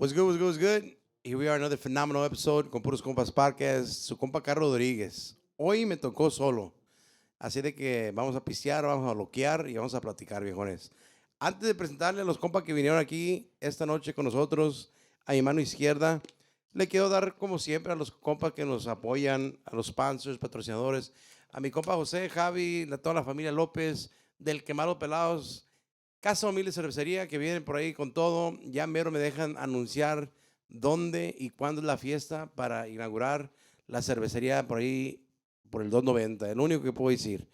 What's good, what's good, what's good? Here we are, another phenomenal episode con Puros Compas Podcast, su compa Carlos Rodríguez. Hoy me tocó solo, así de que vamos a pistear, vamos a loquear y vamos a platicar, viejones. Antes de presentarle a los compas que vinieron aquí esta noche con nosotros, a mi mano izquierda, le quiero dar, como siempre, a los compas que nos apoyan, a los sponsors, patrocinadores, a mi compa José, Javi, a toda la familia López, del Quemado Pelados, Casa Humilde Cervecería, que vienen por ahí con todo. Ya mero me dejan anunciar dónde y cuándo es la fiesta para inaugurar la cervecería por ahí, por el 290. El único que puedo decir.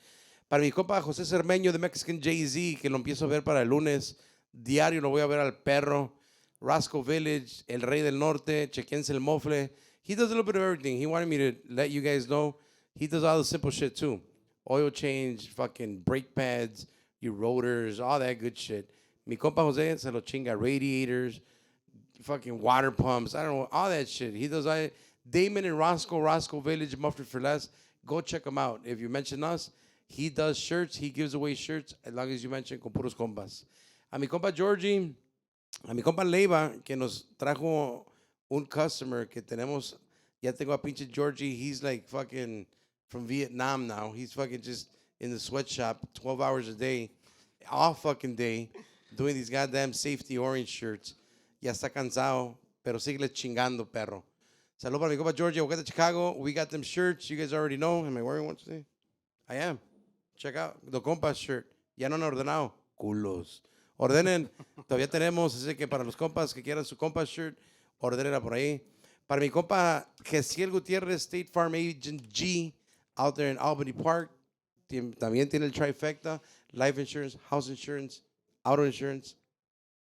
Para mi compa José Cermeño de Mexican Jay-Z, que lo empiezo a ver para el lunes. Diario lo voy a ver al perro. Rascal Village, El Rey del Norte, Chequense el Mofle. He does a little bit of everything. He wanted me to let you guys know. He does all the simple shit too. Oil change, fucking brake pads, your rotors, all that good shit. Mi compa Jose se lo chinga radiators, fucking water pumps, I don't know, all that shit. He does all. Damon and Roscoe Village, Muffled for Less. Go check him out. If you mention us, he does shirts. He gives away shirts as long as you mention con Puros Compas. A mi compa Georgie, a mi compa Leiva, que nos trajo un customer que tenemos. Ya tengo a pinche Georgie. He's like fucking from Vietnam now. He's fucking just in the sweatshop 12 hours a day, all fucking day, doing these goddamn safety orange shirts. Ya está cansado, pero sigue chingando, perro. Salud para mi compa Georgia, Bogota, Chicago. We got them shirts. You guys already know. Am I wearing one today? I am. Check out the Compas shirt. Ya no han ordenado. Culos. Ordenen. Todavía tenemos. Así que para los compas que quieran su Compas shirt, ordenenla por ahí. Para mi compa Gesiel Gutierrez, State Farm Agent G, out there in Albany Park. También tiene el trifecta, life insurance, house insurance, auto insurance,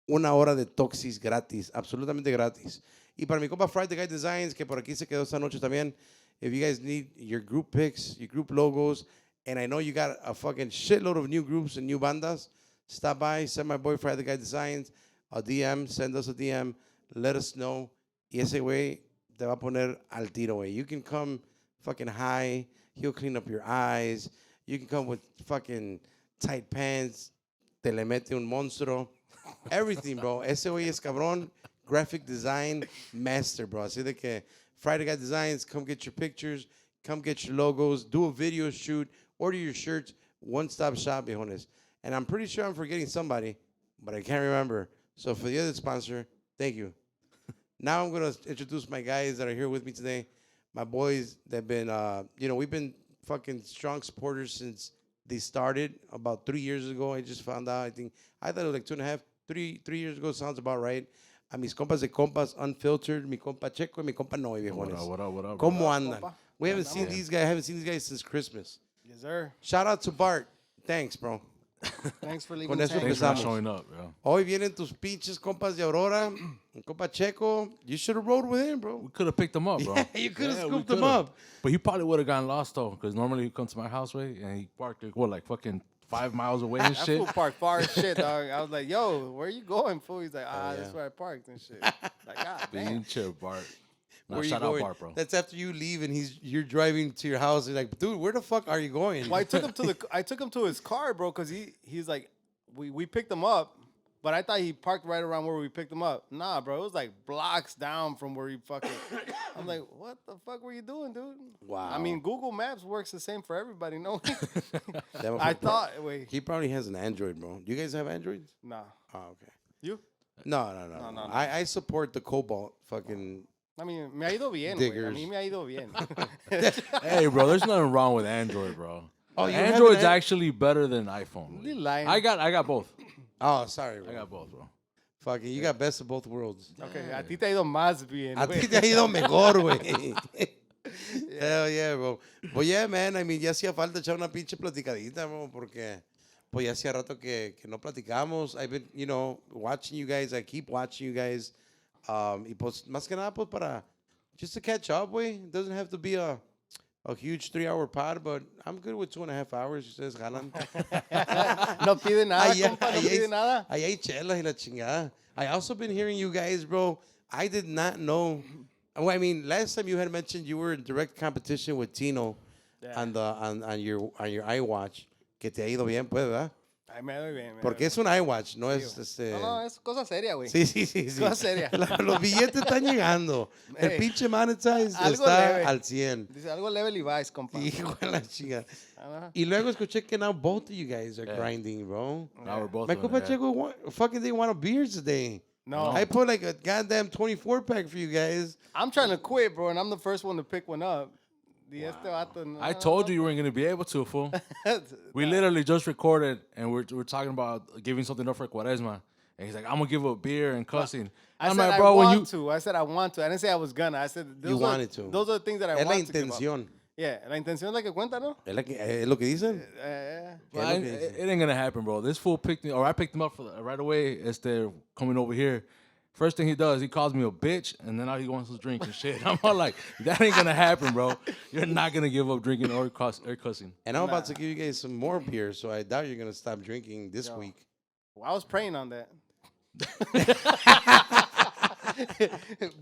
una hora de toxis gratis, absolutamente gratis. Y para mi compa Friday Guy Designs, que por aquí se quedó esta noche también, if you guys need your group pics, your group logos, and I know you got a fucking shitload of new groups and new bandas, stop by, send my boy Friday Guy Designs a DM, send us a DM, let us know, y ese güey te va a poner al tiro, güey. You can come fucking high, he'll clean up your eyes. You can come with fucking tight pants, te le mete un monstruo, everything, bro. Ese güey es cabrón, graphic design master, bro. Así de que Friday Guy Designs, come get your pictures, come get your logos, do a video shoot, order your shirts, one-stop shop, viejones. And I'm pretty sure I'm forgetting somebody, but I can't remember. So for the other sponsor, thank you. Now I'm going to introduce my guys that are here with me today, my boys that have been, we've been fucking strong supporters since they started about 3 years ago. I just found out. I thought it was like 2.5, 3 years ago. Sounds about right. A mis compas de Compas Unfiltered, mi compa Checo y mi compa Noe, viejones. What up? ¿Cómo andan? We haven't seen these guys. I haven't seen these guys since Christmas. Yes, sir. Shout out to Bart. Thanks, bro. Thanks for leaving. Con eso Thanks for empezamos. showing up, yeah. Hoy vienen tus pinches compas de Aurora. Mi compa Checo. You should have rode with him, bro. We could have picked him up, bro. Yeah, you could have we scooped him coulda. up. But he probably would have gotten lost, though, because normally he comes to my house, way, and he parked, like fucking 5 miles away and That shit. fool parked far as shit, dog. I was like, yo, where you going, fool? He's like, yeah. that's where I parked and shit. Like, God damn. Being chill, Bart. Nah, Where you shout out going? Bart, bro. That's after you leave and you're driving to your house. You're like, dude, where the fuck are you going? Well, I took him to his car, bro, because he's like, we picked him up, but I thought he parked right around where we picked him up. Nah, bro, it was like blocks down from where he fucking. I'm like, what the fuck were you doing, dude? Wow. I mean, Google Maps works the same for everybody, no? That I thought, wait, he probably has an Android, bro. Do you guys have Androids? nah, Oh, okay. you? No. No. I support the Cobalt fucking. I mean, me ha ido bien, güey. Diggers. A mí me ha ido bien. Hey, bro, there's nothing wrong with Android, bro. Oh, you have Android's an actually better than iPhone. You lying. I got both. Oh, sorry, I bro. got both, bro. Fucking, you got best of both worlds. Okay, a ti te ha ido más bien, A güey. ti te ha ido mejor, güey. Hell yeah, bro. But yeah, man, I mean, ya hacía falta echar una pinche platicadita, bro, porque pues ya hacía rato que no platicamos. I've been, watching you guys. I keep watching you guys. Y pues, más que nada, pues para, just to catch up, güey. It doesn't have to be a huge 3-hour pod, but I'm good with 2.5 hours. Ustedes ganan. No pide nada, Allá- compa, no pide nada. Allá hay chelas y la chingada. I also been hearing you guys, bro. I did not know. Well, I mean, last time you had mentioned you were in direct competition with Tino Yeah. on your iWatch. Que te ha ido bien, pues, ¿verdad? Ay, me doy bien. Porque es un iWatch, no es No, es cosa seria, güey. Sí. Cosa seria. Los billetes están llegando. El Ey, pinche monetize algo está leve. al 100. Dice algo leve Levi's, compa. Hijo de la chica. Ajá. Y luego escuché que now both of you guys are grinding, bro. Now we're both My doing compa it, yeah. Checo fucking didn't want a beer today. No. I put like a goddamn 24 pack for you guys. I'm trying to quit, bro, and I'm the first one to pick one up. Este vato, no. I told you weren't gonna be able to, fool. We literally just recorded, and we're talking about giving something up for Quaresma. And he's like, I'm gonna give a beer and cussing. I I'm said like, I bro, want to. I said I want to. I didn't say I was gonna. I said You wanted to. Those are the things that I Es la want to give up. intención. Yeah, la intención es la que cuenta, ¿no? Es lo que dicen. Well, it ain't gonna happen, bro. This fool picked me, or I picked him up right away. They're coming over here. First thing he does, he calls me a bitch, and then now he wants to drink and shit. I'm all like, that ain't gonna happen, bro. You're not gonna give up drinking or cussing. And I'm about to give you guys some more beer, so I doubt you're gonna stop drinking this week. Well, I was praying on that.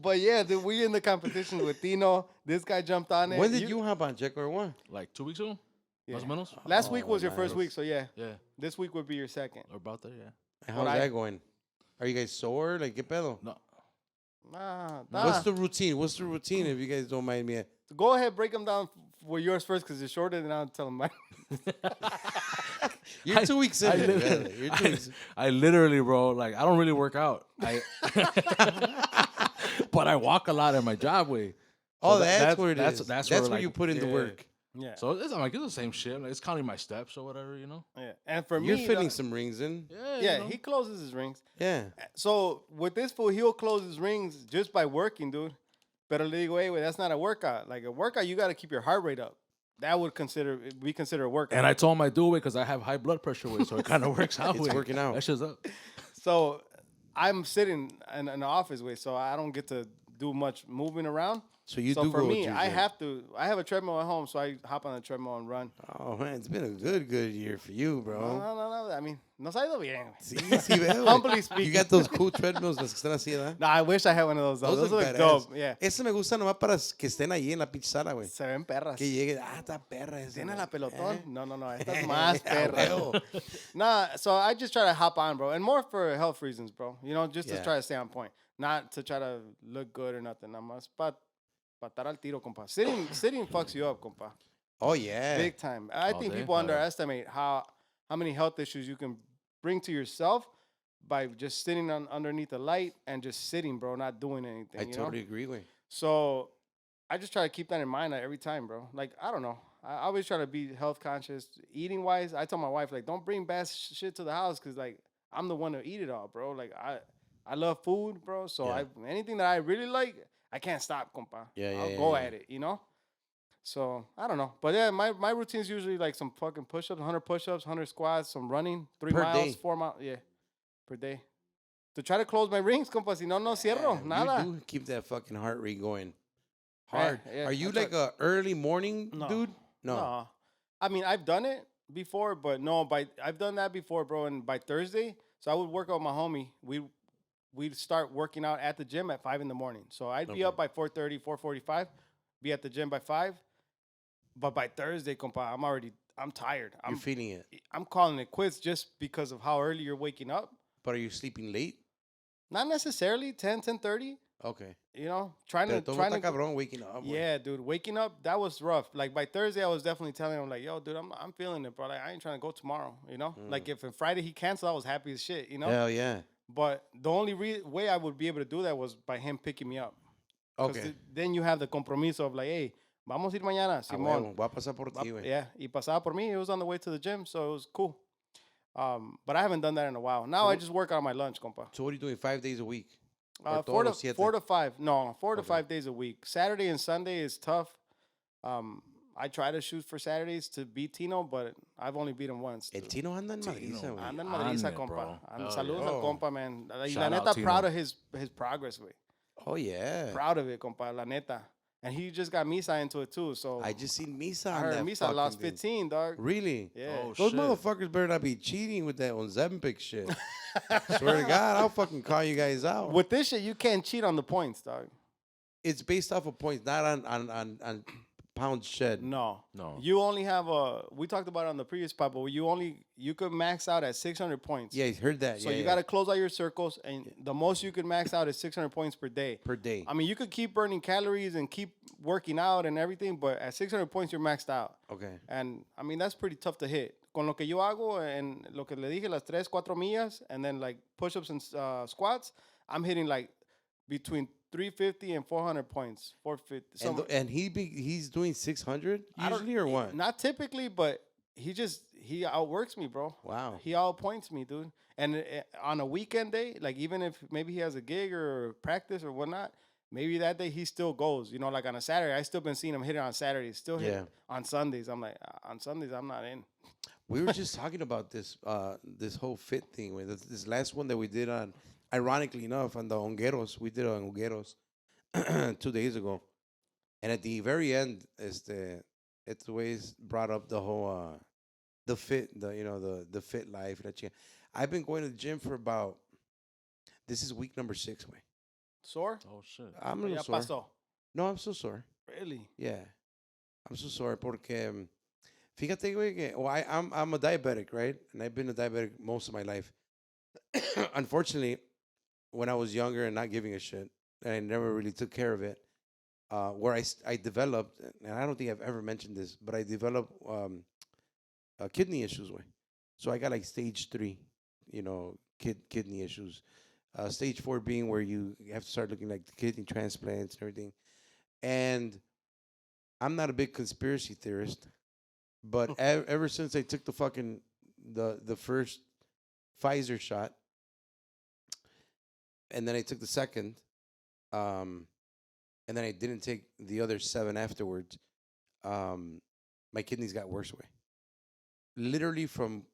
But yeah, dude, we in the competition with Tino. This guy jumped on it. When did you hop on, Checo, or what? Like 2 weeks ago? Más o menos? Last week was your first week, so yeah. Yeah. This week would be your second. Or about there, yeah. And how's that going? Are you guys sore? Like, ¿qué pedo? No. Nah. What's the routine? What's the routine, if you guys don't mind me? Go ahead, break them down for yours first, because it's shorter, and I'll tell them mine. You're 2 weeks in. You're 2 weeks. I literally, bro, like, I don't really work out. But I walk a lot in my job way. Oh, that's what it is. That's where like, you put in the work. Yeah. So it's the same shit. Like, it's counting my steps or whatever, you know? Yeah. And for You're me, fitting some rings in. yeah, he closes his rings. Yeah. So with this fool, he'll close his rings just by working, dude. Pero le digo, hey, that's not a workout. Like a workout, you got to keep your heart rate up. That would be considered a workout. And I told him I do it because I have high blood pressure weight, so it kind of works out. It's working out. That shit's up. So I'm sitting in the office way, so I don't get to do much moving around. So you So do for go me, to I gym. have a treadmill at home, so I hop on the treadmill and run. Oh, man, it's been a good year for you, bro. No. I mean, nos ha ido bien. Sí, veo. Humbly speaking. You got those cool treadmills, las que están así, ¿verdad? No, I wish I had one of those. Those look look badass. dope. Yeah. Ese me gusta nomás para que estén ahí en la pinche sala, güey. Se ven perras. Que llegue, está perra esa. ¿Tienes la pelotón? Eh. No. Esta es más Ah, perra. huevo. Nah, so I just try to hop on, bro. And more for health reasons, bro. You know, just to Yeah. try to stay on point. Not to try to look good or nothing. Nada más. But para estar al tiro, compa. Sitting fucks you up, compa. Oh, yeah. Big time. I All think day? people Oh, yeah. underestimate how many health issues you can bring to yourself by just sitting underneath the light and just sitting, bro, not doing anything. I you know? totally agree, güey. So I just try to keep that in mind every time, bro. Like, I don't know. I always try to be health conscious. Eating wise, I tell my wife, like, don't bring bad shit to the house because, like, I'm the one to eat it all, bro. Like, I love food, bro. So Yeah. anything that I really like, I can't stop, compa. I'll go at it, you know? So, I don't know. But, yeah, my routine's usually, like, some fucking push-ups, 100 push-ups, 100 squats, some running, 3 Per miles, day. 4 miles. Yeah, per day. To try to close my rings, compa. Si no cierro. Nada. You do keep that fucking heart rate going. Hard. Yeah, Are you I try- like a early morning No. dude? No. I mean, I've done it before, but no, I've done that before, bro. And by Thursday, so I would work out with my homie. We'd start working out at the gym at 5 in the morning. So I'd be up by 4:30, 4:45, be at the gym by 5. But by Thursday, compa, I'm tired. You're feeling it. I'm calling it quits just because of how early you're waking up. But are you sleeping late? Not necessarily 10:30. Okay. You know, trying Pero to todo está cabrón waking up. güey. Yeah, dude, waking up, that was rough. Like by Thursday, I was definitely telling him, like, yo, dude, I'm feeling it, bro. Like, I ain't trying to go tomorrow, you know? Like if on Friday he canceled, I was happy as shit, you know? Hell yeah. But the only way I would be able to do that was by him picking me up. 'Cause Okay. then you have the compromiso of like, hey, vamos a ir mañana, A Simón. huevo, voy a pasar por ti, güey. Yeah, y pasaba por mí. It was on the way to the gym, so it was cool. But I haven't done that in a while. Now I just work on my lunch, compa. So what are you doing 5 days a week? Or 4 todos to, los 4 to 5. No, 4 to 5 days a week. Saturday and Sunday is tough. I try to shoot for Saturdays to beat Tino, but I've only beat him once. El Tino anda en Madriza, güey. Anda en Madriza, Ande, compa. bro. Hell Saludos yeah. al compa, man. Y Shout la out neta, Tino. proud of his progress, güey. Oh, yeah. Proud of it, compa, la neta. And he just got Misa into it, too, so I just seen Misa I on heard that Misa fucking lost thing. 15, dog. Really? Yeah. Oh, Those shit. motherfuckers better not be cheating with that Ozempic shit. Swear to God, I'll fucking call you guys out. With this shit, you can't cheat on the points, dog. It's based off of points, not on pounds shed. No. No. You only have we talked about it on the previous part, but you could max out at 600 points. Yeah, he's heard that. So yeah, you yeah. got to close out your circles, and the most you can max out is 600 points per day. Per day. I mean, you could keep burning calories and keep working out and everything, but at 600 points, you're maxed out. Okay. And, I mean, that's pretty tough to hit. Con lo que yo hago, and lo que le dije, las 3-4 millas, and then, like, push-ups and squats, I'm hitting, like, between 350 and 400 points. 450. And he's doing 600 usually or what? Not typically, but he outworks me, bro. Wow. He outpoints me, dude. And on a weekend day, like even if maybe he has a gig or practice or whatnot, maybe that day he still goes. You know, like on a Saturday, I still been seeing him hit it on Saturdays. Still hit it on Sundays. I'm like, on Sundays, I'm not in. We were just talking about this this whole fit thing. This last one that we did on, ironically enough, on the Hongueros. We did it on Hongueros 2 days ago. And at the very end, it's always brought up the whole the fit, the fit life. I've been going to the gym for this is week number 6, way. Sore? Oh shit. I'm a little sore. Pasó. No, I'm so sore. Really? Yeah. I'm so sorry porque fíjate, güey, que I'm a diabetic, right? And I've been a diabetic most of my life. Unfortunately, when I was younger and not giving a shit, and I never really took care of it, where I developed, and I don't think I've ever mentioned this, but I developed kidney issues, way. So I got like stage 3, kidney issues. Stage 4 being where you have to start looking like the kidney transplants and everything. And I'm not a big conspiracy theorist, but ever since I took the first Pfizer shot, and then I took the second, and then I didn't take the other 7 afterwards, my kidneys got worse way. Literally from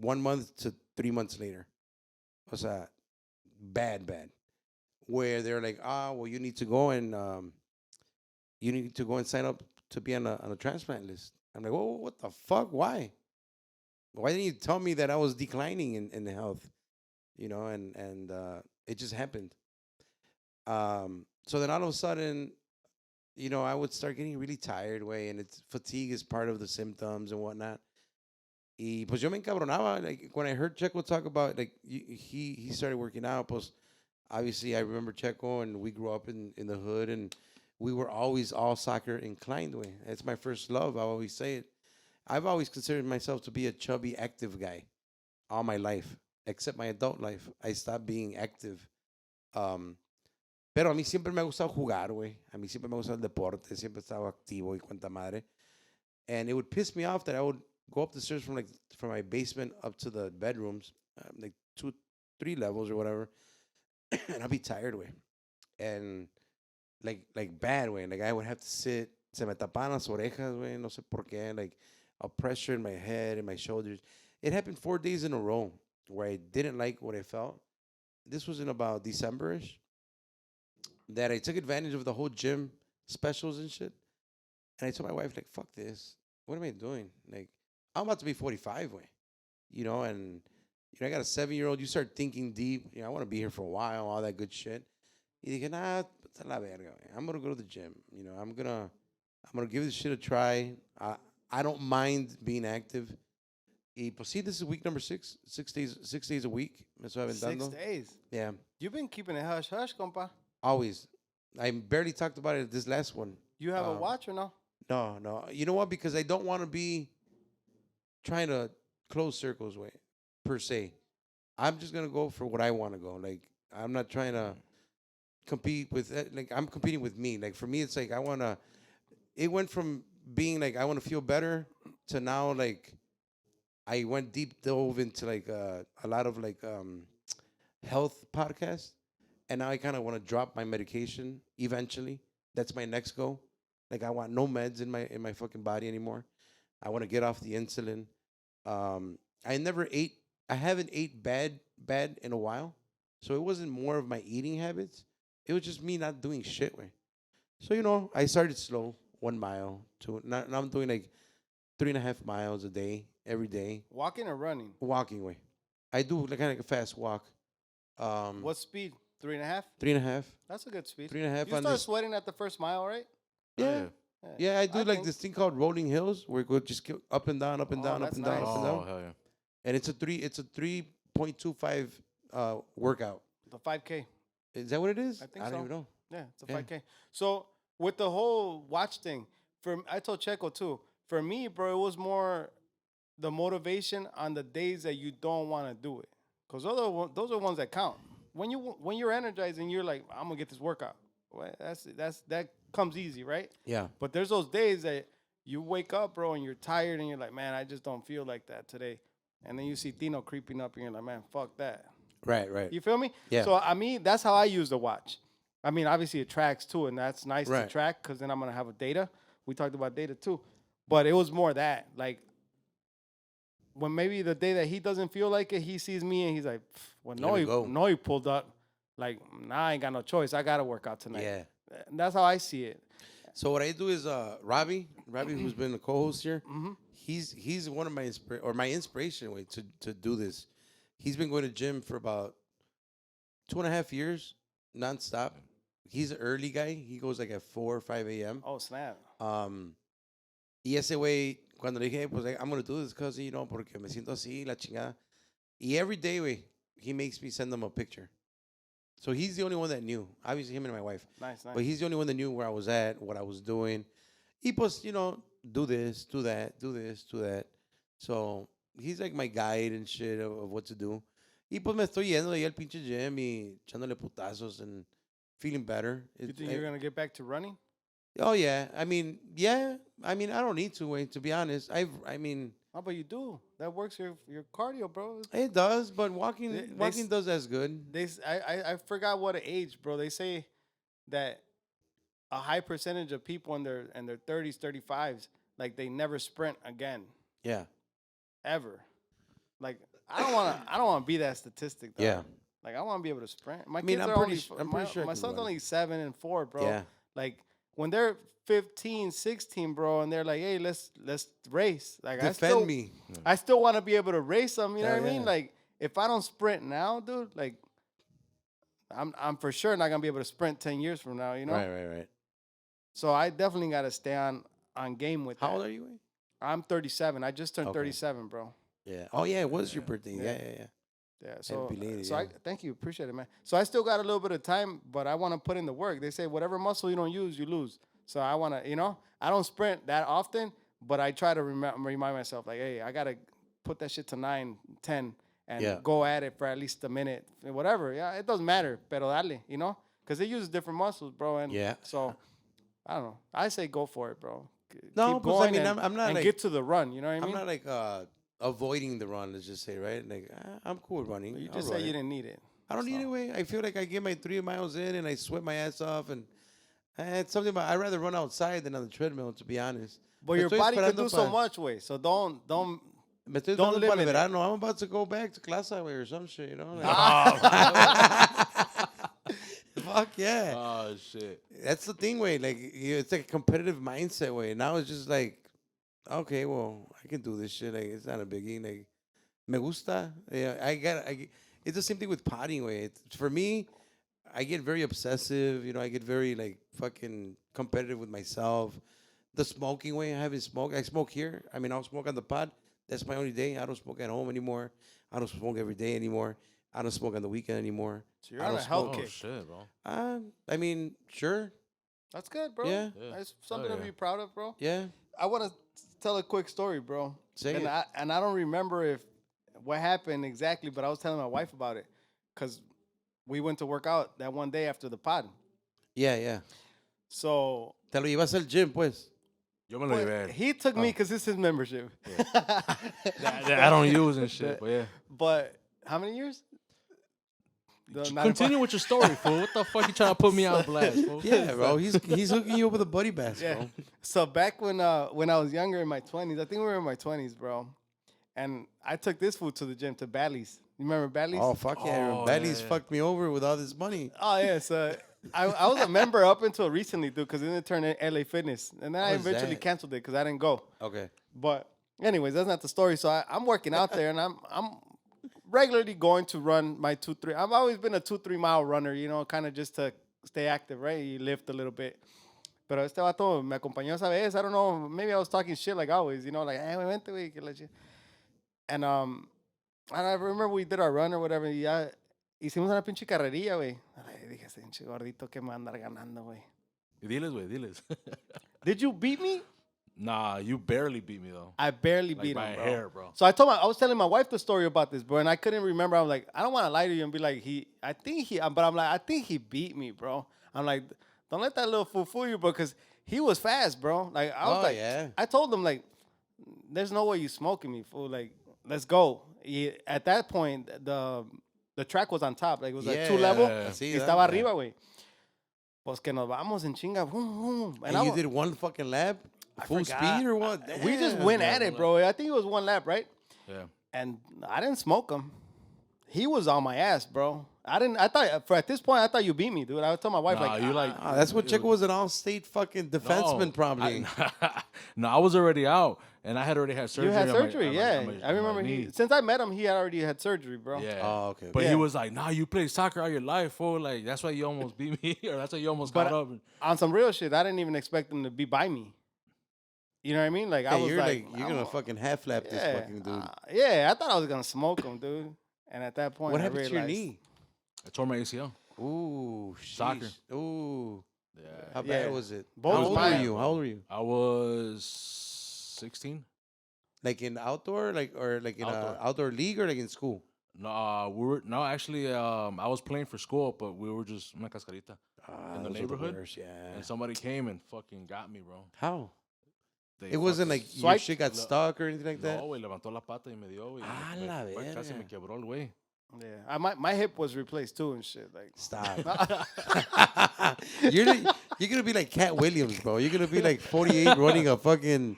1 month to 3 months later. O sea, bad. Where they're like, well, you need to go and sign up to be on a transplant list. I'm like, whoa, what the fuck? Why? Why didn't you tell me that I was declining in the health? And it just happened. So then all of a sudden, I would start getting really tired, and fatigue is part of the symptoms and whatnot. Y pues yo me encabronaba, like when I heard Checo talk about, like he started working out, pues obviously I remember Checo and we grew up in the hood and we were always all soccer inclined way. It's my first love, I always say it. I've always considered myself to be a chubby, active guy all my life, except my adult life. I stopped being active. Pero a mí siempre me ha gustado jugar, güey. A mí siempre me ha gustado el deporte, siempre estaba activo y cuanta madre. And it would piss me off that I would go up the stairs from my basement up to the bedrooms, like 2-3 levels or whatever, and I'd be tired, way, and like bad, way. Like I would have to sit. Se me tapaban las orejas, way. No sé por qué. Like a pressure in my head and my shoulders. It happened 4 days in a row where I didn't like what I felt. This was in about December-ish. That I took advantage of the whole gym specials and shit, and I told my wife, like, fuck this. What am I doing? Like, I'm about to be 45, way, and I got a 7-year-old. You start thinking deep. I want to be here for a while, all that good shit. Y dije, nah, la verga. I'm gonna go to the gym. I'm gonna give this shit a try. I don't mind being active. Y pues sí, this is week number 6. 6 days a week. Me estoy aventando. 6 days. Yeah. You've been keeping it hush hush, compa. Always. I barely talked about it this last one. You have a watch or no? No. You know what? Because I don't want to be trying to close circles, way, per se. I'm just gonna go for what I want to go. Like I'm not trying to compete with. Like I'm competing with me. Like for me, it's like I wanna. It went from being like I want to feel better to now like I went dove into like a lot of like health podcasts, and now I kind of want to drop my medication eventually. That's my next goal. Like I want no meds in my fucking body anymore. I want to get off the insulin. I haven't ate bad in a while. So it wasn't more of my eating habits. It was just me not doing shit, way. So, I started slow, 1 mile, 2. Now I'm doing like 3.5 miles a day, every day. Walking or running? Walking, way. I do kind of like a fast walk. What speed? 3.5? 3.5. That's a good speed. 3.5. You start sweating at the first mile, right? Yeah. Yeah, I do like this thing called rolling hills, where it goes just go up and down, up and down, up that's and down, nice. up and Oh, down. hell yeah. And it's a 3.25 workout. The 5K. Is that what it is? I think don't so. even know. Yeah, it's a Yeah. 5K. So with the whole watch thing, I told Checo too. For me, bro, it was more the motivation on the days that you don't want to do it, because those are ones that count. When you're energized and you're like, I'm gonna get this workout. Well, that comes easy, right? Yeah. But there's those days that you wake up, bro, and you're tired, and you're like, man, I just don't feel like that today. And then you see Tino creeping up, and you're like, man, fuck that. Right, right. You feel me? Yeah. So, I mean, that's how I use the watch. I mean, obviously it tracks too, and that's nice to Right. track because then I'm going to have a data. We talked about data too. But it was more that, like, when maybe the day that he doesn't feel like it, he sees me and he's like, well, Let me go. Noe pulled up. Like, nah, I ain't got no choice. I got to work out tonight. Yeah. And that's how I see it. So what I do is Robbie, who's been the co-host here, he's one of my my inspiration way to do this. He's been going to gym for about 2.5 years, nonstop. He's an early guy. He goes like at 4 or 5 a.m. Oh, snap. Y ese güey, cuando le dije, pues I'm going to do this because, porque me siento así, la chingada. Y every day, güey, he makes me send him a picture. So he's the only one that knew. Obviously, him and my wife. Nice. But he's the only one that knew where I was at, what I was doing. Y pues, do this, do that, do this, do that. So he's like my guide and shit of what to do. Y pues me estoy yendo de ahí al pinche gym y echándole putazos and feeling better. You think you're going to get back to running? Oh, yeah. I mean, I don't need to, Wayne, to be honest. Oh, but you do. That works your cardio, bro. It does, but walking does as good. I forgot what age, bro. They say that a high percentage of people in their 30s, 35s, like they never sprint again. Yeah. Ever. Like I don't want to be that statistic though. Yeah. Like I want to be able to sprint. I'm pretty sure my I can son's run. only 7 and 4, bro. Yeah. Like when they're 15, 16, bro, and they're like, "Hey, let's race." Like Defend me. I still want to be able to race them. You know what I mean? Yeah. Like if I don't sprint now, dude, like I'm for sure not gonna be able to sprint 10 years from now. You know? Right. So I definitely got to stay on game with How that. old are you, Wayne? I'm 37. I just turned Okay. 37, bro. Yeah. Oh, yeah, it was your birthday. Yeah. Yeah. So belated, I yeah. thank you, appreciate it, man. So I still got a little bit of time, but I want to put in the work. They say whatever muscle you don't use, you lose. So I want to, I don't sprint that often, but I try to remind myself, like, hey, I got to put that shit to 9, 10, and go at it for at least a minute, whatever. Yeah, it doesn't matter, pero dale, because it uses different muscles, bro. And so, I don't know. I say go for it, bro. No, Keep but going I'm not and like, get to the run, you know what I mean? I'm not like avoiding the run, let's just say, right? Like, I'm cool with running. You I'll just run said you it. didn't need it. I don't need it, Wayne. I feel like I get my 3 miles in and I sweat my ass off, and it's something about I'd rather run outside than on the treadmill, to be honest. But Me your estoy body can esperando do so pa- much, way. So don't. Me estoy Don't esperando para el limit it. verano. I'm about to go back to class way or some shit, Like, fuck yeah. Oh, shit. That's the thing, way. Like, it's like a competitive mindset, way. Now it's just like, okay, well, I can do this shit. Like, it's not a biggie. Like, me gusta. Yeah, it's the same thing with potting, way. For me, I get very obsessive. I get very, like, fucking competitive with myself. The smoking way, I haven't smoked. I smoke here. I'll smoke on the pod. That's my only day. I don't smoke at home anymore. I don't smoke every day anymore. I don't smoke on the weekend anymore. So you're I on don't a health smoke. Oh, kick. shit, bro. Sure. That's good, bro. Yeah. That's something to yeah. be proud of, bro. Yeah. I want to tell a quick story, bro. Say and it. I don't remember what happened exactly, but I was telling my wife about it because we went to work out that one day after the pod. Yeah. So Te lo llevas al gym, pues. Yo me lo llevé. he took me because it's his membership. That I don't use and shit, but yeah. But how many years? Continue with your story, fool. What the fuck you trying to put me on blast, fool? Yeah, bro. He's hooking you up with a buddy bass, Yeah. bro. So back when I was younger in my 20s, I think we were in my 20s, bro. And I took this fool to the gym, to Bally's. You remember Bally's? Oh, fuck yeah. Oh, Bally's yeah. fucked me over with all this money. Oh, yeah. So I was a member up until recently, dude, because then it turned LA Fitness. And then I What is eventually that? canceled it because I didn't go. Okay. But anyways, that's not the story. So I'm working out there, and I'm regularly going to run my 2-3. I've always been a 2-3 mile runner, kind of just to stay active, right? You lift a little bit. Pero este vato me acompañó esa vez. I don't know. Maybe I was talking shit like always. You know, like, hey, vente, güey. Que la and I remember we did our run or whatever. Y ya hicimos una pinche carrerilla, güey. Ay, dije, ese pinche gordito que me va a andar ganando, güey. Diles, güey, diles. Did you beat me? Nah, you barely beat me, though. I barely Like beat by him, a bro. hair, bro. So I was telling my wife the story about this, bro, and I couldn't remember. I'm like, I don't want to lie to you and be like, but I'm like, I think he beat me, bro. I'm like, don't let that little fool you, bro, because he was fast, bro. Like, I was yeah. I told him, like, there's no way you smoking me, fool. Like, let's go. At that point, the track was on top. Like, it was like 2 level. Sí, Y estaba arriba, güey. Pues que nos vamos en chinga. Boom, boom. And you did one fucking lap? Full speed or what? We just went at it, bro. I think it was 1 lap, right? Yeah. And I didn't smoke him. He was on my ass, bro. At this point, I thought you beat me, dude. I would tell my wife, Nah, like, you like. That's what Checo was, an all-state fucking defenseman, probably. No, I was already out, and I had already had surgery. you had on my- surgery, on my- yeah. on my- I on my remember knee. since I met him, he had already had surgery, bro. Yeah. Oh, okay. But Yeah. he was like, "Nah, you played soccer all your life, fool. Like that's why you almost beat me, or that's why you almost But caught up." on some real shit, I didn't even expect him to be by me. You know what I mean? Like, I Hey, was you're like, you're gonna fucking half lap this fucking dude. Yeah, I thought I was gonna smoke him, dude. And at that point, What I happened to your realized- knee? I tore my ACL. Ooh, Soccer. sheesh. Ooh, Yeah. how Yeah. bad was it? Both How old were mine. you? How old were you? I was 16. Like in outdoor, or like in Outdoor. a outdoor league, or like in school? No, actually, I was playing for school, but we were just una cascarita, in the those are neighborhood? worst, yeah. and somebody came and fucking got me, bro. How? They It wasn't fucking- like your Swipe? shit got stuck or anything like that. No, güey, levantó la pata y me dio, güey. Ah, Me- la me- Casi me verga. quebró el güey. Yeah, my hip was replaced too and shit. Like, Stop. you're gonna be like Cat Williams, bro. You're gonna be like 48 running a fucking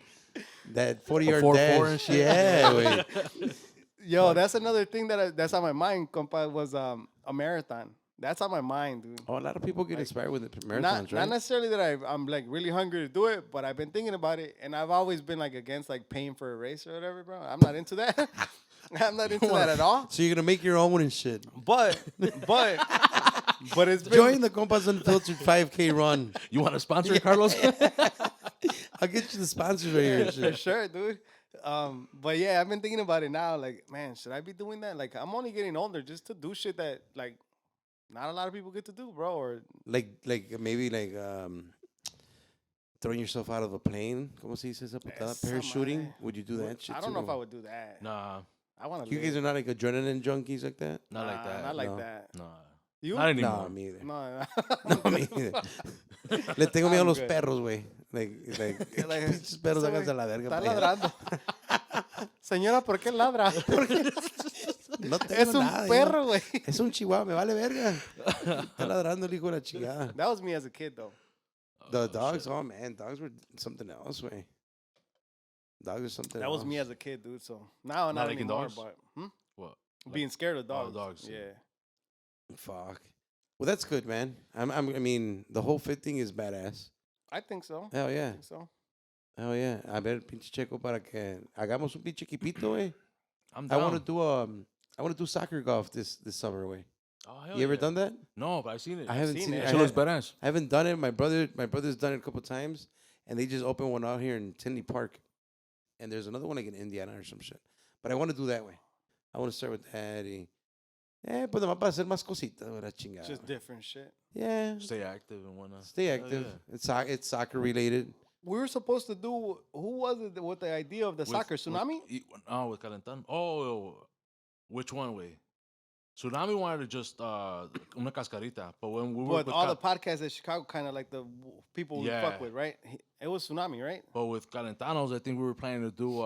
that 40-yard 4.4 dash. and shit. Yeah, wait. yo, that's another thing that's on my mind, compa, was a marathon. That's on my mind, dude. Oh, a lot of people get inspired with the marathons, Not right? necessarily that I'm like really hungry to do it, but I've been thinking about it, and I've always been like against like paying for a race or whatever, bro. I'm not into that. I'm not into that at all. So you're gonna make your own and shit. But it's been, Join the Compas Unfiltered 5K run. You want to sponsor it, Carlos? I'll get you the sponsors right here. and for shit. sure, dude. But yeah, I've been thinking about it now. Like, man, should I be doing that? Like, I'm only getting older just to do shit that like not a lot of people get to do, bro. Or Like maybe throwing yourself out of a plane. ¿Cómo se dice esa putada? Esa Parachuting. madre. Would you do that shit I don't too? know if I would do that. Nah, I want to. You guys are not like adrenaline junkies like that? not like that. Not like No. that. Nah, You? not anymore. No, me either. No, No, me either. Le tengo miedo a I'm los good. perros, güey. Like, Like, pinches perros, ese háganse güey a la verga. Está para allá. ladrando. Señora, ¿por qué ladra? No tengo Es un nada, perro, yo. güey. Es un chihuahua, me vale verga. Está ladrando el hijo de la chingada. That was me as a kid, though. The dogs, oh man, dogs were something else, way. Dogs are something That else. was me as a kid, dude. So now Not not liking anymore. dogs? But What? being scared of dogs. dogs, yeah. Yeah, Fuck. Well, that's good, man. I mean, the whole fit thing is badass. I think so. Hell I yeah. think so. Hell yeah. A ver, pinche Checo, para que hagamos un pinche equipito, güey. I'm I down. want to do soccer golf this summer, way. Oh, hell You ever yeah. done that? No, but I've seen it. I haven't seen seen it. it. It looks badass. I haven't done it. My brother's done it a couple times, and they just opened one out here in Tinley Park, and there's another one like in Indiana or some shit. But I want to do that way. I want to start with that. Pues nomás para hacer más cositas, la chingada. Just different shit. Yeah, Stay active and whatnot. stay Hell active. yeah. It's soccer related. We were supposed to do. Who was it with the idea of the soccer tsunami? With Calentan. Oh, which one way? Tsunami wanted to just una cascarita, but when we were But all the podcasts in Chicago, kind of like the people we Yeah. fuck with, right? It was tsunami, right? but with Calentanos, I think we were planning to do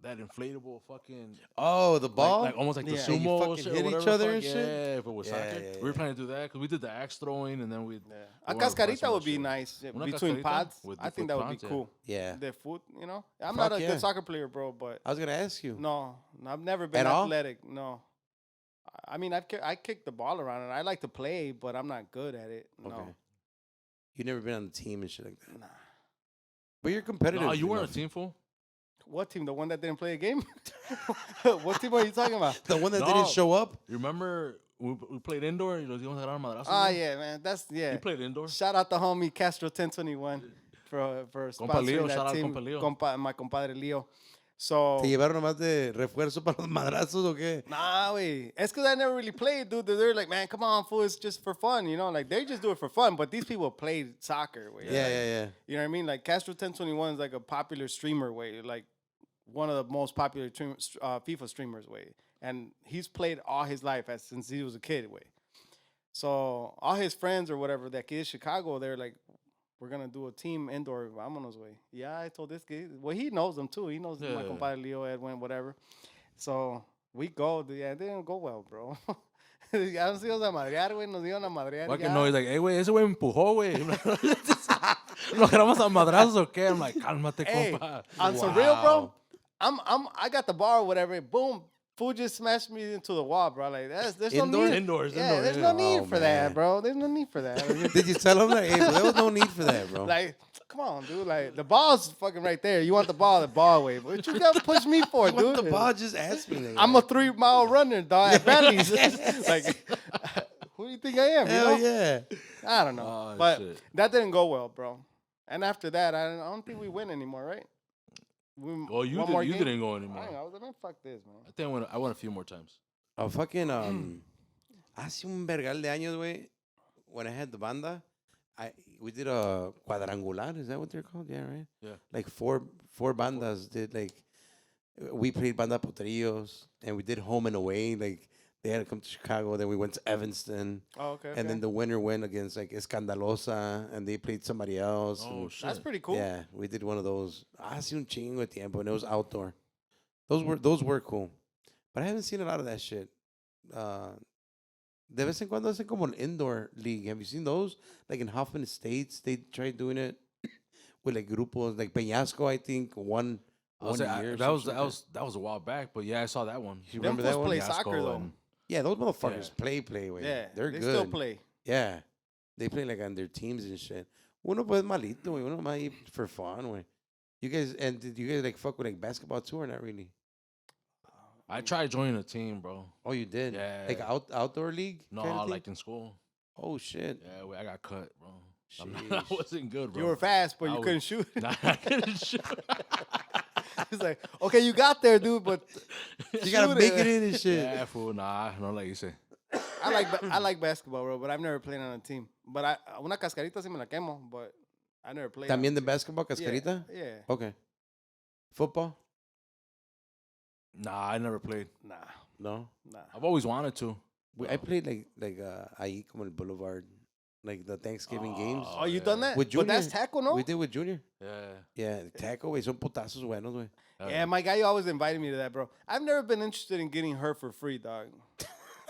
that inflatable fucking Oh, the ball. like almost like the Yeah. You sumo fucking shit or hit each whatever other fuck. and shit? Yeah, if it was Yeah, soccer, yeah, we were yeah. planning to do that because we did the axe throwing and then we. A wanted to find cascarita some would be shit. nice Una between cascarita pods. with I think with that would pods, be yeah. cool. Yeah, The foot, you know. I'm Fuck not a yeah. good soccer player, bro, but I was gonna ask you. no, I've never been At all? athletic. No. I mean, I kick the ball around and I like to play, but I'm not good at it. No. Okay. You never been on the team and shit like that. Nah. But you're competitive. No, you weren't a enough. team fool. What team? The one that didn't play a game? What team are you talking about? The one that No. didn't show up. You remember we played indoor. You know, you want madrazos? Ah, yeah, man. That's yeah. You played indoor. Shout out the homie Castro 1021 for Compa Leo, sponsoring shout that out team. Compa Leo. My compadre Leo. So ¿Te llevaron nomás de refuerzo para los madrazos o qué? nah, wait. It's because I never really played, dude. They're like, man, come on, fool. It's just for fun, you know. Like they just do it for fun. But these people played soccer, way. Yeah. You know what I mean? Like Castro 1021 is like a popular streamer, way. Like one of the most popular FIFA streamers, way. And he's played all his life since he was a kid, way. So all his friends or whatever that kid in Chicago, they're like, we're gonna do a team indoor. Vámonos, way. Yeah, I told this kid. Well, he knows them too. He knows my compadre Leo, Edwin, whatever. So we go. Yeah, it didn't go well, bro. Ya nos íbamos a madrear, güey. Nos iban a madrear. Fucking no, he's like, hey, güey, ese güey me empujó, güey. ¿Nos quedamos a madrazos o qué? I'm like, cálmate, compa. On some real, bro. I got the bar or whatever. Boom. Fool just smashed me into the wall, bro. Like there's no need. Indoors. There's no need for that, bro. There's no need for that. Did you tell him that? Hey, there was no need for that, bro. Like, come on, dude. Like the ball's fucking right there. You want the ball way. What you gotta push me for, You dude? want the ball? Just ask me. Nigga. I'm a 3-mile runner, dog. At Bally's. Like, who do you think I am? Hell you know? yeah. I don't know, Oh, but shit. that didn't go well, bro. And after that, I don't think we win anymore, right? Well, you game? didn't go anymore. I was like, man, fuck this, man. I think I went a few more times. Oh, fucking, hace un vergal de años, güey, when I had the banda, we did a cuadrangular. Is that what they're called? Yeah, right? Yeah. Like four bandas did, like, we played banda potrillos, and we did home and away. Like, they had to come to Chicago, then we went to Evanston. Oh, okay. And then the winner went against, like, Escandalosa, and they played somebody else. Oh, and shit. that's pretty cool. Yeah, we did one of those. Hace un chingo de tiempo, and it was outdoor. Those were cool. But I haven't seen a lot of that shit. De vez en cuando hacen como an indoor league. Have you seen those? Like in Hoffman Estates, they tried doing it with like grupos. Like Peñasco, I think, one year. That was a while back, but yeah, I saw that one. You Them remember that fools one? play Fiasco soccer, though. and- Yeah, those motherfuckers Yeah. play. Way. Yeah, They're they good. still play. Yeah. They play like on their teams and shit. Uno pues malito, güey. Uno más for fun, güey. You guys, and did you guys like fuck with like basketball too or not really? I tried joining a team, bro. Oh, you did? Yeah. Like outdoor league? No, kinda thing? like in school. Oh, shit. Yeah, I got cut, bro. I Sheesh. wasn't good, bro. You were fast, but I you was- couldn't shoot. Nah, I couldn't shoot. He's like, okay, you got there, dude, but You gotta shoot make it in and shit. Yeah, fool. Nah, no, like you say. I like basketball, bro, but I've never played on a team. But una cascarita sí me la quemo, but I never played. on a También the team. basketball, cascarita? Yeah. Okay. Football? Nah, I never played. No. I've always wanted to. I played like ahí como el Boulevard, like the Thanksgiving games. Oh, you done that? With But that's Junior. tackle, no? We did with Junior. Yeah. Yeah, tackle, güey. Son putazos buenos, güey. Yeah, my guy always invited me to that, bro. I've never been interested in getting hurt for free, dog.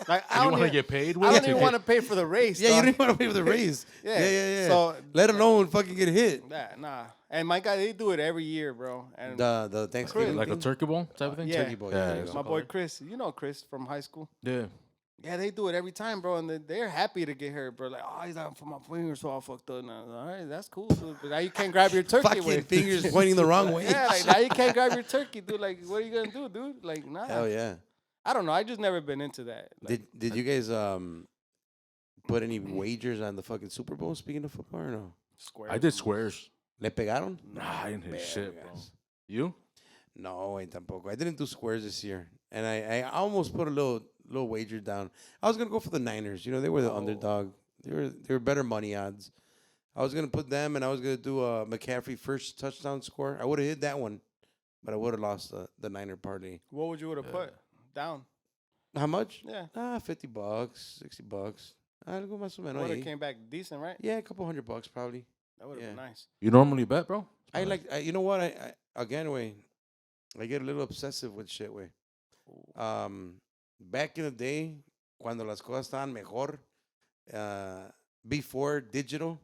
Like You want to get paid? I don't even want to pay for the race. Yeah, you dog. don't even want to pay for the raise. Yeah. So, So- let alone fucking get hit. Nah. And my guy, they do it every year, bro. And The Thanksgiving Like a thing? turkey bowl type of thing? Yeah. Turkey boy. Yeah, there you it's go. my boy Chris, you know Chris from high school. Yeah. Yeah, they do it every time, bro, and they're happy to get hurt, bro. Like, oh, he's out for my fingers, so all fucked up now. All right, that's cool, dude. But now you can't grab your turkey Fucking with fingers pointing the wrong way. Yeah, like now you can't grab your turkey, dude. Like, what are you gonna do, dude? Like, nah. Hell yeah. I don't know. I just never been into that. Like, Did you guys put any wagers on the fucking Super Bowl? Speaking of football, or no? square. I did squares. Le pegaron? Nah, I didn't hit shit, bro. Vergas. You? No, I tampoco. I didn't do squares this year, and I almost put a little wager down. I was gonna go for the Niners. You know, they were the underdog. They were better money odds. I was gonna put them, and I was gonna do a McCaffrey first touchdown score. I would have hit that one, but I would have lost the Niner parlay. What would you would have put down? How much? Yeah. $50, $60. Algo más o menos Would have ahí. came back decent, right? Yeah, a couple $100 probably. That would have been Yeah. nice. You normally bet, bro? You know what? I again, way, I get a little obsessive with shit, way. Back in the day, cuando las cosas estaban mejor, before digital,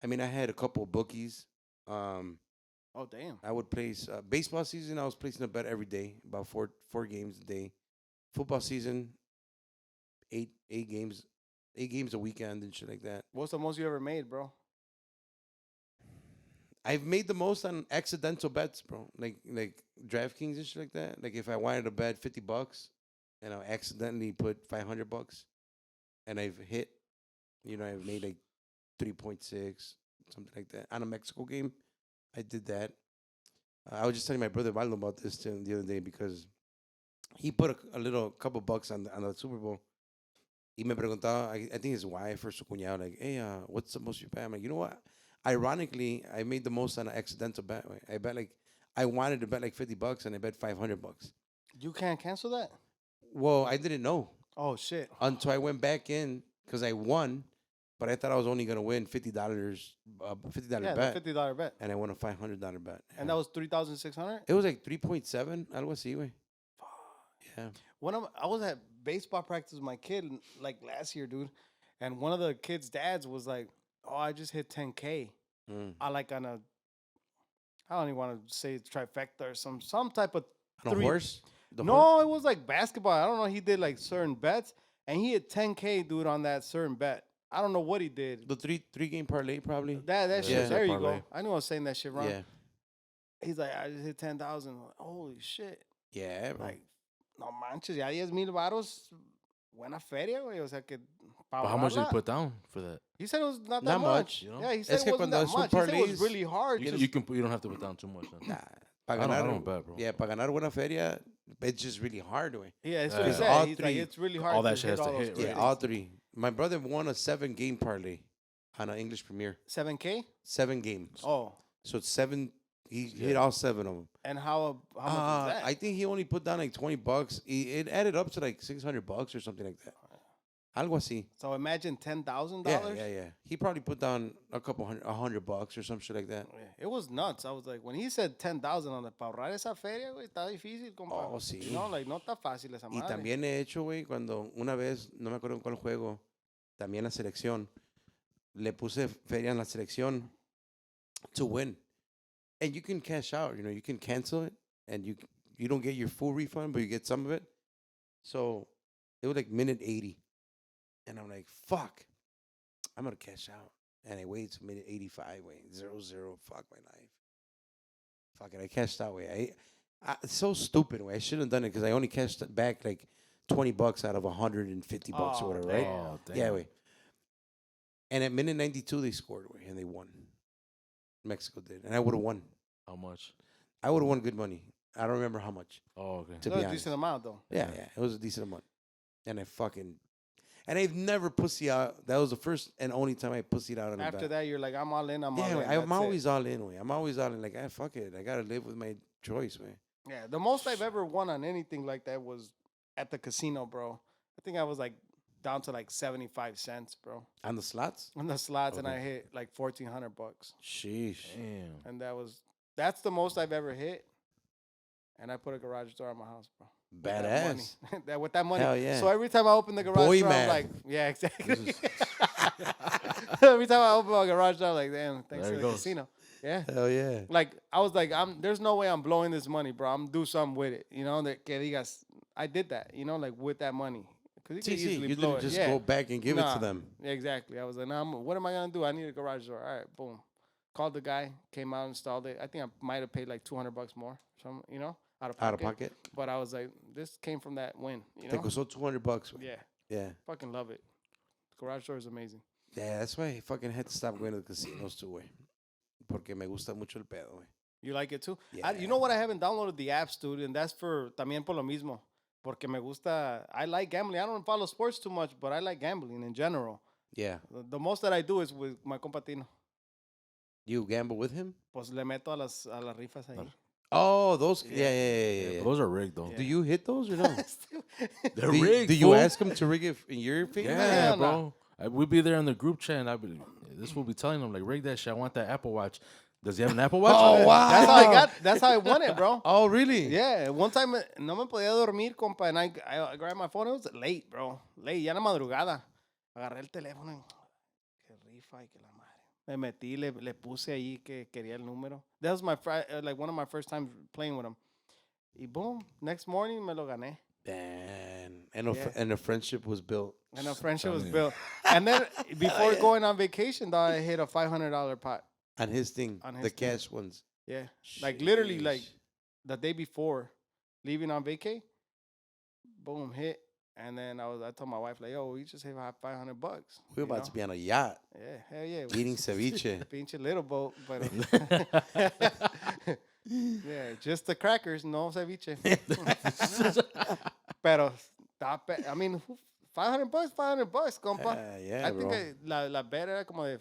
I mean, I had a couple of bookies. Oh damn. I would place baseball season. I was placing a bet every day, about four games a day. Football season, eight games a weekend and shit like that. What's the most you ever made, bro? I've made the most on accidental bets, bro. Like DraftKings and shit like that. Like if I wanted to bet $50 and I accidentally put $500, and I've hit, I've made like 3.6, something like that. On a Mexico game, I did that. I was just telling my brother Valdo about this the other day because he put a couple bucks on the Super Bowl. Y me preguntaba, I think his wife or su cuñado, like, hey, what's the most you bet? I'm like, you know what? Ironically, I made the most on an accidental bet. I bet I wanted to bet like $50 and I bet $500. You can't cancel that? Well, I didn't know Oh, shit. until I went back in because I won, but I thought I was only gonna win $50, $50 Yeah, bet, the $50 bet. and I won a $500 bet. And that was 3,600. It was like 3.7, algo así, güey. Yeah. I was at baseball practice with my kid like last year, dude, and one of the kids' dads was like, "Oh, I just hit 10K. I like on a, I don't even want to say trifecta or some type of On a horse? No, it was like basketball. I don't know. He did like certain bets, and he hit 10K, dude, on that certain bet. I don't know what he did. The three-game parlay, probably. That shit. Yeah. There you Parlay. go. I knew I was saying that shit wrong. Yeah. He's like, I just hit 10,000. Holy shit! Yeah, bro. Like, no manches, ya 10,000 varos, buena feria, güey. O sea que. But how much did you put down for that? He said it was not that Not much. much, you know? Yeah, he said Es it que wasn't cuando that son much. He said it was parlays, really hard. You don't have to put down too much. Then. Nah. I don't bet, bro. Yeah, para ganar buena feria, it's just really hard, güey. Yeah, that's what he Yeah. said. All He's like, three. it's really hard All that to shit hit has to all those hit, Yeah, right? all three. My brother won a 7-game parlay on an English Premier. 7K? 7 games. Oh. So it's 7. He hit all 7 of them. And how much was that? I think he only put down like $20. It added up to like $600 or something like that. Algo así. So imagine $10,000. Yeah. He probably put down $100 or some shit like that. Yeah, it was nuts. I was like, when he said 10,000 on the para ahorrar esa feria, güey, está difícil, compa. Oh, sí. You know, like, no está fácil esa Y madre. también he hecho, güey, cuando una vez, no me acuerdo en cuál juego, también la selección, le puse feria en la selección to win. And you can cash out, you can cancel it, and you don't get your full refund, but you get some of it. So it was like minute 80. And I'm like, fuck, I'm going to cash out. And I waited to minute 85, wait, 0-0, fuck my life. Fuck it, I cashed out, wait. It's so stupid, way. I shouldn't have done it because I only cashed back like $20 out of $150 or whatever, right? Oh, damn. Yeah, wait. And at minute 92, they scored, way, and they won. Mexico did. And I would have won. How much? I would have won good money. I don't remember how much. Oh, okay. To That be was a honest. decent amount, though. Yeah, it was a decent amount. And and I've never pussy out. That was the first and only time I pussied out on a bet. After that, you're like, I'm all in, I'm Yeah, all in. I'm That's always it. all in, way. I'm always all in. Like, fuck it. I got to live with my choice, man. Yeah, the most I've ever won on anything like that was at the casino, bro. I think I was like down to like 75 cents, bro. On the slots? On the slots, and Okay. I hit like $1,400. Sheesh. Damn. And that's the most I've ever hit. And I put a garage door on my house, bro. Badass. With that money. Hell yeah. So every time I open the garage Boy door, I'm math. like, yeah, exactly. Every time I open my garage door, I'm like, damn, thanks There to it the goes. casino. Yeah. Hell yeah. Like, I was like, there's no way I'm blowing this money, bro. I'm do something with it. You know, that que digas, I did that, like with that money. Because you could easily You blow didn't it. just Yeah. go back and give it Nah. to them. Yeah, exactly. I was like, what am I going to do? I need a garage door. All right, boom. Called the guy, came out, installed it. I think I might have paid like $200 more, out of pocket. Out of pocket. But I was like, this came from that win, Te costó $200. Güey. Yeah, Yeah. fucking love it. Garage door is amazing. Yeah, that's why I fucking had to stop going to the casinos too, güey. Porque me gusta mucho el pedo, güey. You like it too? Yeah. You know what? I haven't downloaded the apps, dude, and that's también por lo mismo. Porque me gusta, I like gambling. I don't follow sports too much, but I like gambling in general. Yeah. The most that I do is with my compa Tino. You gamble with him? Pues le meto a las rifas ahí. Oh, those. Yeah. Yeah. Those are rigged, though. Do you hit those or no? They're do, rigged. do you fool. ask him to rig it in your favor? Yeah, Hell bro. We'd be there in the group chat, and this will be telling them, like, rig that shit. I want that Apple Watch. Does he have an Apple Watch? Oh, wow. That's how I won it, bro. Oh, really? Yeah, one time no me podía dormir, compa, and I grabbed my phone. It was late, bro. Late, ya en la madrugada. Agarré el teléfono y qué rifa y que la madre. Me metí, le puse ahí que quería el número. That was like one of my first times playing with him. Y boom, next morning me lo gané. Man. Yeah. And a friendship was built. And a friendship was built. And then before going on vacation, though, I hit a $500 pot. On his thing. On his the thing. cash ones. Yeah. Like literally Sheesh. like the day before leaving on vacay, boom, hit. And then I told my wife, like, yo, we just save $500. We're about to be on a yacht Yeah, hell yeah. eating ceviche. Pinche little boat, but yeah, just the crackers, no ceviche. Pero, I mean, $500, compa. Yeah, I think bro. la bed era como de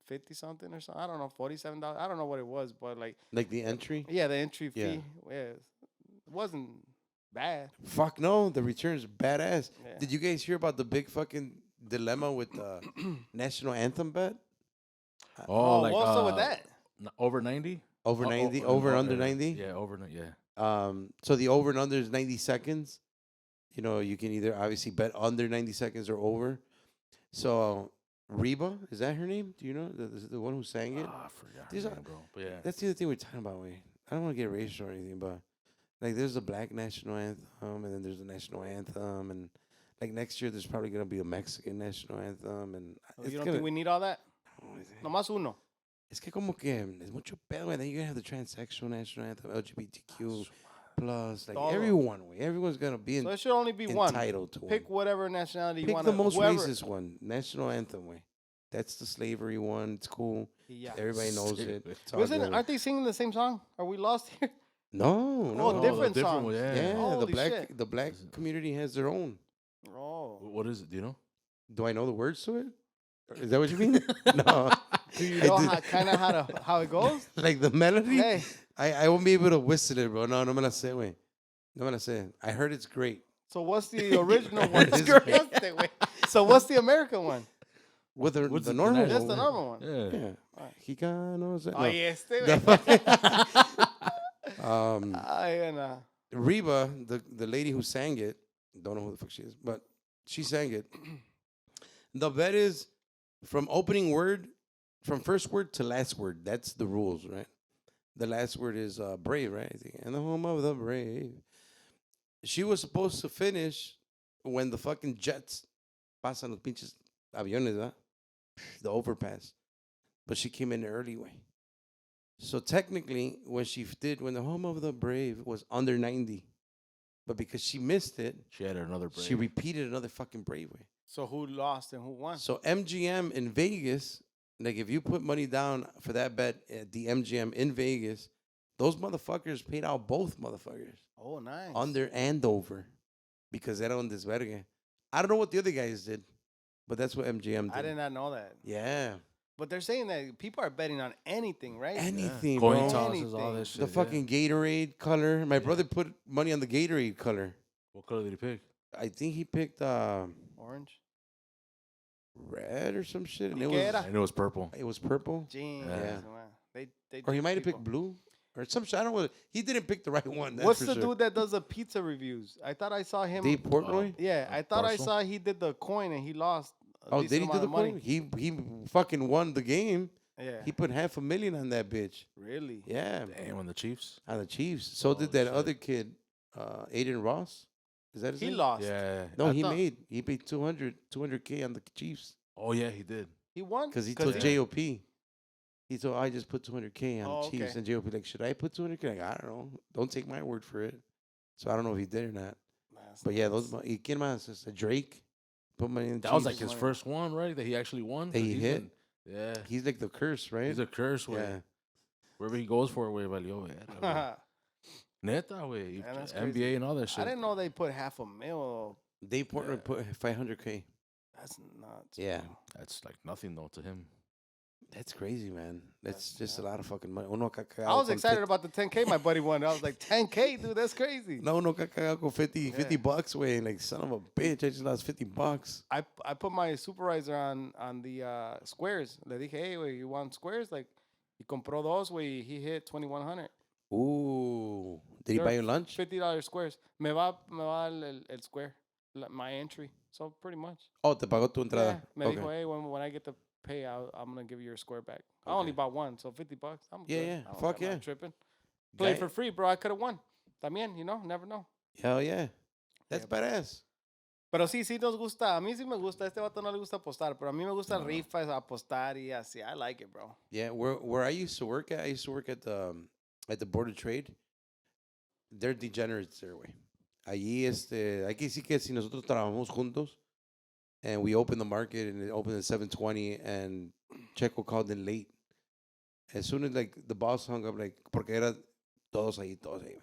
50 something or something. I don't know, $47. I don't know what it was, but like Like the entry? yeah, the entry Yeah. fee. Yeah, it wasn't bad. Fuck no, the return's badass. Yeah. Did you guys hear about the big fucking dilemma with the national anthem bet? Oh, like what's up with that? Over 90? Over 90, over under 90? Yeah, over 90. Yeah. So the over and under is 90 seconds. You know, you can either obviously bet under 90 seconds or over. So Reba, is that her name? Do you know the one who sang it? I forgot. These Her are- name, bro. But yeah. That's the other thing we're talking about. Wait, I don't want to get racial or anything, but like there's a black national anthem, and then there's a national anthem, and like next year there's probably gonna be a Mexican national anthem, and You don't think we need all that? Oh, Nomás uno. es que como que es mucho pedo, güey. Then you're gonna have the transsexual national anthem, LGBTQ plus, like Todo. everyone, güey. Everyone's gonna be So it should only be one. entitled to Pick one. whatever nationality you Pick want. the most racist one, national anthem, way. That's the slavery one. It's cool. Yeah. Everybody knows it. It's all Wasn't? good. Aren't they singing the same song? Are we lost here? No, no. Oh, different songs. one, Yeah, yeah. the Holy black shit. the black community has their own. Oh. What is it? Do you know? Do I know the words to it? Is that what you mean? No. Do you I know did- how it goes? Like the melody? Hey. I won't be able to whistle it, bro. No me la sé, güey. No me la sé. I heard it's great. So what's the original one? It's great. So what's the American one? With the What's the the normal national- Just the normal one. Yeah. Yeah. Chicanos. Oh, yes. Reba, the lady who sang it, don't know who the fuck she is, but she sang it. The bet is from opening word, from first word to last word. That's the rules, right? The last word is brave, right? I think. And the home of the brave. She was supposed to finish when the fucking jets pasan los pinches aviones, ¿verdad? The overpass. But she came in early, way. So technically, when the home of the brave was under 90, but because she missed it, She had another break. she repeated another fucking brave way. So who lost and who won? So MGM in Vegas, like if you put money down for that bet at the MGM in Vegas, those motherfuckers paid out both motherfuckers. Oh, nice. Under and over. Because era un desvergue. I don't know what the other guys did, but that's what MGM did. I did not know that. Yeah. But they're saying that people are betting on anything, right? Anything, Coin bro. tosses, all Anything. this shit. The fucking Gatorade color. My brother put money on the Gatorade color. What color did he pick? I think he picked Orange. red or some shit. And ¿Y it qué was, era? I knew it was purple. it was purple. Jeez, Yeah. man. They Or he trick might have people. picked blue. Or some shit. I don't know. He didn't pick the right one. That's What's for the sure. dude that does the pizza reviews? I thought I saw him. Dave Portnoy? Yeah, I thought I Parcel? saw he did the coin and he lost. A Oh, decent did he do amount the of money. coin? He fucking won the game. Yeah. He put $500,000 on that bitch. Really? Yeah. Damn, on the Chiefs. On the Chiefs. So did Holy that shit. other kid, Aiden Ross. Is that his He name? lost. Yeah. No, I he thought- paid 200K on the Chiefs Oh, yeah, he did. He won because he told he- JOP. He told I just put 200K on Oh, the Chiefs, okay. and JOP like, should I put 200K? Like, I don't know. Don't take my word for it. So I don't know if he did or not. That's But yeah, nuts. those. ¿Y quién más? Drake put money in. That was like Chiefs. his first one, right? That he actually won. That he 'Cause he's hit? been- yeah. He's like the curse, right? He's a curse, güey. yeah. Wherever he goes for, güey, valió, güey. Neta, güey. Yeah, that's NBA crazy. and all that shit. I didn't know they put $500,000. Dave Portnoy put 500K. That's nuts. Yeah. bro. That's like nothing, though, to him. That's crazy, man. That's That's just a nuts. lot of fucking money. Uno ca I cagado was con excited 50 about the 10K my buddy won. I was like, 10K, dude, that's crazy. No, uno ca cagado con 50 Yeah. bucks, way. Like, son of a bitch, I just lost $50. I put my supervisor on the squares. Le dije, hey, güey, you want squares? Like, he compró dos, güey. He hit 2,100. Ooh. Did he They're buy you lunch? $50 squares. Me va el square, my entry. So pretty much. Oh, te pagó tu Yeah. entrada. Me Okay. dijo, hey, when I get the pay, I'm gonna give you your square back. I only Okay. bought one, so $50. I'm Yeah, good. yeah. I don't- Fuck I'm not yeah. tripping. Play Guy- for free, bro. I could have won. También, never know. Hell yeah. That's Yeah, badass. Pero sí nos gusta. A mí sí me gusta. A este vato no le gusta apostar, pero a mí me gusta rifas, apostar y así. I like it, bro. Yeah, where I used to work at, I used to work at the Board of Trade. They're degenerates their way. allí, hay que decir que si nosotros trabajamos juntos, and we opened the market, and it opened at 7:20, and Checo called in late. As soon as, like, the boss hung up, like, porque era todos ahí, güey.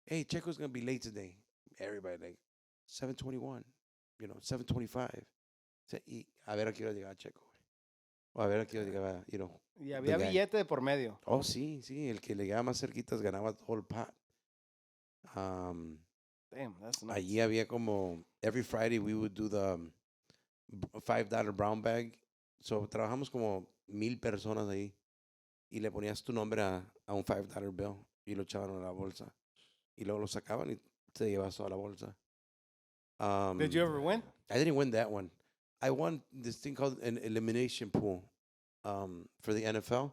Hey, Checo's going to be late today. Everybody, like, 7:21, 7:25. Y a ver a qué hora llegaba Checo, güey. O a ver a qué hora llegaba, Y había billete de por medio. Oh, sí, el que le llegaba más cerquitas ganaba todo el pot. Damn, that's nice. Allí había como, every Friday we would do the $5 brown bag. So, trabajamos como 1,000 personas ahí. Y le ponías tu nombre a un $5 bill. Y lo echaban en la bolsa. Y luego lo sacaban y te llevas toda la bolsa. Did you ever win? I didn't win that one. I won this thing called an elimination pool for the NFL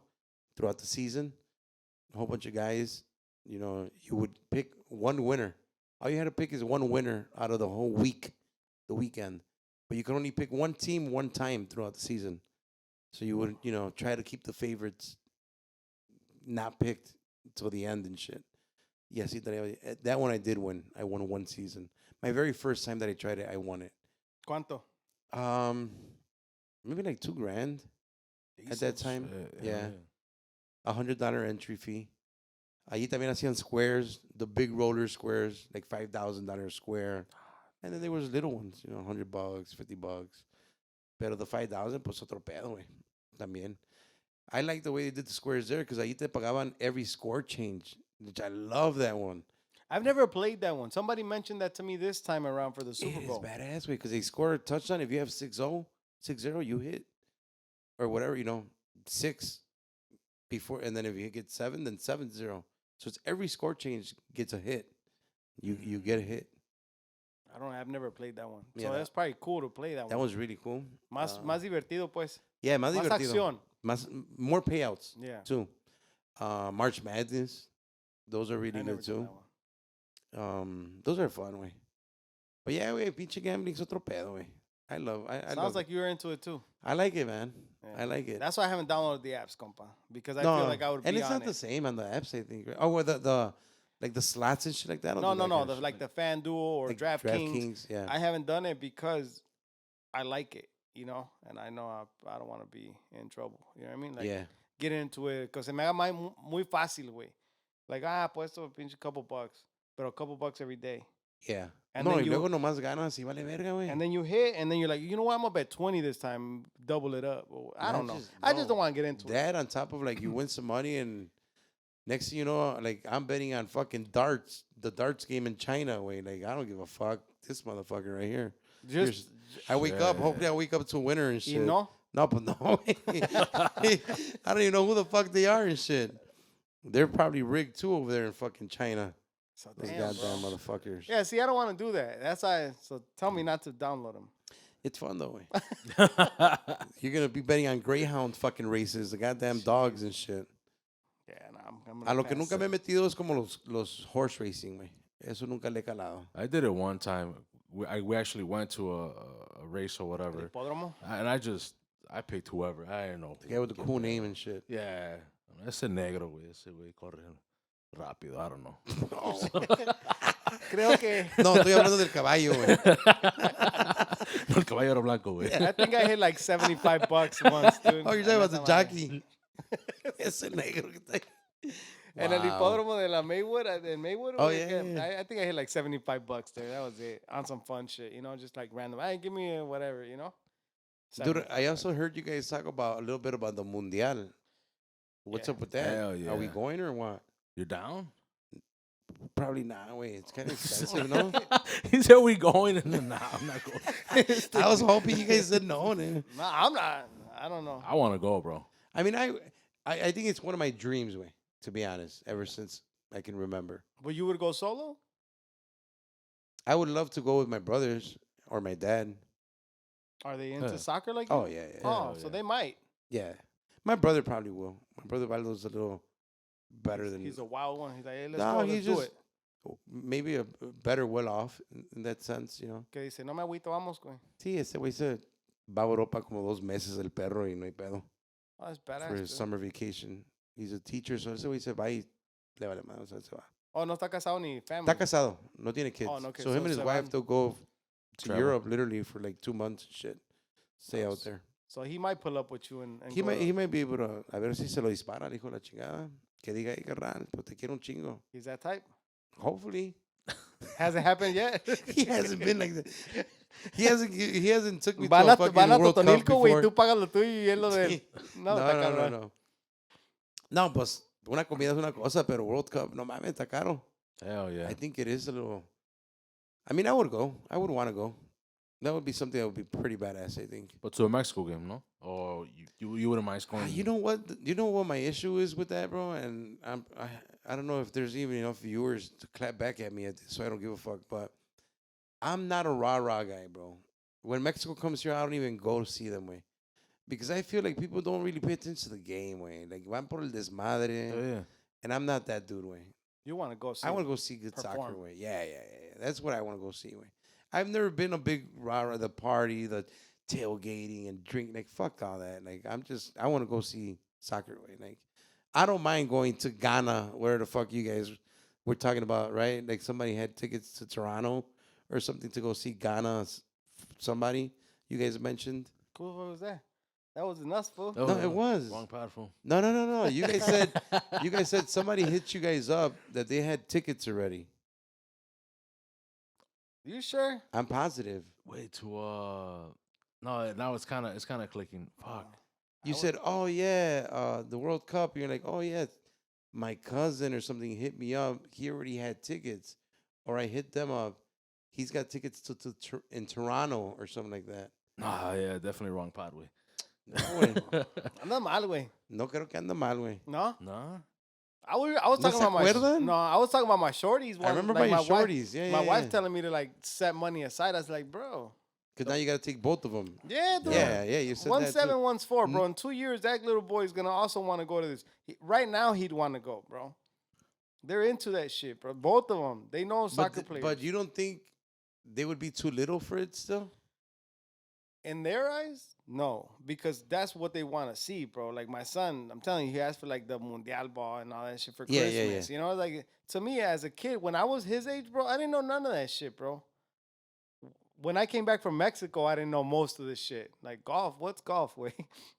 throughout the season. A whole bunch of guys, you would pick one winner. All you had to pick is one winner out of the whole week, the weekend. But you could only pick one team one time throughout the season. So you would, try to keep the favorites not picked till the end and shit. Yes, that one I did win. I won one season. My very first time that I tried it, I won it. ¿Cuánto? Maybe like $2,000 at that time. Shit, Yeah. $100 entry fee. Allí también hacían squares, the big roller squares, like $5,000 square. And then there was little ones, $100, $50. Pero the 5,000, pues otro pedo, güey. También. I like the way they did the squares there because ahí te pagaban every score change, which I love that one. I've never played that one. Somebody mentioned that to me this time around for the Super Bowl. It's badass, way, because they score a touchdown. If you have 6-0, you hit. Or whatever, 6 before. And then if you get 7, then 7-0. So it's every score change gets a hit. You get a hit. I've never played that one. Yeah, so that's probably cool to play that one. That was really cool. Más divertido, pues. Yeah, más divertido. Acción. More payouts, yeah. too. March Madness. Those are really good, too. Those are fun, way. But yeah, way, pinche gambling's otro pedo, way. I Sounds like you're into it, too. I like it, man. Yeah. I like it. That's why I haven't downloaded the apps, compa. Because I feel like I would be on it. And it's not the same on the apps, I think. Right? Oh, well, the like the slots and shit like that? No. Like the FanDuel or like DraftKings. Yeah. I haven't done it because I like it, and I know I don't want to be in trouble. You know what I mean? Like, yeah. Get into it. Because se me haga muy fácil, güey. Like, puesto a pinche couple bucks. Pero a couple bucks every day. Yeah. And no, then y luego nomás ganas y vale verga, güey. And then you hit, and then you're like, you know what? I'm going to bet 20 this time, double it up. Or, I don't know. I just don't want to get into it. That on top of, like, you win some money, and next thing you know, like, I'm betting on fucking darts, the darts game in China, güey. Like, I don't give a fuck. This motherfucker right here. I wake up, hopefully I wake up to a winner and shit. No? No, but no. I don't even know who the fuck they are and shit. They're probably rigged, too, over there in fucking China. So Those damn, goddamn bro. motherfuckers. Yeah, see, I don't want to do that. That's why. So tell me not to download them. It's fun though, way. You're gonna be betting on greyhound fucking races, the goddamn dogs and shit. Yeah, I'm A lo que pass nunca me he metido es como los horse racing, güey. Eso nunca le he calado. I did it one time. We actually went to a race or whatever. Hipódromo? And I picked whoever. I didn't know. The guy with the cool name and shit. Yeah. Ese negro, güey. Ese güey corre rápido. I don't know. Creo que. No, estoy hablando del caballo, güey. No, el caballo era blanco, güey. I think I hit like $75 once, dude. Oh, you're talking about the jockey. Ese negro que está ahí. And el hipódromo de la Maywood. Oh, yeah. I think I hit like $75 there. That was it. On some fun shit, just like random. Hey, give me whatever, Dude, I also heard you guys talk about a little bit about the Mundial. What's up with that? Hell yeah. Are we going or what? You're down? Probably not. Wait, it's kind of expensive, no? He said we going, and then, nah, I'm not going. I was hoping you guys said no. Man. Nah, I'm not. I don't know. I want to go, bro. I mean, I think it's one of my dreams, way, to be honest, ever since I can remember. But you would go solo? I would love to go with my brothers or my dad. Are they into soccer like you? Oh, yeah. Oh, so they might. Yeah. My brother probably will. My brother Valdo's a little better than... He's a wild one. He's like, hey, let's do it. Maybe a better well off in that sense, Que dice, no me agüito, vamos, güey. Sí, ese güey se va a Europa como 2 meses el perro y no hay pedo. Oh, that's badass. For his summer vacation. He's a teacher, so ese güey se va y le vale más, o sea, se va. Oh, no está casado ni family. Está casado. No tiene kids. Oh, no kids. So him and his wife, they'll go to Travel. Europe literally for like 2 months and shit. Stay out there. So he might pull up with you and He might be able to, a ver si se lo dispara, el hijo de la chingada. Que diga, hey, carnal, pues te quiero un chingo. He's that type? Hopefully. Hasn't happened yet? He hasn't been like that. He hasn't took me Van to a a fucking World Cup Totonilco, güey, before. tú pagas lo tuyo y él lo de... Sí. No, está cabrón. No. No, pues, una comida es una cosa, pero World Cup, no mames, está caro. Hell yeah. I think it is a little... I mean, I would go. I would want to go. That would be something that would be pretty badass, I think. But to a Mexico game, no? Or you wouldn't mind going? You know what? You know what my issue is with that, bro? And I don't know if there's even enough viewers to clap back at me at this, so I don't give a fuck. But I'm not a rah-rah guy, bro. When Mexico comes here, I don't even go to see them, way. Because I feel like people don't really pay attention to the game, way. Like, van por el desmadre. Oh, yeah. And I'm not that dude, way. You want to go see I want to go see good perform. soccer, way. Yeah. That's what I want to go see, way. I've never been a big rah-rah, the party, the tailgating and drink. Like, fuck all that. Like, I want to go see soccer, way. Like, I don't mind going to Ghana, where the fuck you guys were talking about, right? Like, somebody had tickets to Toronto or something to go see Ghana. Somebody you guys mentioned. Cool, what was that? That wasn't us, fool. No, it was. Wrong platform. No. You guys said somebody hit you guys up that they had tickets already. You sure? I'm positive. Wait to no, now it's kind of clicking. Fuck. You said, "Oh yeah, the World Cup." You're like, "Oh yeah, my cousin or something hit me up. He already had tickets, or I hit them up. He's got tickets to in Toronto or something like that." Nah, yeah, definitely wrong pod way. No, güey. Anda mal, güey. No creo que anda mal, güey. No? Nah. I was ¿No talking se about acuerdan? I was talking about my shorties. I remember like about your my shorties. Yeah, my yeah, wife yeah. telling me to like set money aside. I was like, bro. Because now you got to take both of them. Yeah, dude. Yeah, you said One's that 7, too. one's 4, bro. In 2 years, that little boy is gonna also want to go to this. Right now, he'd want to go, bro. They're into that shit, bro. Both of them. They know soccer players. But you don't think they would be too little for it still? In their eyes, no, because that's what they want to see, bro. Like my son, I'm telling you, he asked for like the Mundial ball and all that shit for Christmas. You know, like to me as a kid, when I was his age, bro, I didn't know none of that shit, bro. When I came back from Mexico, I didn't know most of this shit. Like golf, what's golf, way?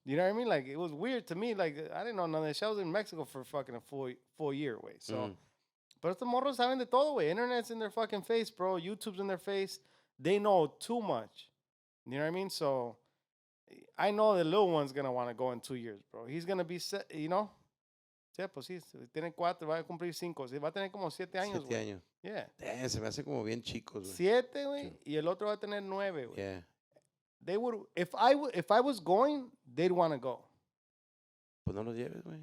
You know what I mean? Like it was weird to me. Like I didn't know none of that shit. I was in Mexico for fucking a full year, way. So, but the morros saben de todo, way. Internet's in their fucking face, bro. YouTube's in their face. They know too much. You know what I mean? So I know the little one's going to want to go in 2 years, bro. He's going to be, you know? Sí, pues sí. Tiene 4, va a cumplir 5. Sí, va a tener como 7 años, 7 güey. años. Yeah. Damn, se me hace como bien chicos, güey. 7, güey. Y el otro va a tener 9, güey. Yeah. They would, if I was going, they'd want to go. Pues no los lleves, güey.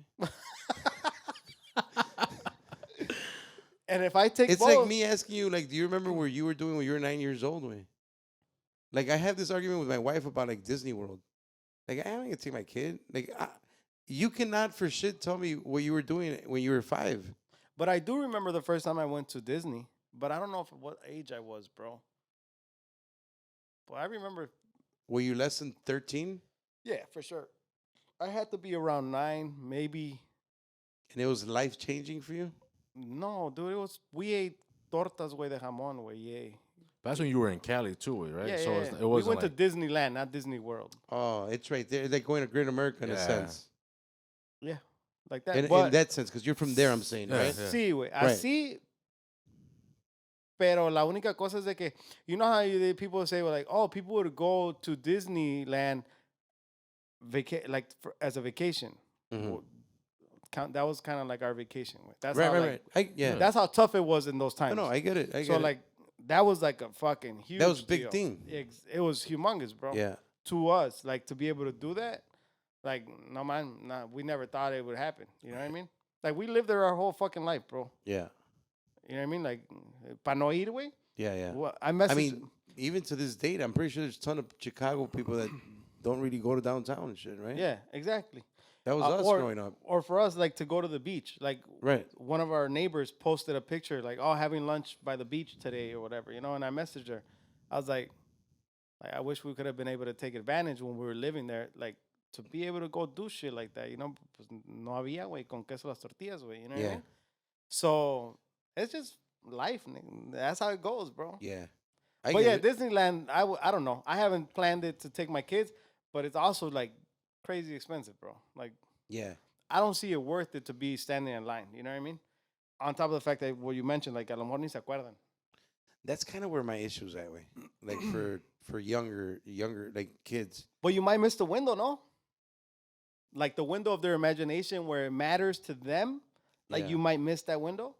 And if I take It's both, like me asking you, like, do you remember where you were doing when you were 9 years old, güey? Like, I have this argument with my wife about, like, Disney World. Like, I ain't going to take my kid. Like, you cannot for shit tell me what you were doing when you were 5. But I do remember the first time I went to Disney. But I don't know what age I was, bro. But I remember. Were you less than 13? Yeah, for sure. I had to be around 9, maybe. And it was life-changing for you? No, dude, we ate tortas, güey, de jamón, güey, yeah. That's when you were in Cali too, right? Yeah, so yeah. It We wasn't went to Disneyland, not Disney World. Oh, it's right there. It's like going to Great America in a sense. Yeah, like that. In that sense, because you're from there, I'm saying, Yeah, right? yeah. Sí, güey, Right. así. Pero la única cosa es de que, you know how people say, like, oh, people would go to Disneyland as a vacation. Mhm. Well, that was kind of like our vacation. That's Right, how, right, right. Yeah. That's how tough it was in those times. No, I get it. I get So, it. like, that was like a fucking huge That was a big deal. thing. It was humongous, bro. Yeah. To us, like, to be able to do that, like, no, man, nah, we never thought it would happen. You know what I mean? Like, we lived there our whole fucking life, bro. Yeah. You know what I mean? Like, pa no ir, güey. Yeah, yeah. Well, I mean, even to this date, I'm pretty sure there's a ton of Chicago people that don't really go to downtown and shit, right? yeah, exactly. That was us growing up. Or for us, like, to go to the beach. Like, Right. one of our neighbors posted a picture, like, oh, having lunch by the beach today or whatever, you know, and I messaged her. I was like, I wish we could have been able to take advantage when we were living there, like, to be able to go do shit like that, you know? Pues no había, güey, con queso las tortillas, güey, you know what I Yeah. mean? So, it's just life. Nigga. That's how it goes, bro. Yeah. But yeah, Disneyland, I don't know. I haven't planned it to take my kids, but it's also like crazy expensive, bro. Like, yeah. I don't see it worth it to be standing in line. You know what I mean? On top of the fact that what you mentioned, like, a lo mejor ni se acuerdan. That's kind of where my issue's at, way. Like for younger like kids. But you might miss the window, no? Like the window of their imagination where it matters to them. Like you might miss that window.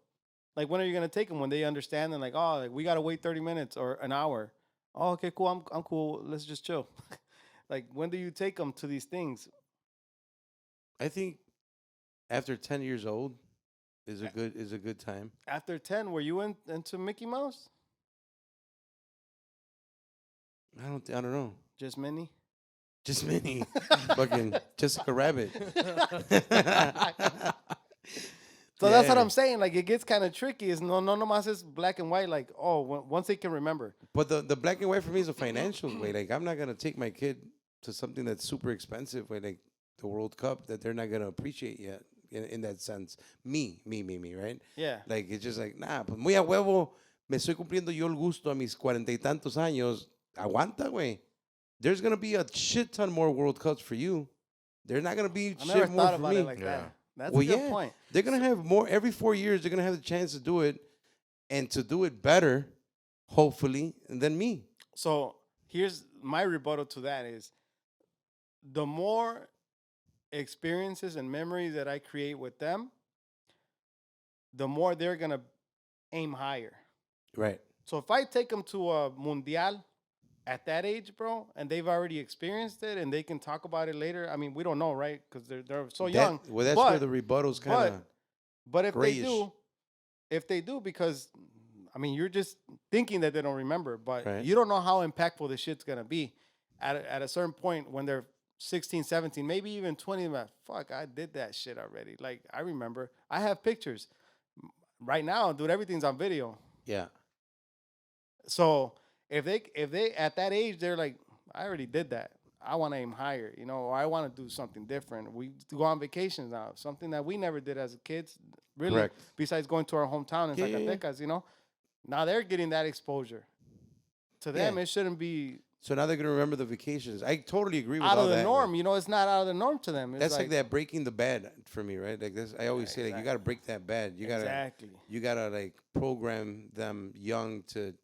Like, when are you gonna take them when they understand and like, oh, like, we gotta wait 30 minutes or an hour? Oh, okay, cool. I'm cool. Let's just chill. Like, when do you take them to these things? I think after 10 years old is a good time. After 10, were you into Mickey Mouse? I don't know. Just Minnie? Just Minnie. Fucking Jessica Rabbit. So that's what I'm saying. Like, it gets kind of tricky. It's no nomás is black and white. Like, oh, once they can remember. But the black and white for me is a financial way. Like, I'm not gonna take my kid to something that's super expensive, like the World Cup, that they're not gonna appreciate yet. In that sense, me, right? Yeah. Like, it's just like, nah, pues muy a huevo, me estoy cumpliendo yo el gusto a mis 40 y tantos años. Aguanta, güey. There's gonna be a shit ton more World Cups for you. There's not gonna be I shit never more thought for about me. it like that. That's Well, a good point. They're going to have more every 4 years. They're going to have the chance to do it and to do it better, hopefully, than me. So here's my rebuttal to that is the more experiences and memories that I create with them, the more they're going to aim higher. Right. So if I take them to a Mundial at that age, bro, and they've already experienced it and they can talk about it later, I mean, we don't know, right? Because they're so young. Well, that's where the rebuttal's kind of But if grayish. they do, because, I mean, you're just thinking that they don't remember, but Right. you don't know how impactful this shit's going to be at a certain point when they're 16, 17, maybe even 20. Like, fuck, I did that shit already. Like, I remember. I have pictures. Right now, dude, everything's on video. Yeah. So if they at that age, they're like, I already did that. I want to aim higher, or I want to do something different. We go on vacations now, something that we never did as kids, really. Correct. Besides going to our hometown in Zacatecas, Now they're getting that exposure. To them, it shouldn't be. So now they're going to remember the vacations. I totally agree with out all of the that, norm. man. It's not out of the norm to them. It's That's like that breaking the bad for me, right? Like this, I always say, like, you got to break that bad. You gotta like program them young to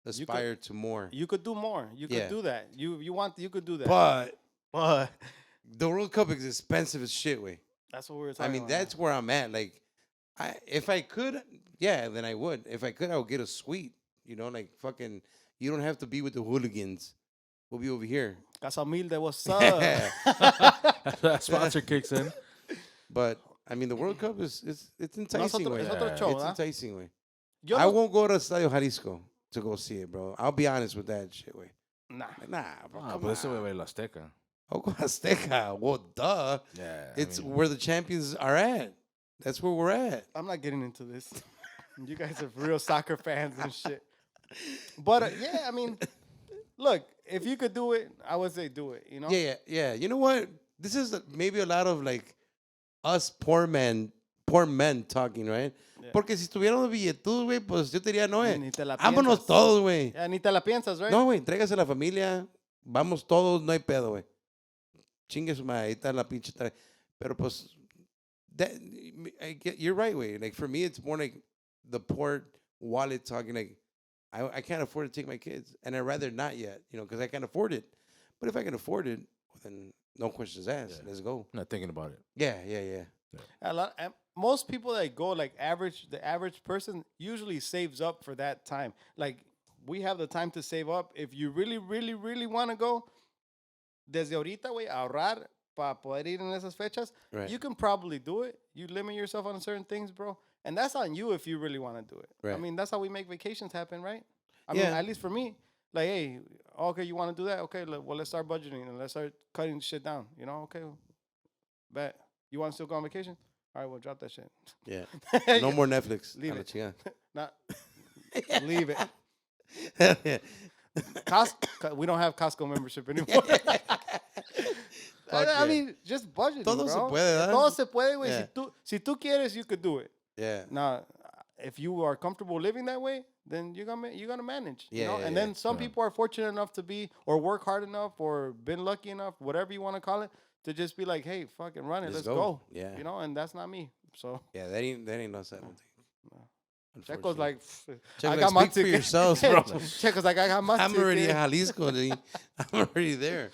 aspire to more. You could do more. You could do that. You could do that. But the World Cup is expensive as shit, way. That's what we were talking about. I mean, that's where I'm at. Like, if I could, then I would. If I could, I would get a suite. Like fucking. You don't have to be with the hooligans. We'll be over here. Casa Humilde, what's up? That sponsor kicks in. But I mean, the World Cup it's enticing, way. It's show, It's enticing, way. Yo I won't go to Estadio Jalisco to go see it, bro. I'll be honest with that shit, way. Nah, bro. But this way, La Azteca. I'll go Azteca. Well, duh. Yeah. It's where the champions are at. That's where we're at. I'm not getting into this. You guys are real soccer fans and shit. But I mean, look, if you could do it, I would say do it. Yeah. You know what? This is maybe a lot of like us poor men talking, right? Yeah. Porque si estuviéramos billetudos, güey, pues yo te diría, Noe, Ni te la vámonos piensas. todos, güey. Ya, ni te la piensas, right? No, güey, tráigase a la familia, vamos todos, no hay pedo, güey. Chingue su madre, ahí está la pinche Pero pues, you're right, güey. Like, for me, it's more like the poor wallet talking, like, I can't afford to take my kids, and I'd rather not yet, because I can't afford it. But if I can afford it, then no questions asked. Let's go. Not thinking about it. Yeah. Most people that go, like, the average person usually saves up for that time. Like, we have the time to save up. If you really, really, really want to go, desde ahorita, güey, ahorrar para poder ir en esas fechas, Right. you can probably do it. You limit yourself on certain things, bro. And that's on you if you really want to do it. Right. I mean, that's how we make vacations happen, right? I mean, at least for me. Like, hey, okay, you want to do that? Okay, well, let's start budgeting and let's start cutting shit down. Okay, bet. You want to still go on vacation? All right, well, drop that shit. Yeah. No more Netflix. Leave A la it. chingada. Not leave it. Yeah. We don't have Costco membership anymore. I mean, just budgeting, Todo bro. se puede, ¿verdad? Todo se puede, güey. Yeah. Si tú quieres, you could do it. Yeah. Now, if you are comfortable living that way, then you're gonna manage. Yeah, You know? yeah, And yeah. then some people are fortunate enough to be or work hard enough or been lucky enough, whatever you want to call it, to just be like, hey, fucking run it, let's go. Yeah. You know, and that's not me. So Yeah, that ain't us, I don't think. Checo's like, Checo, I like, got my speak for ticket. yourselves, bro. Checo's like, I got my I'm ticket. already in Jalisco, dude. I'm already there.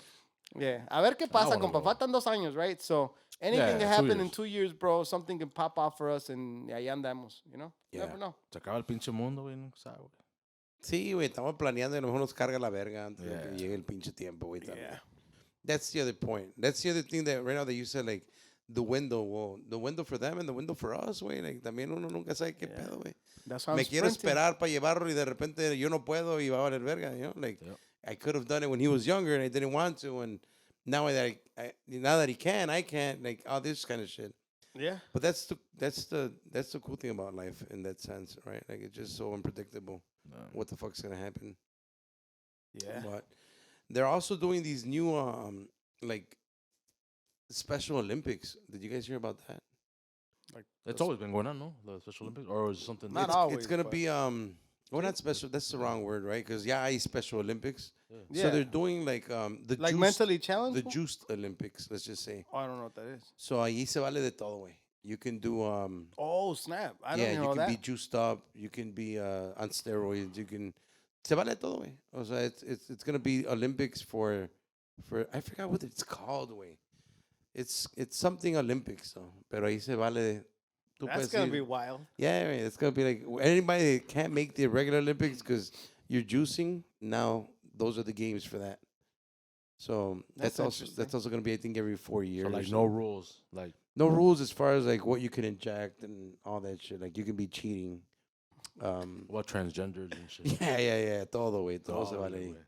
Yeah. A ver qué pasa, wanna compa. go. Faltan 2 años, right? So anything Yeah, can 2 happen in years. 2 years, bro. Something can pop off for us and ahí andamos, you know? You Yeah. never know. Se acaba el pinche mundo, güey. No sabe, güey. Sí, güey, estamos planeando y a lo mejor nos carga la verga antes de que Yeah. llegue el pinche tiempo, güey. también. Yeah. That's the other point. That's the other thing that right now that you said, like, the window for them and the window for us, güey. Like, también uno nunca sabe qué pedo, güey. That's why I'm Me quiero sprinting. esperar para llevarlo y de repente yo no puedo y va a valer verga, you know? Like, Yep. I could have done it when he was younger and I didn't want to, and now that now that he can, I can't, like, all this kind of shit. Yeah. But that's the cool thing about life in that sense, right? Like, it's just so unpredictable. What the fuck's gonna happen? Yeah. But they're also doing these new like Special Olympics. Did you guys hear about that? It's always been going on, no? The Special Olympics? Or is it something Not new? always. It's gonna but- be well, not special. That's the wrong word, right? Because Special Olympics. Yeah. So they're doing like the like juiced, mentally challenged. the juiced Olympics. Let's just say. Oh, I don't know what that is. So ahí se vale de todo, güey. You can do Oh snap! I yeah, don't you know can that. be juiced up. You can be on steroids. You can se vale todo, güey. O sea, it's gonna be Olympics for I forgot what it's called, güey. It's something Olympics, though. Pero ahí se vale. Tú That's puedes gonna ir. be wild. Yeah, right. It's gonna be like anybody that can't make the regular Olympics because you're juicing. Now those are the games for that. So That's that's interesting. also gonna be, I think, every 4 years. So, or like, something. no rules. Like, No rules as far as like what you can inject and all that shit. Like you can be cheating. what transgenders and shit. Yeah. Todo, güey. Todo se Todo, vale ahí. güey.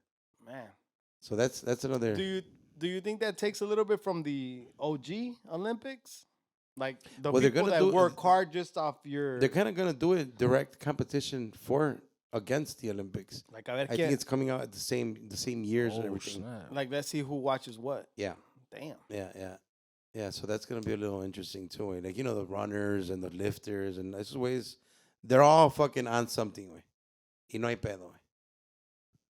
Man, So that's another. do you think that takes a little bit from the OG Olympics? Like the Well, they're people gonna that do- work hard just off your. They're kind of gonna do it direct competition against the Olympics. Like, a ver I think quién- it's coming out at the same years and Oh, everything. snap. like, let's see who watches what. Yeah. Damn. Yeah. So that's gonna be a little interesting too. Eh? Like, you know, the runners and the lifters and those ways, they're all fucking on something, way. Y no hay pedo, güey.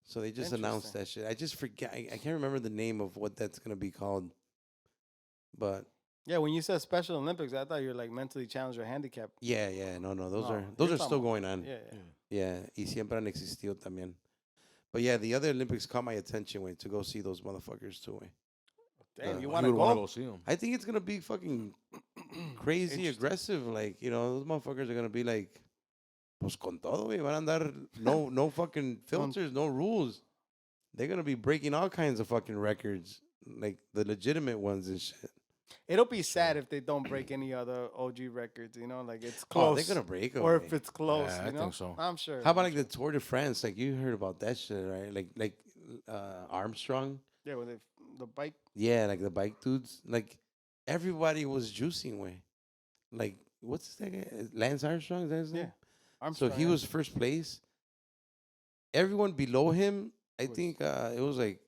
So they just announced Interesting. that shit. I just forget. I can't remember the name of what that's gonna be called. But Yeah, when you said Special Olympics, I thought you were like mentally challenged or handicapped. yeah. No. Those No, are you're still talking going on. Yeah. Yeah. Y siempre han existido también. But yeah, the other Olympics caught my attention, way, to go see those motherfuckers too, way. Damn, you You want to would want to go? go see them. I think it's gonna be fucking crazy Interesting. aggressive. Like, you know, those motherfuckers are gonna be like, pues con todo, güey. Van a andar no fucking filters, no rules. They're gonna be breaking all kinds of fucking records, like the legitimate ones and shit. It'll be sad if they don't break any other OG records. You know, like it's Oh, close. they're gonna break them. or if it's close. Yeah, you I know? think so. I'm sure. How about like the Tour de France? Like, you heard about that shit, right? Like Armstrong. Yeah, with the bike. Yeah, like the bike dudes. Like everybody was juicing, way. Like, what's that guy? Lance Armstrong. Is that his name? Yeah. Armstrong, So he yeah. was first place. Everyone below him, I Was- think it was like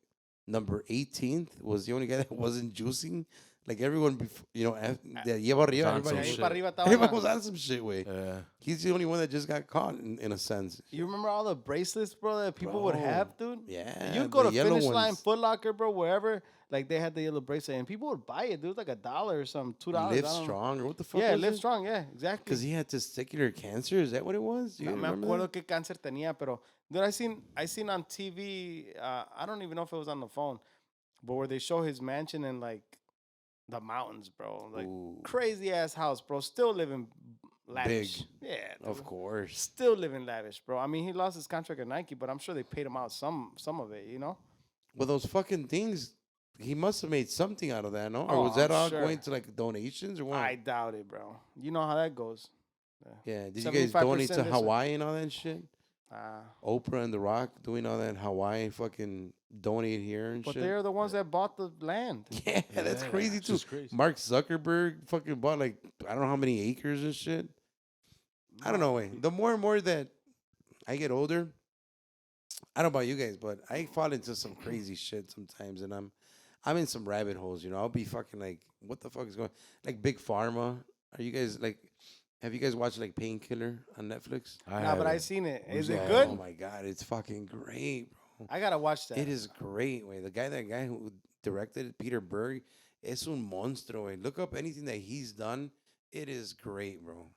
number 18th was the only guy that wasn't juicing. Like everyone, that lleva arriba, on some everybody, shit. Para arriba estaba everybody la- was on some shit, way. Yeah. He's the only one that just got caught in a sense. You remember all the bracelets, bro, that people would Bro, have, dude? Yeah. You'd go the to yellow Finish Line, ones. Foot Locker, bro, wherever. Like they had the yellow bracelet, and people would buy it, dude. Like $1 or something, $2. Live I don't know. Strong, or what the fuck? Yeah, was Live it? Strong. Yeah, exactly. Because he had testicular cancer. Is that what it was? You No me remember acuerdo that? qué cáncer tenía, pero dude, I seen on TV. I don't even know if it was on the phone, but where they show his mansion in like the mountains, bro. Like Ooh, crazy ass house, bro. Still living lavish. Big. Yeah, of dude. course. Still living lavish, bro. I mean, he lost his contract at Nike, but I'm sure they paid him out some of it. You know? Well, those fucking things, he must have made something out of that, no? Or Oh, was that I'm all sure. going to like donations or what? I doubt it, bro. You know how that goes. Yeah. Did you guys 75% donate to this way. Hawaii and all that shit? Ah. Oprah and The Rock doing all that Hawaii fucking donate here and But shit. they're the ones that bought the land. Yeah, that's Yeah, crazy it's too. just crazy. Mark Zuckerberg fucking bought like I don't know how many acres and shit. I don't know. Way the more and more that I get older, I don't know about you guys, but I fall into some crazy shit sometimes, and I'm in some rabbit holes. You know, I'll be fucking like, what the fuck is going? Like Big Pharma. Are you guys like? Have you guys watched like Painkiller on Netflix? Nah, but I haven't. seen it. Is Yeah. it good? Oh my god, it's fucking great, bro. I gotta watch that. It is great, way. That guy who directed it, Peter Berg, es un monstruo, way. Look up anything that he's done. It is great, bro.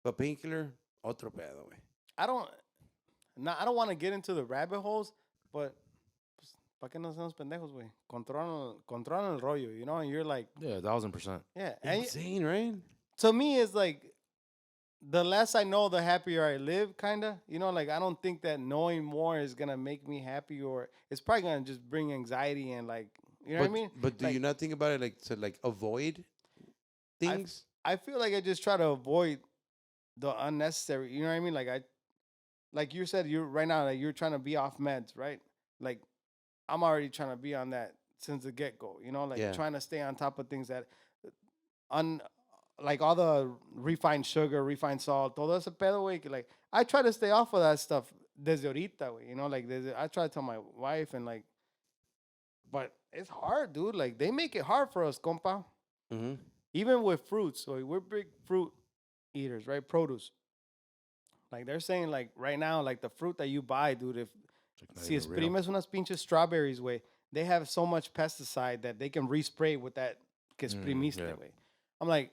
But Painkiller, otro pedo, way. I don't want to get into the rabbit holes, but ¿para qué no somos pendejos, güey? Controlan el rollo, you know? And you're like, Yeah, 1,000%. yeah. And Insane, right? to me, it's like, the less I know, the happier I live, kind of. You know, like, I don't think that knowing more is going to make me happy, or it's probably going to just bring anxiety and, like, you know what I mean? But do Like, you not think about it like to like avoid things? I feel like I just try to avoid the unnecessary, you know what I mean? Like you said, you're right now, like, you're trying to be off meds, right? Like, I'm already trying to be on that since the get-go, you know, like Yeah. trying to stay on top of things that, like all the refined sugar, refined salt, todo ese pedo, güey, like, I try to stay off of that stuff desde ahorita, güey, you know, like, I try to tell my wife, and like, but it's hard, dude. Like, they make it hard for us, compa. Mm-hmm. Even with fruits, so we're big fruit eaters, right? Produce. Like, they're saying, like, right now, like, the fruit that you buy, dude, if si exprimes unas pinches strawberries, way, they have so much pesticide that they can respray with that que exprimiste, yeah. way. I'm like,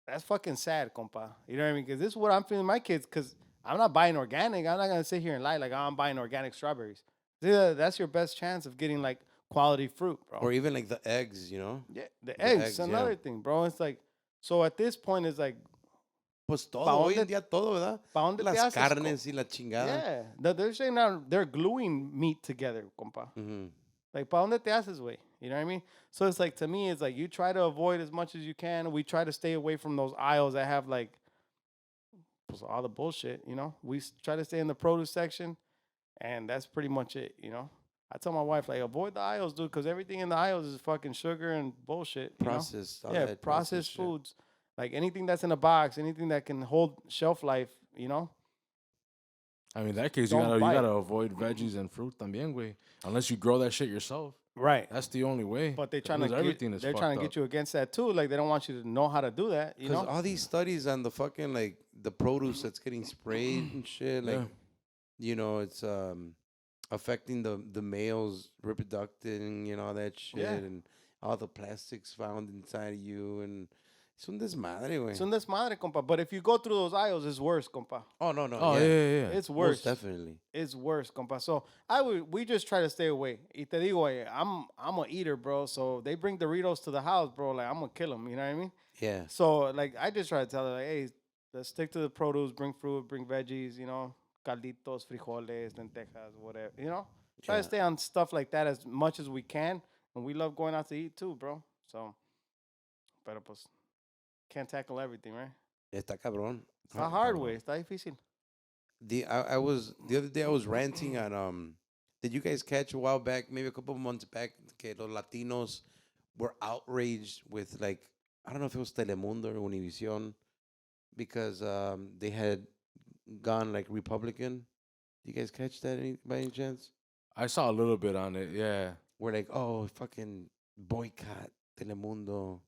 that's fucking sad, compa. You know what I mean? Because this is what I'm feeling my kids, because I'm not buying organic. I'm not going to sit here and lie like, oh, I'm buying organic strawberries. That's your best chance of getting, like, quality fruit, bro. Or even like the eggs, you know? Yeah, the eggs, eggs, another yeah. thing, bro. It's like, so at this point, it's like, Pues todo, ¿Pa hoy dónde- en día todo, ¿verdad? ¿pa dónde te Las haces, carnes y la chingada. yeah, they're saying now they're gluing meat together, compa. Mm-hmm. Like, ¿pa dónde te haces, güey? You know what I mean? So it's like, to me, it's like, you try to avoid as much as you can. We try to stay away from those aisles that have, like, pues, all the bullshit, you know? We try to stay in the produce section, and that's pretty much it, you know? I tell my wife, like, avoid the aisles, dude, because everything in the aisles is fucking sugar and bullshit. You know? Processed. all Yeah, that processed shit. foods. Like, anything that's in a box, anything that can hold shelf life, you know? I mean, in that case, Don't you buy gotta avoid veggies and fruit también, güey. Unless you grow that shit yourself. Right. That's the only way. But they're To trying to lose everything is they're fucked trying to up. get you against that too. Like, they don't want you to know how to do that. You Because know, all these studies on the fucking, like, the produce that's getting sprayed and shit, like, Yeah. you know, it's affecting the males reproducting, you know, all that shit, Yeah. and all the plastics found inside of you, and es un desmadre, güey. it's un desmadre, compa. But if you go through those aisles, it's worse, compa. Oh, no, no. Oh, yeah. It's Most worse. definitely. It's worse, compa. So we just try to stay away. Y te digo, I'm an eater, bro. So they bring Doritos to the house, bro. Like, I'm gonna kill them. You know what I mean? Yeah. So, like, I just try to tell her, like, hey, let's stick to the produce. Bring fruit. Bring veggies. You know, calditos, frijoles, lentejas, whatever. You know, try Yeah. to stay on stuff like that as much as we can. And we love going out to eat too, bro. So, pero pues, can't tackle everything, right? Está cabrón. Está hard, way. Está difícil. The other day I was ranting on did you guys catch a while back, maybe a couple of months back, que los Latinos were outraged with, like, I don't know if it was Telemundo or Univision, because they had gone like Republican. Do you guys catch that by any chance? I saw a little bit on it, yeah. We're like, oh, fucking boycott Telemundo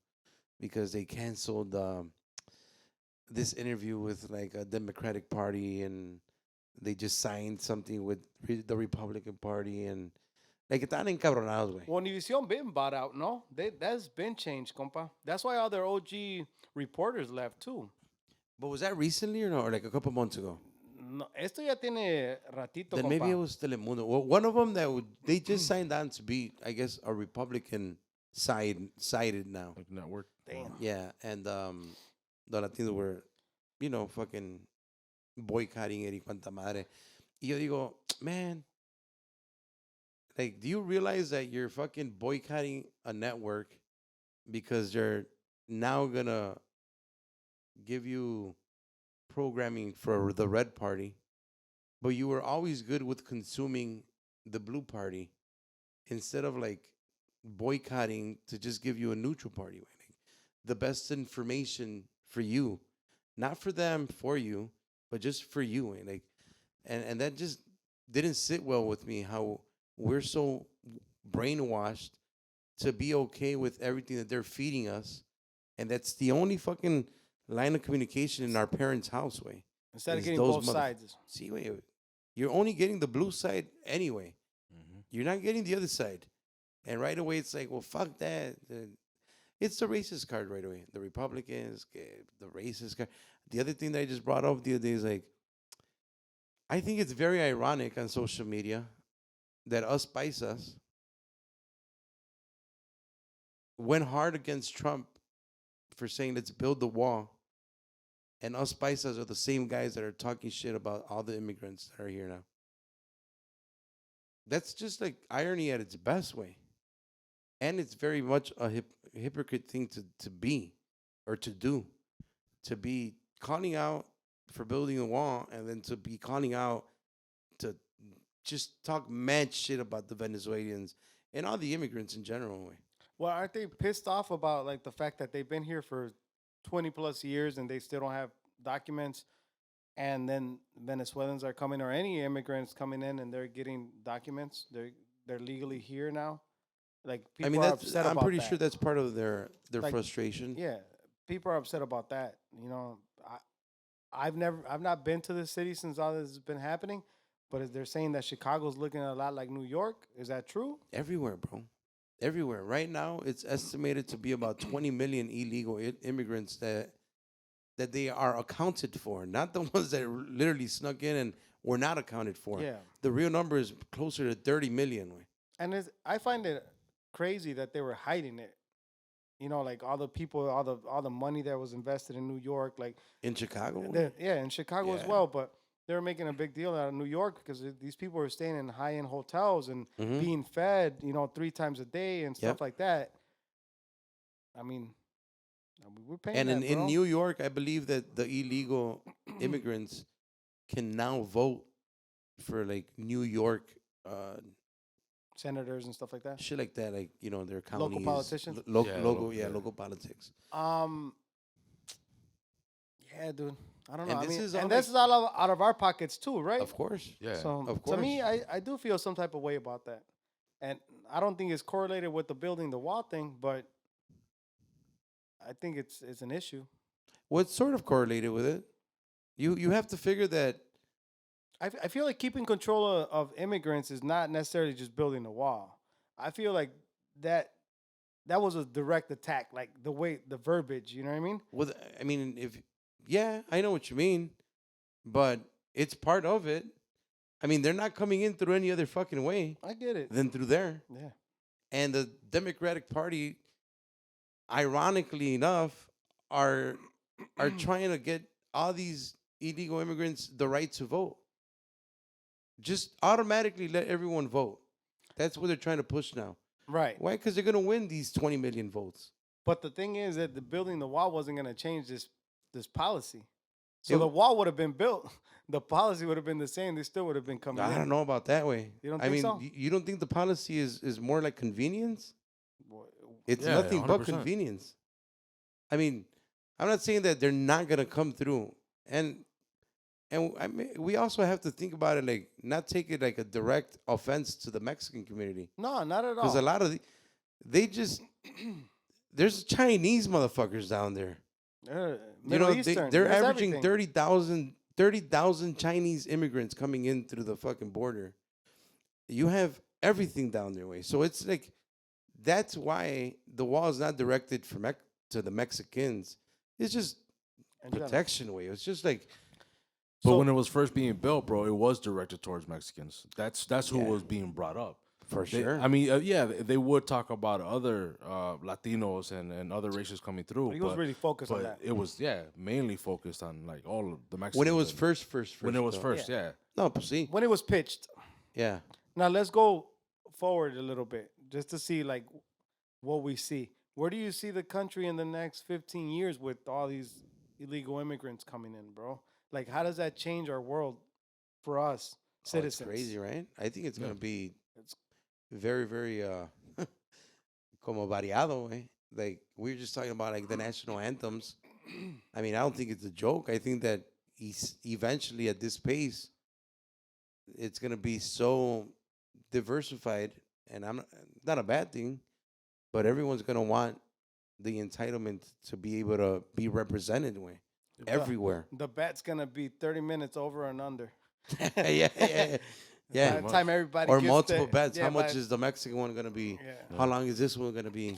because they canceled this interview with like a Democratic Party, and they just signed something with the Republican Party, and like están encabronados, güey. Well, Univision been bought out, no? That's been changed, compa. That's why all their OG reporters left too. But was that recently or no? Or like a couple months ago? No, esto ya tiene ratito, Then compa. maybe it was Telemundo. Well, one of them they just signed on to be, I guess, a Republican sided now. Like network. Damn. Yeah, and the Latinos were, you know, fucking boycotting it y cuanta madre. Y yo digo, man, like, do you realize that you're fucking boycotting a network because they're now gonna give you programming for the red party, but you were always good with consuming the blue party instead of like boycotting to just give you a neutral party, like, the best information for you, not for them, for you, but just for you, like, and that just didn't sit well with me, how we're so brainwashed to be okay with everything that they're feeding us, and that's the only fucking line of communication in our parents' house, way. Instead of Is getting those both mother- sides. See, wait, you're only getting the blue side anyway. Mm-hmm. You're not getting the other side. And right away, it's like, well, fuck that. It's the racist card right away. The Republicans, the racist card. The other thing that I just brought up the other day is like, I think it's very ironic on social media that us paisas went hard against Trump for saying let's build the wall. And us paisas are the same guys that are talking shit about all the immigrants that are here now. That's just like irony at its best way. And it's very much a hypocrite thing to be or to do. To be calling out for building a wall and then to be calling out to just talk mad shit about the Venezuelans and all the immigrants in general. Well, aren't they pissed off about like the fact that they've been here for 20 plus years and they still don't have documents? And then Venezuelans are coming, or any immigrants coming in, and they're getting documents. They're legally here now. Like people I mean, are upset I'm about pretty that. sure that's part of their Like, frustration. Yeah, people are upset about that. You know, I've not been to the city since all this has been happening, but they're saying that Chicago's looking a lot like New York. Is that true? Everywhere, bro. Everywhere. Right now, it's estimated to be about 20 million illegal immigrants that they are accounted for, not the ones that literally snuck in and were not accounted for. Yeah. The real number is closer to 30 million. And I find it crazy that they were hiding it. You know, like all the people, all the money that was invested in New York, like In Chicago? yeah, in Chicago as Yeah. well. But they were making a big deal out of New York because these people were staying in high-end hotels and Mhm. being fed, 3 times a day and stuff Yep. like that. I mean, we're paying. And that, in bro. New York, I believe that the illegal immigrants can now vote for like New York Senators and stuff like that. shit like that, like their counties, politicians? local politics. Yeah, dude. I don't know. And I this mean, is all and this like- is all out of our pockets too, right? Of course. Yeah. So of to me, course. I do feel some type of way about that, and I don't think it's correlated with the building the wall thing, but I think it's an issue. Well, it's sort of correlated with it. You have to figure that. I feel like keeping control of immigrants is not necessarily just building a wall. I feel like that was a direct attack, like the verbiage. You know what I mean? With I mean, I know what you mean, but it's part of it. I mean, they're not coming in through any other fucking way I get it. than through there. Yeah. And the Democratic Party, ironically enough, are trying to get all these illegal immigrants the right to vote. Just automatically let everyone vote. That's what they're trying to push now. Right. Why? Because they're going to win these 20 million votes. But the thing is that the building the wall wasn't going to change this policy. So It- the wall would have been built. The policy would have been the same. They still would have been coming I in. don't know about that way. You don't I think mean, so? you don't think the policy is more like convenience? It's Yeah, nothing but 100%. convenience. I mean, I'm not saying that they're not gonna come through, and I mean, we also have to think about it like not take it like a direct offense to the Mexican community, No, not at because all. a lot of they just there's Chinese motherfuckers down there. Middle Eastern. They're There's averaging everything. 30,000 Chinese immigrants coming in through the fucking border. You have everything down their way. So it's like, that's why the wall is not directed to the Mexicans. It's just In general. protection way. It's just like, But So- when it was first being built, bro, it was directed towards Mexicans. That's who Yeah. was being brought up. for They- sure. I mean, yeah, they would talk about other Latinos and other races coming through. But he was really focused on that. It was mainly focused on like all of the Mexicans. when it was and- first. when it was though. first, Yeah. yeah. No, but see, When it was pitched. yeah. Now let's go forward a little bit just to see like what we see. Where do you see the country in the next 15 years with all these illegal immigrants coming in, bro? Like, how does that change our world for us Oh, it's citizens? crazy, right? I think it's Yeah. gonna be It's- very, very como variado, eh? Like we were just talking about like the national anthems. I mean, I don't think it's a joke. I think that eventually at this pace, it's gonna be so diversified, and I'm not a bad thing, but everyone's gonna want the entitlement to be able to be represented, way everywhere. The bet's gonna be 30 minutes over and under. Yeah. By the time everybody Or gets multiple there, bets. yeah, How much is the Mexican one gonna be? Yeah. How long is this one gonna be?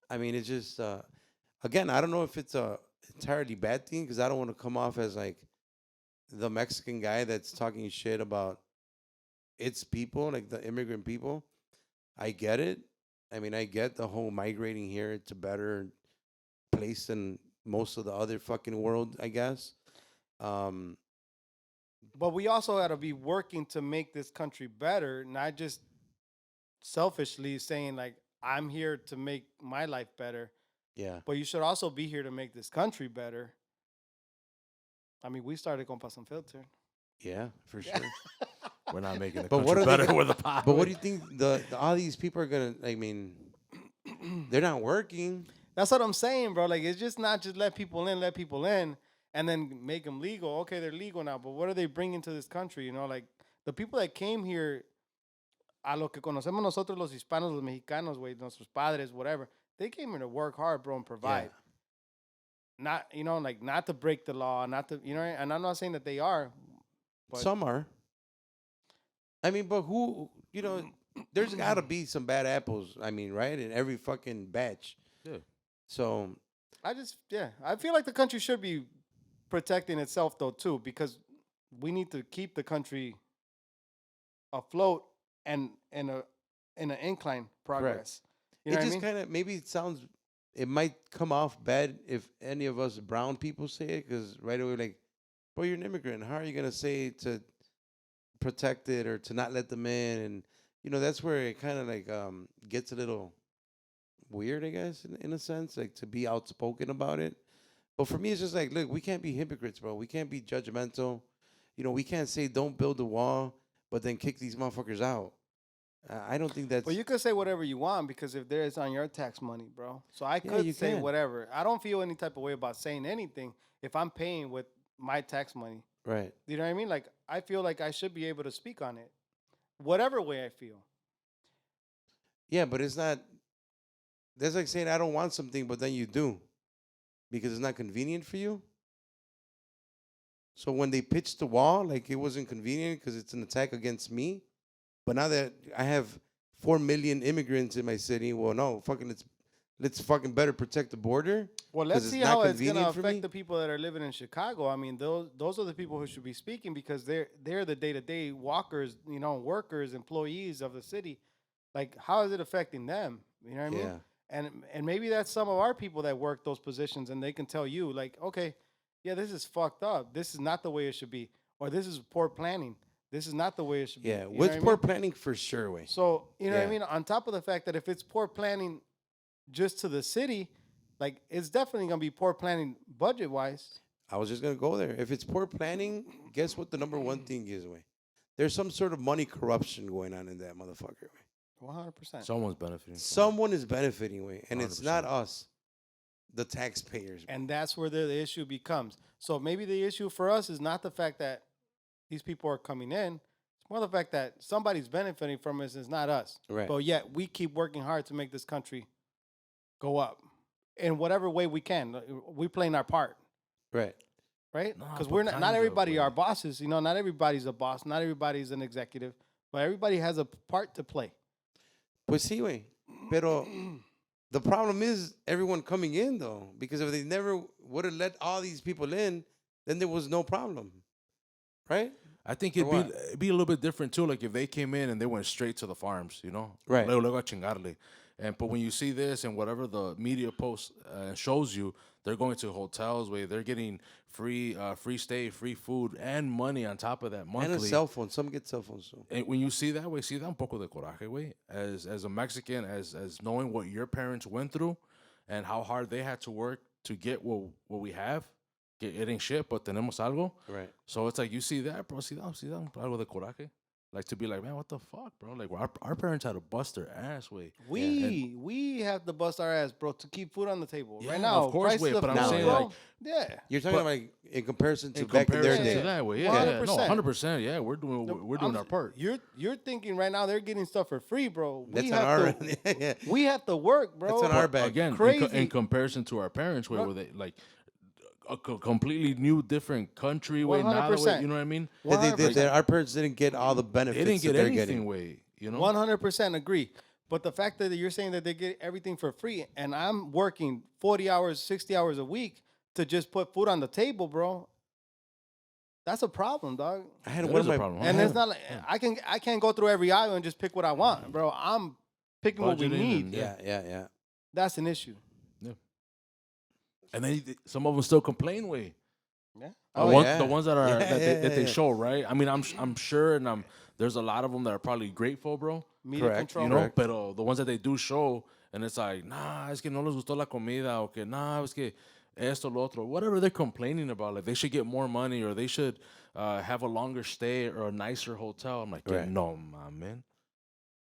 I mean, it's just again, I don't know if it's a entirely bad thing because I don't want to come off as like the Mexican guy that's talking shit about its people, like the immigrant people. I get it. I mean, I get the whole migrating here. It's a better place than most of the other fucking world, I guess. But we also got to be working to make this country better, not just selfishly saying like I'm here to make my life better. Yeah. But you should also be here to make this country better. I mean, we started Compas Unfiltered. Yeah, for sure. We're not making the But what country are they better gonna- with the pot. But what do you think all these people are gonna? I mean, they're not working. That's what I'm saying, bro. Like, it's just not just let people in, and then make them legal. Okay, they're legal now, but what are they bringing to this country? You know, like the people that came here, a lo que conocemos nosotros los hispanos, los mexicanos, güey, nuestros padres, whatever. They came here to work hard, bro, and provide. Not, you know, like not to break the law, not to, you know, and I'm not saying that they are. But Some are. I mean, but who? You know, there's got to be some bad apples. I mean, right? In every fucking batch. Yeah. So I feel like the country should be protecting itself though too, because we need to keep the country afloat and in an incline progress. You know it what I just mean? kind of maybe it sounds. It might come off bad if any of us brown people say it, because right away, like, "Well, you're an immigrant. How are you gonna say to protect it or to not let them in?" And you know, that's where it kind of like gets a little weird, I guess, in a sense, like to be outspoken about it. But for me, it's just like, look, we can't be hypocrites, bro. We can't be judgmental. You know, we can't say don't build the wall, but then kick these motherfuckers out. I don't think that's. Well, you could say whatever you want because if there is on your tax money, bro. So I Yeah, could you say can. whatever. I don't feel any type of way about saying anything if I'm paying with my tax money. Right. You know what I mean? Like I feel like I should be able to speak on it, whatever way I feel. Yeah, but it's not. That's like saying I don't want something, but then you do, because it's not convenient for you. So when they pitched the wall, like it wasn't convenient because it's an attack against me. But now that I have 4 million immigrants in my city, well, no, fucking let's fucking better protect the border. Well, 'cause let's it's see not how it's gonna convenient for me. affect the people that are living in Chicago. I mean, those are the people who should be speaking because they're the day-to-day walkers, you know, workers, employees of the city. Like, how is it affecting them? You know what I mean? Yeah. And maybe that's some of our people that work those positions, and they can tell you, like, okay, yeah, this is fucked up. This is not the way it should be, or this is poor planning. This is not the way it should be. Yeah, You know with what I poor mean? planning for sure, way. So, you know what I Yeah. mean? On top of the fact that if it's poor planning just to the city, like it's definitely gonna be poor planning budget wise. I was just gonna go there. If it's poor planning, guess what the number one thing is, way? There's some sort of money corruption going on in that motherfucker, way. 100%. Someone's benefiting. From it. Someone is benefiting, way, and it's not 100%. us, the taxpayers. And that's where the issue becomes. So maybe the issue for us is not the fact that these people are coming in. It's more the fact that somebody's benefiting from this. It's not us. Right. But yet we keep working hard to make this country go up in whatever way we can. We're playing our part. Right. Right? Nah, Because but we're not kind of, everybody are way. bosses. You know, not everybody's a boss. Not everybody's an executive. But everybody has a part to play. Pues sí, way. Pero the problem is everyone coming in, though, because if they never would have let all these people in, then there was no problem. Right? I think Or it'd be a little bit different too. Like if they came in and they went straight to the farms, you know, Right. Luego a chingarle. But when you see this and whatever the media post shows you, they're going to hotels where they're getting free stay, free food, and money on top of that monthly. And a cell phone. Some get cell phones too. And when you see that way, see that un poco de coraje, way. As a Mexican, as knowing what your parents went through and how hard they had to work to get what we have. Getting shit, but tenemos algo. Right. So it's like you see that, bro. See that algo de coraje. Like to be like, man, what the fuck, bro? Like our parents had to bust their ass, way. We have to bust our ass, bro, to keep food on the table. Yeah, right now, of course, prices of but I'm food, saying, bro, like, yeah. You're talking But- about like in comparison to In back in their comparison day. to that way, yeah, 100%. no, 100%, yeah, we're doing our part. You're thinking right now they're getting stuff for free, bro. That's on our yeah. We have to work, bro. That's on our back. Again, Crazy. in comparison to our parents, where they like a completely new, different country, way now, 100%. you know what I mean? Our parents didn't get all the benefits They didn't get that they're anything, getting. way, you know. 100% agree. But the fact that you're saying that they get everything for free, and I'm working 40 hours, 60 hours a week to just put food on the table, bro. That's a problem, dog. I had That one is of a my problem. And it's not like I can't go through every aisle and just pick what I want, bro. I'm picking what we Budgeting need. and- yeah. That's an issue. And then some of them still complain, way. Yeah. The ones that are that they show, right? I mean, I'm sure, and there's a lot of them that are probably grateful, bro. Media Correct, control. You know, Correct. but the ones that they do show, and it's like, nah, es que no les gustó la comida, or que nah, es que esto, lo otro, whatever they're complaining about, like they should get more money, or they should have a longer stay or a nicer hotel. I'm like, Right. no, man.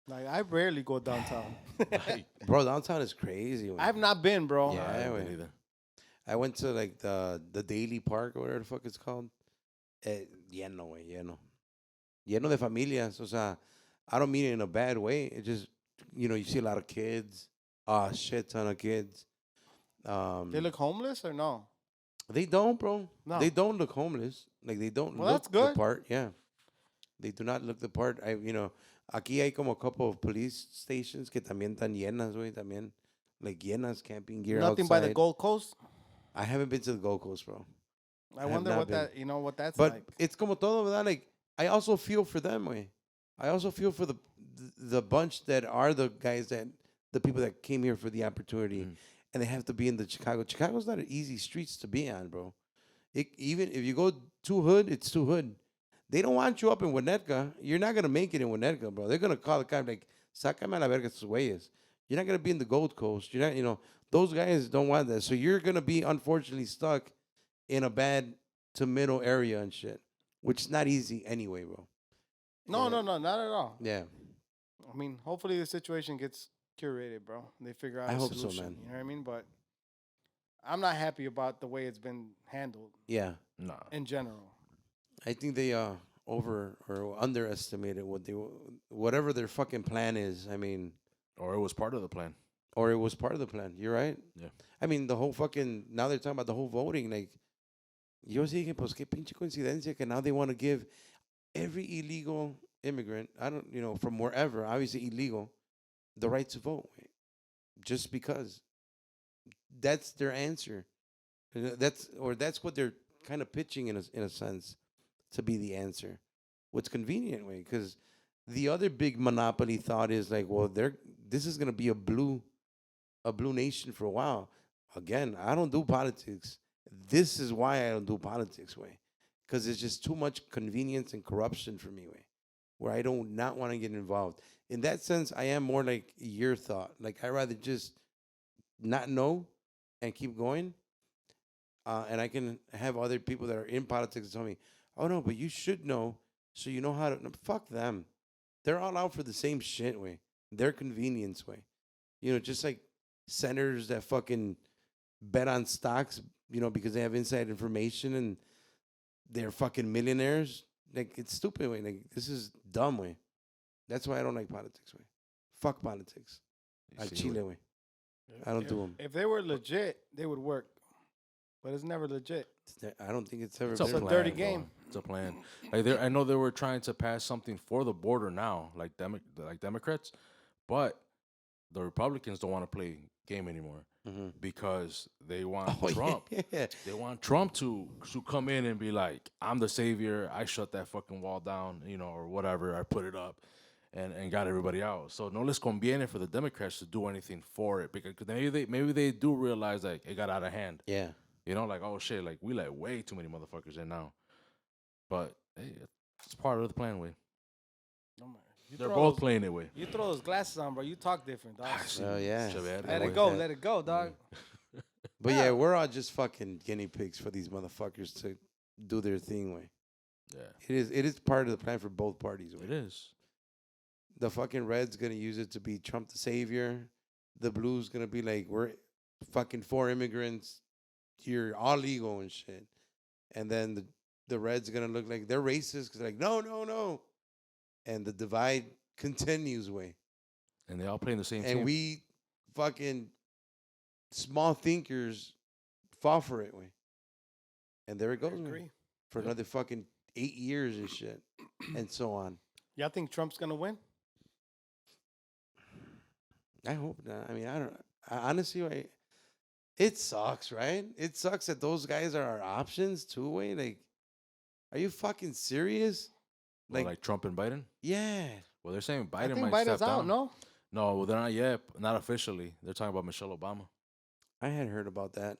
Like I rarely go downtown. Like, Bro, downtown is crazy. I've not been, bro. Yeah. I haven't way. been either. I went to like the Daily Park or whatever the fuck it's called. Lleno, güey, lleno. Lleno de familias. O sea, I don't mean it in a bad way. It just, you see a lot of kids. A shit ton of kids. They look homeless or no? They don't, bro. No. They don't look homeless. Like they don't Well, look that's good. the part. Yeah. They do not look the part. Aquí hay como a couple of police stations que también están llenas, güey, también. Like llenas, camping gear Nothing outside. by the Gold Coast. I haven't been to the Gold Coast, bro. I have wonder not what been. what that's But like. it's como todo, ¿verdad? Like, I also feel for them, güey. I also feel for the bunch that are the people that came here for the opportunity, and they have to be in the Chicago. Chicago's not an easy streets to be on, bro. Even if you go too hood, it's too hood. They don't want you up in Winnetka. You're not going to make it in Winnetka, bro. They're going to call the cop like, sácame a la verga sus güeyes. You're not going to be in the Gold Coast. You're not, those guys don't want that. So you're going to be, unfortunately, stuck in a bad to middle area and shit, which is not easy anyway, bro. No, not at all. Yeah. I mean, hopefully the situation gets curated, bro. They figure out I a hope so, solution. man. You know what I mean? But I'm not happy about the way it's been handled Yeah. Nah. in general. I think they over or underestimated whatever their fucking plan is. I mean, Or it was part of the plan. or it was part of the plan. You're right. Yeah. I mean, the whole fucking, now they're talking about the whole voting. Like, yo sí dije, pues qué pinche coincidencia que now they want to give every illegal immigrant, from wherever, obviously illegal, the right to vote. Just because. That's their answer. That's what they're kind of pitching in a sense to be the answer. What's convenient, way, because the other big monopoly thought is like, well, this is gonna be a blue nation for a while. Again, I don't do politics. This is why I don't do politics, way, because it's just too much convenience and corruption for me, way, where I don't not want to get involved. In that sense, I am more like your thought. Like I rather just not know and keep going. And I can have other people that are in politics tell me, oh, no, but you should know so you know how to. No, fuck them. They're all out for the same shit, way. Their convenience, way. Just like senators that fucking bet on stocks, because they have inside information and they're fucking millionaires. Like, it's stupid, way. Like, this is dumb, way. That's why I don't like politics, way. Fuck politics. Al Chile, way. I don't do them. If they were legit, they would work. But it's never legit. I don't think it's ever It's a been. dirty bro. game. It's a plan. Like I know they were trying to pass something for the border now, like Democrats, but the Republicans don't want to play game anymore because they want Trump. Yeah. They want Trump to come in and be like, I'm the savior. I shut that fucking wall down, or whatever. I put it up and got everybody out. So no les conviene for the Democrats to do anything for it because maybe they do realize like it got out of hand. Yeah. Like, oh shit, like we let way too many motherfuckers in now. But hey, it's part of the plan, way. They're both playing it way. You throw those glasses on, bro. You talk different, dog. Oh, yeah. Let it go. Let it go, dog. But yeah, we're all just fucking guinea pigs for these motherfuckers to do their thing, way. Yeah. It is part of the plan for both parties. It is. The fucking Reds gonna use it to be Trump the savior. The Blues gonna be like, we're fucking 4 immigrants. You're all legal and shit. And then the Reds gonna look like they're racist because they're like, no, no, no. And the divide continues, way. And they all play in the same team. And we fucking small thinkers fall for it, way. And there it goes, man, for another fucking 8 years and shit, and so on. Y'all think Trump's gonna win? I hope not. I mean, honestly, it sucks, right? It sucks that those guys are our options too, way. Like, are you fucking serious? Like Trump and Biden? Yeah. Well, they're saying I Biden think might Biden's step out, down. no? No, well, they're not yet. Not officially. They're talking about Michelle Obama. I had heard about that.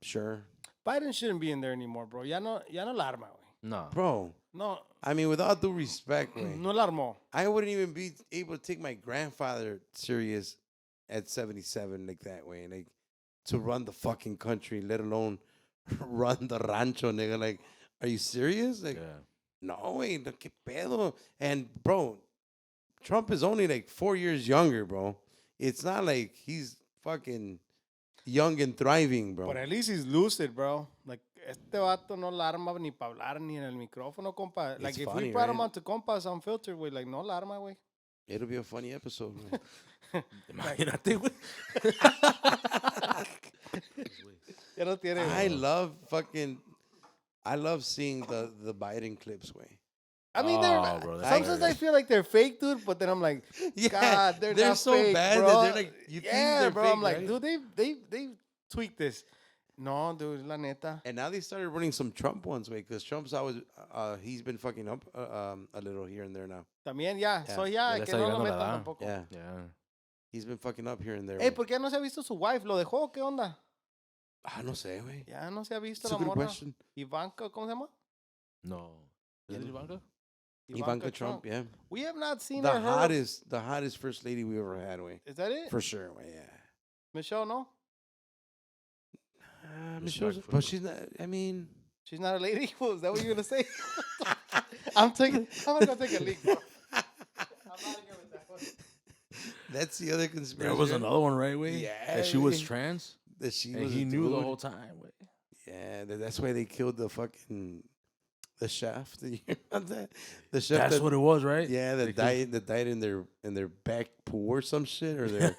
Sure. Biden shouldn't be in there anymore, bro. Ya no la arma, güey. No. Bro, No, I mean, with all due respect, way, no la armó. I wouldn't even be able to take my grandfather serious at 77 like that way. Like, to run the fucking country, let alone run the rancho, nigga. Like, are you serious? Like, Yeah. no, way, no, que pedo. And, bro, Trump is only like 4 years younger, bro. It's not like he's fucking young and thriving, bro. But at least he's lucid, bro. Like, este vato no la arma ni para hablar ni en el micrófono, compa. Like, if funny, we brought him right? on to Compas Unfiltered, güey, like, no la arma, güey. It'll be a funny episode, man. Imagínate, güey. Ya no tiene. I love seeing the Biden clips, way. I mean, Oh, bro, that's sometimes I feel like they're fake, dude. But then I'm like, Yeah, God, they're not so fake, bad bro. that they're like, you think yeah, they're bro. fake, I'm like, right? dude, they tweaked this. No, dude, la neta. And now they started running some Trump ones, way, because Trump's always he's been fucking up a little here and there now. También ya. Yeah. So Ya ya, le que está no lo llegando la metan edad. tampoco. Yeah, Yeah. he's been fucking up here and there. Ey, Way. ¿por qué no se ha visto su wife? ¿Lo dejó? ¿Qué onda? No sé, way. Ya no se ha visto It's a la good morra. question. Ivanka, ¿cómo se llama? No. Is it Yeah. Ivanka? Ivanka Trump, yeah. We have not seen The her. hottest first lady we ever had, way. Is that it? For sure, way, yeah. Michelle, no? Michelle's, Respectful. but she's not, I mean, She's not a lady? What was that what you were going to say? I'm gonna go take a leak, bro. I'm out of here with that one. that's the other conspiracy. There was another one, right, way? Yeah, That she was güey. trans. That she And was he a knew the dude. whole time, way. Yeah, that's why they killed the fucking the chef. Did you hear about that? The chef. That's that, what it was, right? Yeah, They that killed- died in their back pool or some shit, or their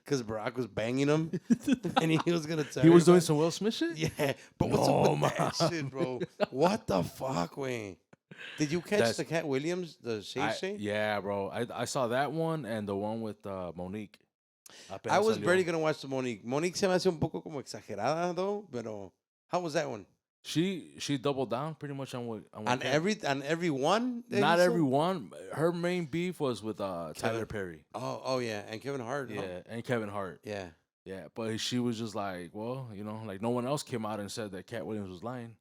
because Barack was banging him and he was gonna tell. He was doing everybody. some Will Smith shit? Yeah, but what's No, up with that man. shit, bro? What the fuck, Wayne? Did you catch That's- the Cat Williams, the Shay Shay? Yeah, bro. I saw that one and the one with Monique. I Apenas was salió. barely gonna watch the Monique. Monique se me hace un poco como exagerada though, pero how was that one? She doubled down pretty much on what On Cat- every one? that Not you said? every one. Her main beef was with Tyler Perry. Oh yeah, and Kevin Hart. Yeah, huh? and Kevin Hart. Yeah. Yeah, but she was just like, well, like no one else came out and said that Cat Williams was lying.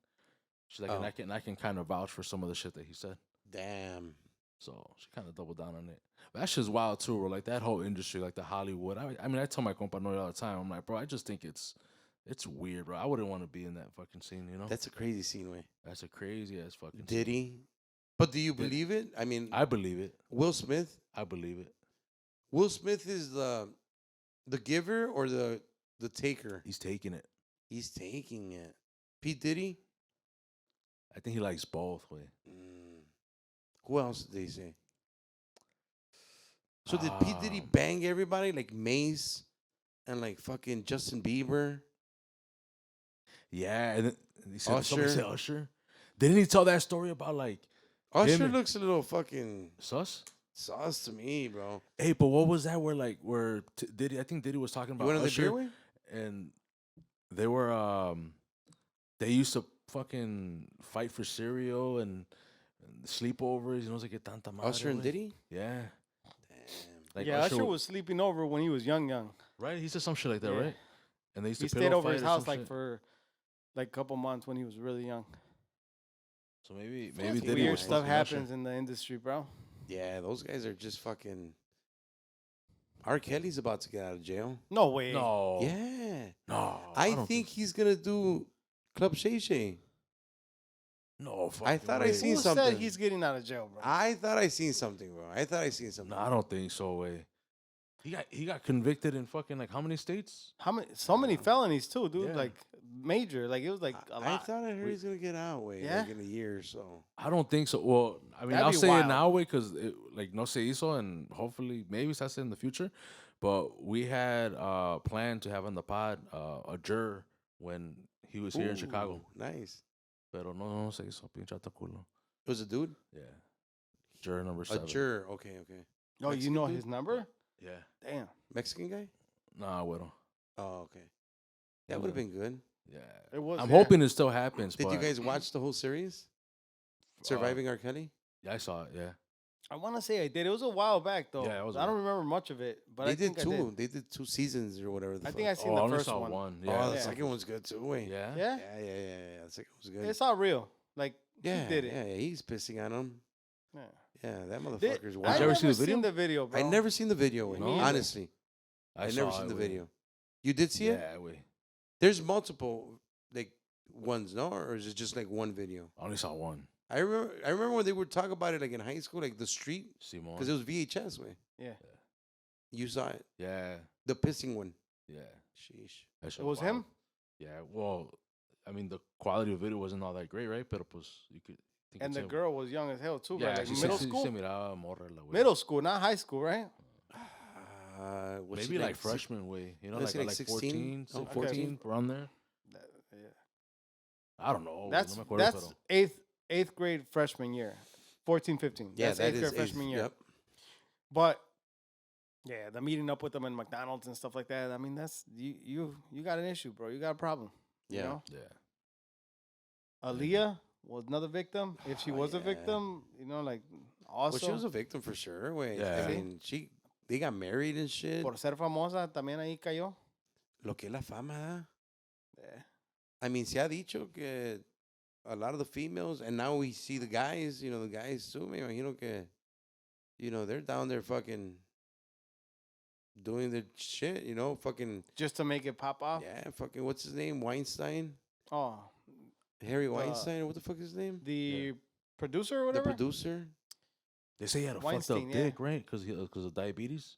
She's like, Oh. and I can kind of vouch for some of the shit that he said. Damn. So she kind of doubled down on it. But that shit's wild too, bro. Like that whole industry, like the Hollywood. I mean, I tell my compa Noe all the time. I'm like, bro, I just think it's weird, bro. I wouldn't want to be in that fucking scene, you know? That's a crazy scene, way. That's a crazy ass fucking scene. Diddy. But do you Did- believe it? I mean, I believe it. Will Smith. I believe it. Will Smith is the giver or the taker? He's taking it. He's taking it. Pete Diddy. I think he likes both, way. Who else did they say? So did Pete Diddy Um, bang everybody like Mace and like fucking Justin Bieber? Yeah, and then he said, somebody Usher. said Usher. Didn't he tell that story about like Usher Him- looks a little fucking sus? sauce to me, bro. Hey, but what was that? Where Diddy? I think Diddy was talking You about went on the Usher, beer way? and they were they used to fucking fight for cereal and sleepovers. You know, like que tanta madre, Usher and güey. Diddy? Yeah, Damn. like Yeah, Usher was sleeping over when he was young. right. He said some shit like that, Yeah. right? And they used He to stayed pillow over his fight or house some like shit. for like a couple months when he was really young. So maybe Fucking Diddy Weird was stuff fucking Usher. happens in the industry, bro. Yeah, those guys are just fucking. R. Kelly's about to get out of jail. No way. No, Yeah. no. I don't think he's gonna do Club Shay Shay. No, fucking I thought I way. seen Who something. said he's getting out of jail, bro? I thought I seen something, bro. I thought I seen something. No, I don't think so. Way. He got convicted in fucking like how many states? How many? So many felonies too, dude. Yeah. Like major. Like it was like a I lot. thought I heard he's gonna get out, way Yeah? like in a year or so. I don't think so. Well, I mean, That'd I'll be say wild. it now, way, because like no se hizo, and hopefully maybe se hace in the future. But we had planned to have on the pod a juror when he was here in Chicago. Ooh, nice. Pero no se hizo, pinche culo. It was a dude. Yeah, juror number A 7. juror. Okay. Oh, you Mexican know dude? his number? Yeah, Damn. Mexican guy. nah, bueno. Oh, okay. That would have been good. Yeah, It was. I'm yeah. hoping it still happens. Did but, you guys watch the whole series? Surviving R. Kelly. Yeah, I saw it. Yeah, I want to say I did. It was a while back though. Yeah, it was a I don't remember much of it, but They I did think two. I did. They did 2 seasons or whatever. The I fuck. think I seen I the only first saw one. one. Oh, Yeah, the Yeah. second one's good too. Wait. yeah. Yeah, Yeah. The second was good. it's all real. Like yeah, he did it. Yeah, he's pissing on him. Yeah. Yeah, that Did- motherfucker's I wild. you ever never see the seen video? the video, bro. I never seen the video. Wait. Me neither. Honestly, I never saw seen it, the way. video. You did see it? Yeah, wait. There's multiple like ones, no, or is it just like one video? I only saw one. I remember when they would talk about it like in high school, like the street, Simon. because it was VHS. Way. Yeah. You saw it, Yeah, the pissing one. yeah. Sheesh. That shit It was wild. him. Yeah, well, I mean, the quality of video wasn't all that great, right? Pero pues, you could think And it's the him. girl was young as hell too. yeah, right? Like she middle se school. miraba morra la güey. Middle school, not high school, right? Was Maybe she like six- freshman way, you know, let's like, say like like 16? 14, Oh, okay. 14, around there. Yeah. I don't know. That's no me acuerdo, that's pero- eighth grade freshman year, 14, 15. Yeah, that's that eighth is grade eighth- freshman year. Yep. But yeah, the meeting up with them in McDonald's and stuff like that. I mean, that's you got an issue, bro. You got a problem. You Yeah. know? Yeah. Aaliyah was another victim. If she Oh, was a yeah. victim, you know, like also Well, she was a victim for sure. Wait, Yeah. I mean, they got married and shit. por ser famosa también ahí cayó. Lo que es la fama, ¿eh? Yeah. I mean, se ha dicho que a lot of the females, and now we see the guys, the guys too, me imagino que, they're down there fucking doing their shit, fucking, Just to make it pop off. yeah, fucking, what's his name? Weinstein? Oh, Harry Weinstein? What the fuck is his name? the producer or The whatever. producer? They say he had a fucked Weinstein, up yeah. dick, right? Because of diabetes.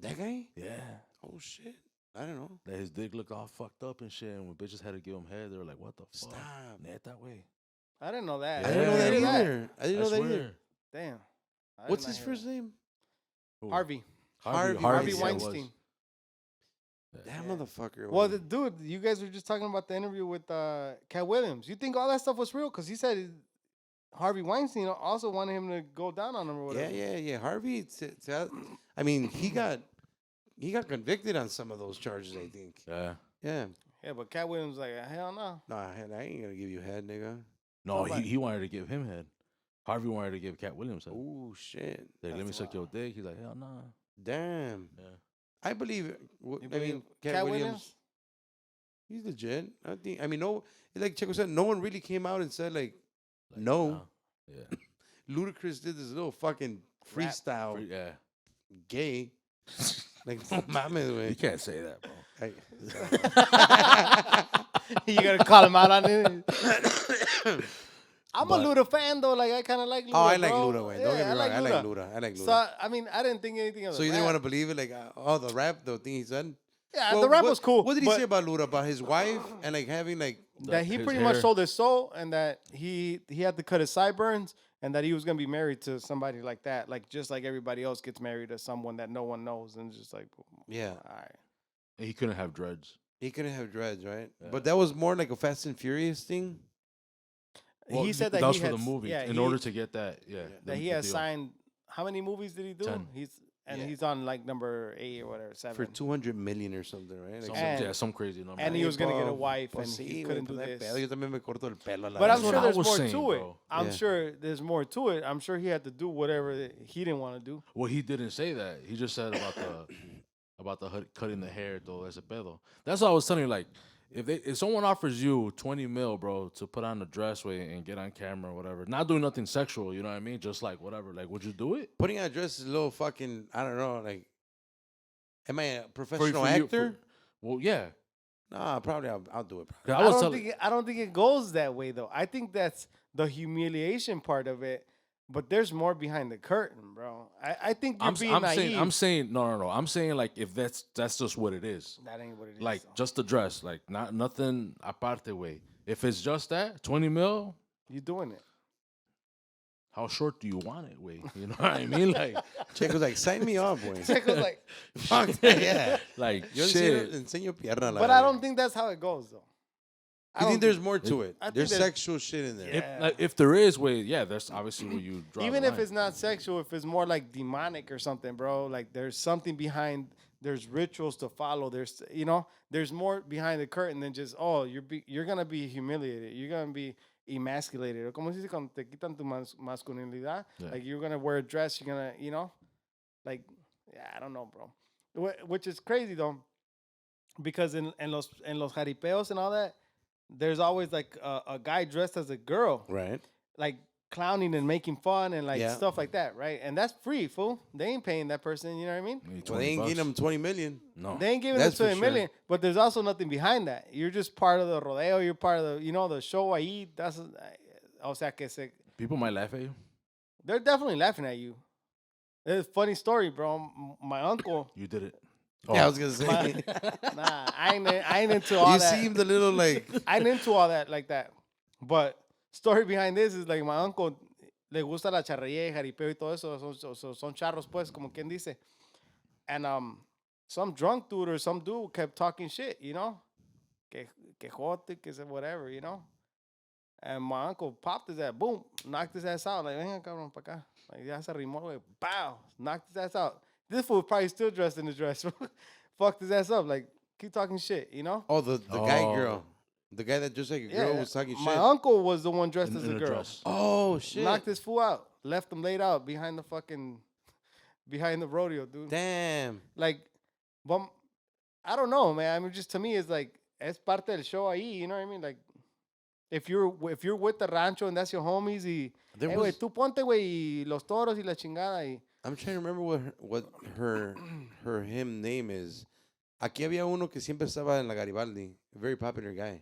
That guy? Yeah. Oh, shit. I don't know. That his dick looked all fucked up and shit, and when bitches had to give him head, they were like, "What the fuck?" Stop. Net that way. I didn't know that. I didn't know that Yeah. either. I didn't know that either. Damn. I did What's not his hear first that. name? Who? Harvey. Harvey Harvey yeah, it was. Weinstein. That Yeah. motherfucker. Well, was- dude, you guys were just talking about the interview with Cat Williams. You think all that stuff was real? Because he said Harvey Weinstein also wanted him to go down on him or whatever. Yeah. Harvey, I mean, he got convicted on some of those charges, I think. Yeah. Yeah. Yeah, but Cat Williams was like, hell no. Nah, I ain't gonna give you head, nigga. No, Nobody. he wanted to give him head. Harvey wanted to give Cat Williams head. Oh shit. Like, let me That's suck your dick. He's like, hell nah. Damn. Yeah. I believe it. You I believe mean, Cat Cat Williams, Williams? he's legit. I mean, no, like Checo said, no one really came out and said like Like, no. nah. Yeah. Ludacris did this little fucking Rap. freestyle Yeah. gay. Like, no mames, You güey. can't say that, bro. You gotta call him out on it. I'm But- a Luda fan though. Like I kind of like Luda. Oh, I like bro. Luda, güey. Don't get me wrong. I like Luda. I like Luda. So I mean, I didn't think anything of So it. you didn't want to believe it? Like, the rap, the thing he said? Yeah, Well, the rap what- was cool. What did he but say about Luda? About his wife and like having like, that he his pretty much hair? sold his soul, and that he had to cut his sideburns, and that he was gonna be married to somebody like that, like just like everybody else gets married to someone that no one knows, and just like, yeah, all right. And he couldn't have dreads. he couldn't have dreads, right? Yeah. But that was more like a Fast and Furious thing. Well, he said that was he for had the movie. Yeah, in he- order to get that, that the- he the has deal. signed. How many movies did he do? 10. Yeah. He's on like number 8 or whatever, 7. For 200 million or something, right? Some, And- some crazy number. and he was gonna get a Pues, wife, pues and sí, he güey, couldn't pues do no hay this. pedo, yo también me corto el pelo a la But I'm That's verga. what sure I there's was more saying, to it. bro. I'm Yeah. sure there's more to it. I'm sure he had to do whatever that he didn't want to do. Well, he didn't say that. He just said about the cutting the hair, todo ese pedo. That's what I was telling you. Like, if someone offers you 20 mil, bro, to put on a dress way and get on camera or whatever, not doing nothing sexual, you know what I mean? Just like whatever. Like, would you do it? Putting on a dress is a little fucking, I don't know, like, am I a professional you- actor? well, yeah. Nah, probably I'll do it. 'Cause I was don't telling- think I don't think it goes that way though. I think that's the humiliation part of it. But there's more behind the curtain, bro. I think you're being naive. I'm saying no. I'm saying like if that's just what it is. That ain't what it is. Like though. just the dress, like nothing aparte way. If it's just that, 20 mil, You doing it? how short do you want it, way? You know what I mean? Like Checo's like, sign me up, boy. Checo's like, Fuck that, yeah. like Yo shit. enseño pierna. but I don't think that's how it goes, though. I think there's more to it. I think There's there's- sexual shit in there. If there is way, yeah, that's obviously where you draw Even the if line. it's not sexual, if it's more like demonic or something, bro, like there's something behind, there's rituals to follow. There's, there's more behind the curtain than just, you're going to be humiliated. You're going to be emasculated. Or como se dice cuando te quitan tu masculinidad? Yeah. Like you're going to wear a dress, you're going to, like, yeah, I don't know, bro. Which is crazy, though, because in los jaripeos and all that, there's always like a guy dressed as a girl. Right. Like clowning and making fun and like Yeah. stuff like that, right? And that's free, fool. They ain't paying that person, you know what I mean? Maybe Well, they ain't $20. giving them 20 million. No. They ain't giving them That's for 20 million, but there's also nothing behind that. You're just part of the rodeo. You're part of the, the show ahí. That's, o sea que People might laugh at you. they're definitely laughing at you. It's a funny story, bro. My uncle, You did it. Yeah, I was gonna say. nah, I ain't into all You that. seemed a little like. I ain't into all that like that. But story behind this is like my uncle le gusta la charrería y jaripeo y todo eso. Son charros, pues, como quien dice. And some drunk dude or some dude kept talking shit, Que jote, que se whatever, And my uncle popped his ass, boom, knocked his ass out. Like, venga, cabrón, pa' acá. Like, ya se rimó, güey. Bow, knocked his ass out. This fool probably still dressed in his dress. Fucked his ass up. Like, keep talking shit, Oh, the guy girl. The guy that just like a girl was talking My shit. uncle was the one dressed as a In a girl. dress. Oh, shit. Knocked this fool out. Left him laid out behind the rodeo, dude. Damn. Like, but I don't know, man. I mean, just to me, it's like, es parte del show ahí, you know what I mean? Like, if you're with the rancho and that's your homies, y, There hey, was- güey, tú ponte, güey, y los toros y la chingada, y, I'm trying to remember what him name is. Aquí había uno que siempre estaba en la Garibaldi. A very popular guy.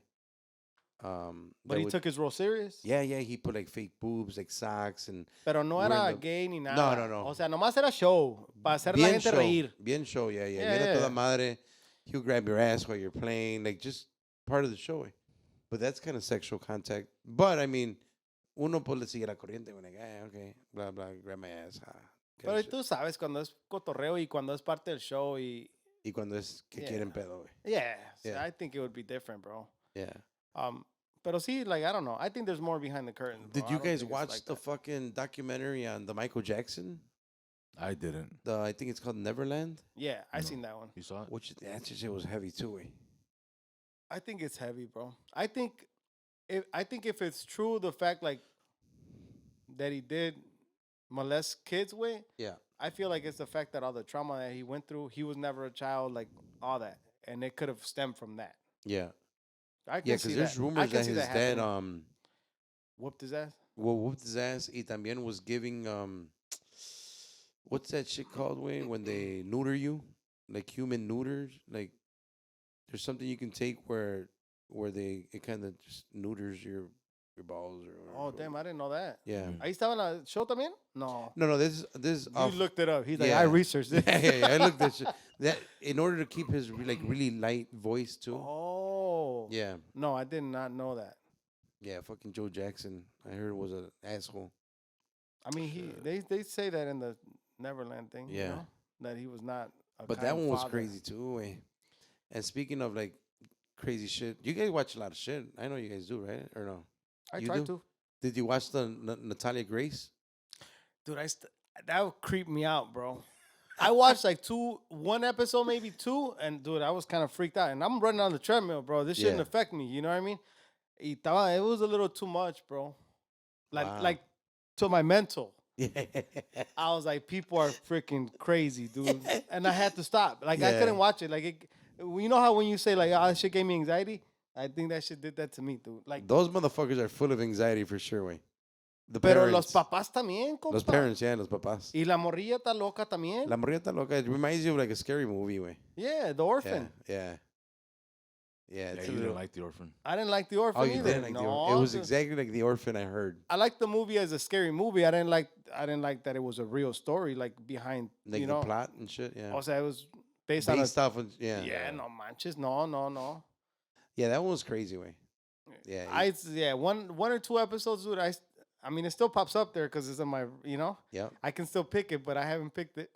but that he would- took his role serious. Yeah, he put like fake boobs, like socks, and Pero no wearing era the- gay ni nada. no. O sea, nomás era show, para hacer la gente reír. Bien show, yeah. Yeah, Viene yeah. toda madre. He'll grab your ass while you're playing, like just part of the show. But that's kind of sexual contact. But I mean, uno pues le sigue la corriente. When like, okay, blah blah, grab my ass. Pero tú sabes cuando es cotorreo y cuando es parte del show y... Y cuando es que Yeah. quieren pedo, güey. Yeah, Yeah. I think it would be different, bro. Yeah. Pero sí, like, I don't know. I think there's more behind the curtain. bro. Did I you don't guys think it's watch like the that. fucking documentary on the Michael Jackson? I didn't. I think it's called Neverland. Yeah, I seen that one. You saw it? Which that shit was heavy too, eh? I think it's heavy, bro. I think if it's true, the fact like that he did molest kids with, Yeah. I feel like it's the fact that all the trauma that he went through, he was never a child, like all that, and it could have stemmed from that. Yeah. I can Yeah, see because there's that. I rumors can that see his that dad happening. Whooped his ass. whooped his ass. Y también was giving what's that shit called, way when they neuter you, like human neuters. Like there's something you can take where it kind of just neuters your balls or whatever. Oh damn, I didn't know that. Yeah. Ahí estaba en la show también? No. No, this is You off. looked it up. He's like, Yeah. I researched it. yeah, I looked at shit. That in order to keep his really light voice too. Oh. Yeah. No, I did not know that. Yeah, fucking Joe Jackson. I heard was an asshole. I mean, they say that in the Neverland thing. Yeah. That he was not. But that one was crazy too, eh? And speaking of like crazy shit, you guys watch a lot of shit. I know you guys do, right? Or no? I You tried do? to. Did you watch the Natalia Grace? Dude, that would creep me out, bro. I watched like one episode, maybe two, and dude, I was kind of freaked out. And I'm running on the treadmill, bro. This shouldn't Yeah. affect me. You know what I mean? It was a little too much, bro. Wow. Like to my mental. Yeah. I was like, people are freaking crazy, dude. And I had to stop. Like, I Yeah. couldn't watch it. Like, you know how when you say, like, that shit gave me anxiety? I think that shit did that to me, dude. Like, Those motherfuckers are full of anxiety for sure, way. The pero parents. los papás también, compa. Los parents, yeah, los papás. Y la morrilla está loca también. La morrita loca. It reminds you of like a scary movie, way. Yeah, the orphan. Yeah. Yeah, it's you a didn't little. like The Orphan. I didn't like The Orphan Oh, you either. didn't like the Orphan. It was exactly like the Orphan I heard. I liked the movie as a scary movie. I didn't like that it was a real story, like behind Like the plot and shit. Yeah. Also, it was based on Based off of yeah, no manches, no. Yeah, that one was crazy way. Yeah. One or two episodes, dude. I mean, it still pops up there because it's on my, Yeah. I can still pick it, but I haven't picked it.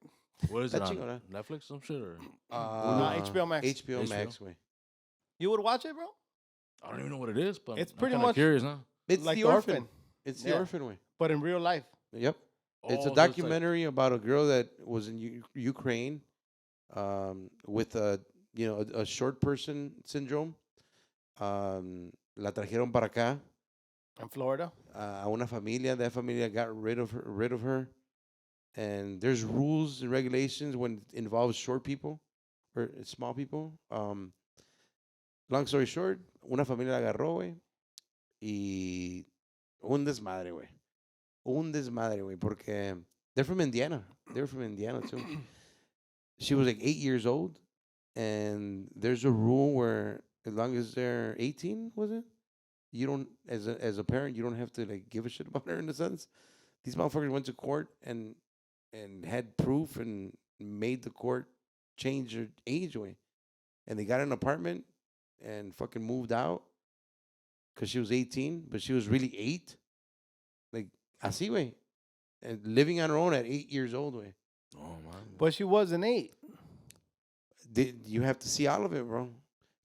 What is it That on? you gonna- Netflix, some shit, or HBO Max. HBO Max way. You would watch it, bro? I don't even know what it is, but It's I'm pretty kinda much curious now. It's like the The Orphan. Orphan. It's the Yeah. Orphan way. But in real life. Yep. It's Oh, a so like- documentary about a girl that was in Ukraine, with a short person syndrome. La trajeron para acá In Florida. a una familia. That familia got rid of her. And there's rules and regulations when it involves short people or small people. Long story short, una familia la agarró, güey, y un desmadre, güey. Un desmadre, güey, porque they're from Indiana. They're from Indiana, too. She was like 8 years old, and there's a rule where as long as they're 18, was it? You don't, as a parent, you don't have to like give a shit about her in a sense. These motherfuckers went to court and had proof and made the court change her age away. And they got an apartment and fucking moved out because she was 18, but she was really 8. Like, así, güey. And living on her own at 8 years old, way. Oh man. But she wasn't 8. You have to see all of it, bro.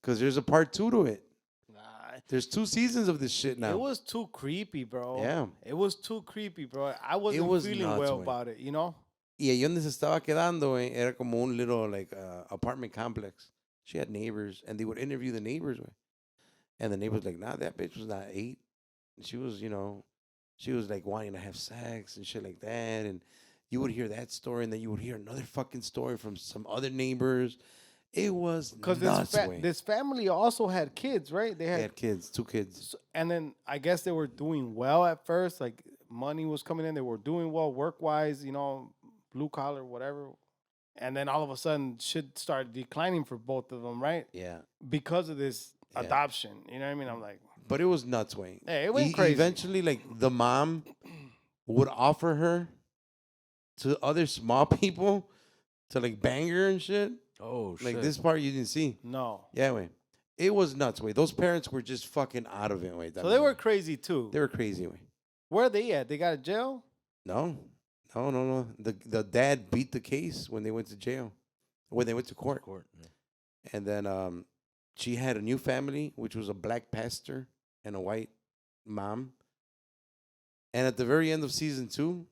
Because there's a part 2 to it. Nah. There's 2 seasons of this shit now. It was too creepy, bro. Yeah. It was too creepy, bro. I wasn't was feeling nuts, well güey. about it, you know? Y ahí donde se estaba quedando, güey, era como un little, like, apartment complex. She had neighbors, and they would interview the neighbors, güey. And the neighbors like, nah, that bitch was not 8. And she was, she was, like, wanting to have sex and shit like that. And you would hear that story, and then you would hear another fucking story from some other neighbors. It was nuts, güey. this family also had kids, right? They They had kids, 2 kids. and then I guess they were doing well at first. Like money was coming in, they were doing well work wise, blue collar, whatever. And then all of a sudden, shit started declining for both of them, right? Yeah. Because of this Yeah. adoption. You know what I mean? I'm like, But it was nuts, Wayne. Hey, it went crazy. Eventually, like, the mom would offer her to other small people to, like, bang her and shit. Oh shit. Like, this part you didn't see. no. Yeah, Wayne. It was nuts, Wayne. Those parents were just fucking out of it, Wayne. So they were crazy too. They were crazy, Wayne. Where are they at? They got a jail? No. The dad beat the case when they went to jail. When they went to court. Yeah. And then she had a new family, which was a black pastor and a white mom. And at the very end of season 2,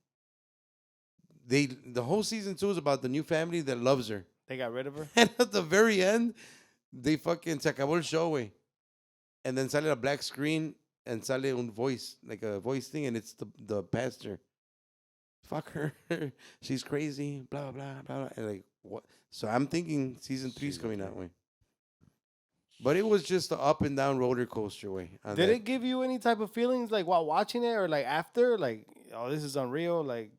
the whole season 2 is about the new family that loves her. They got rid of her? And at the very end, they fucking se acabó el show, güey. And then sale a black screen and sale un voice, like a voice thing, and it's the pastor. Fuck her. She's crazy. Blah, blah, blah, blah. And like, what? So I'm thinking season 3 is coming out, way. But it was just an up and down roller coaster, way. Did it give you any type of feelings like while watching it or like after? Like, oh, this is unreal? Like,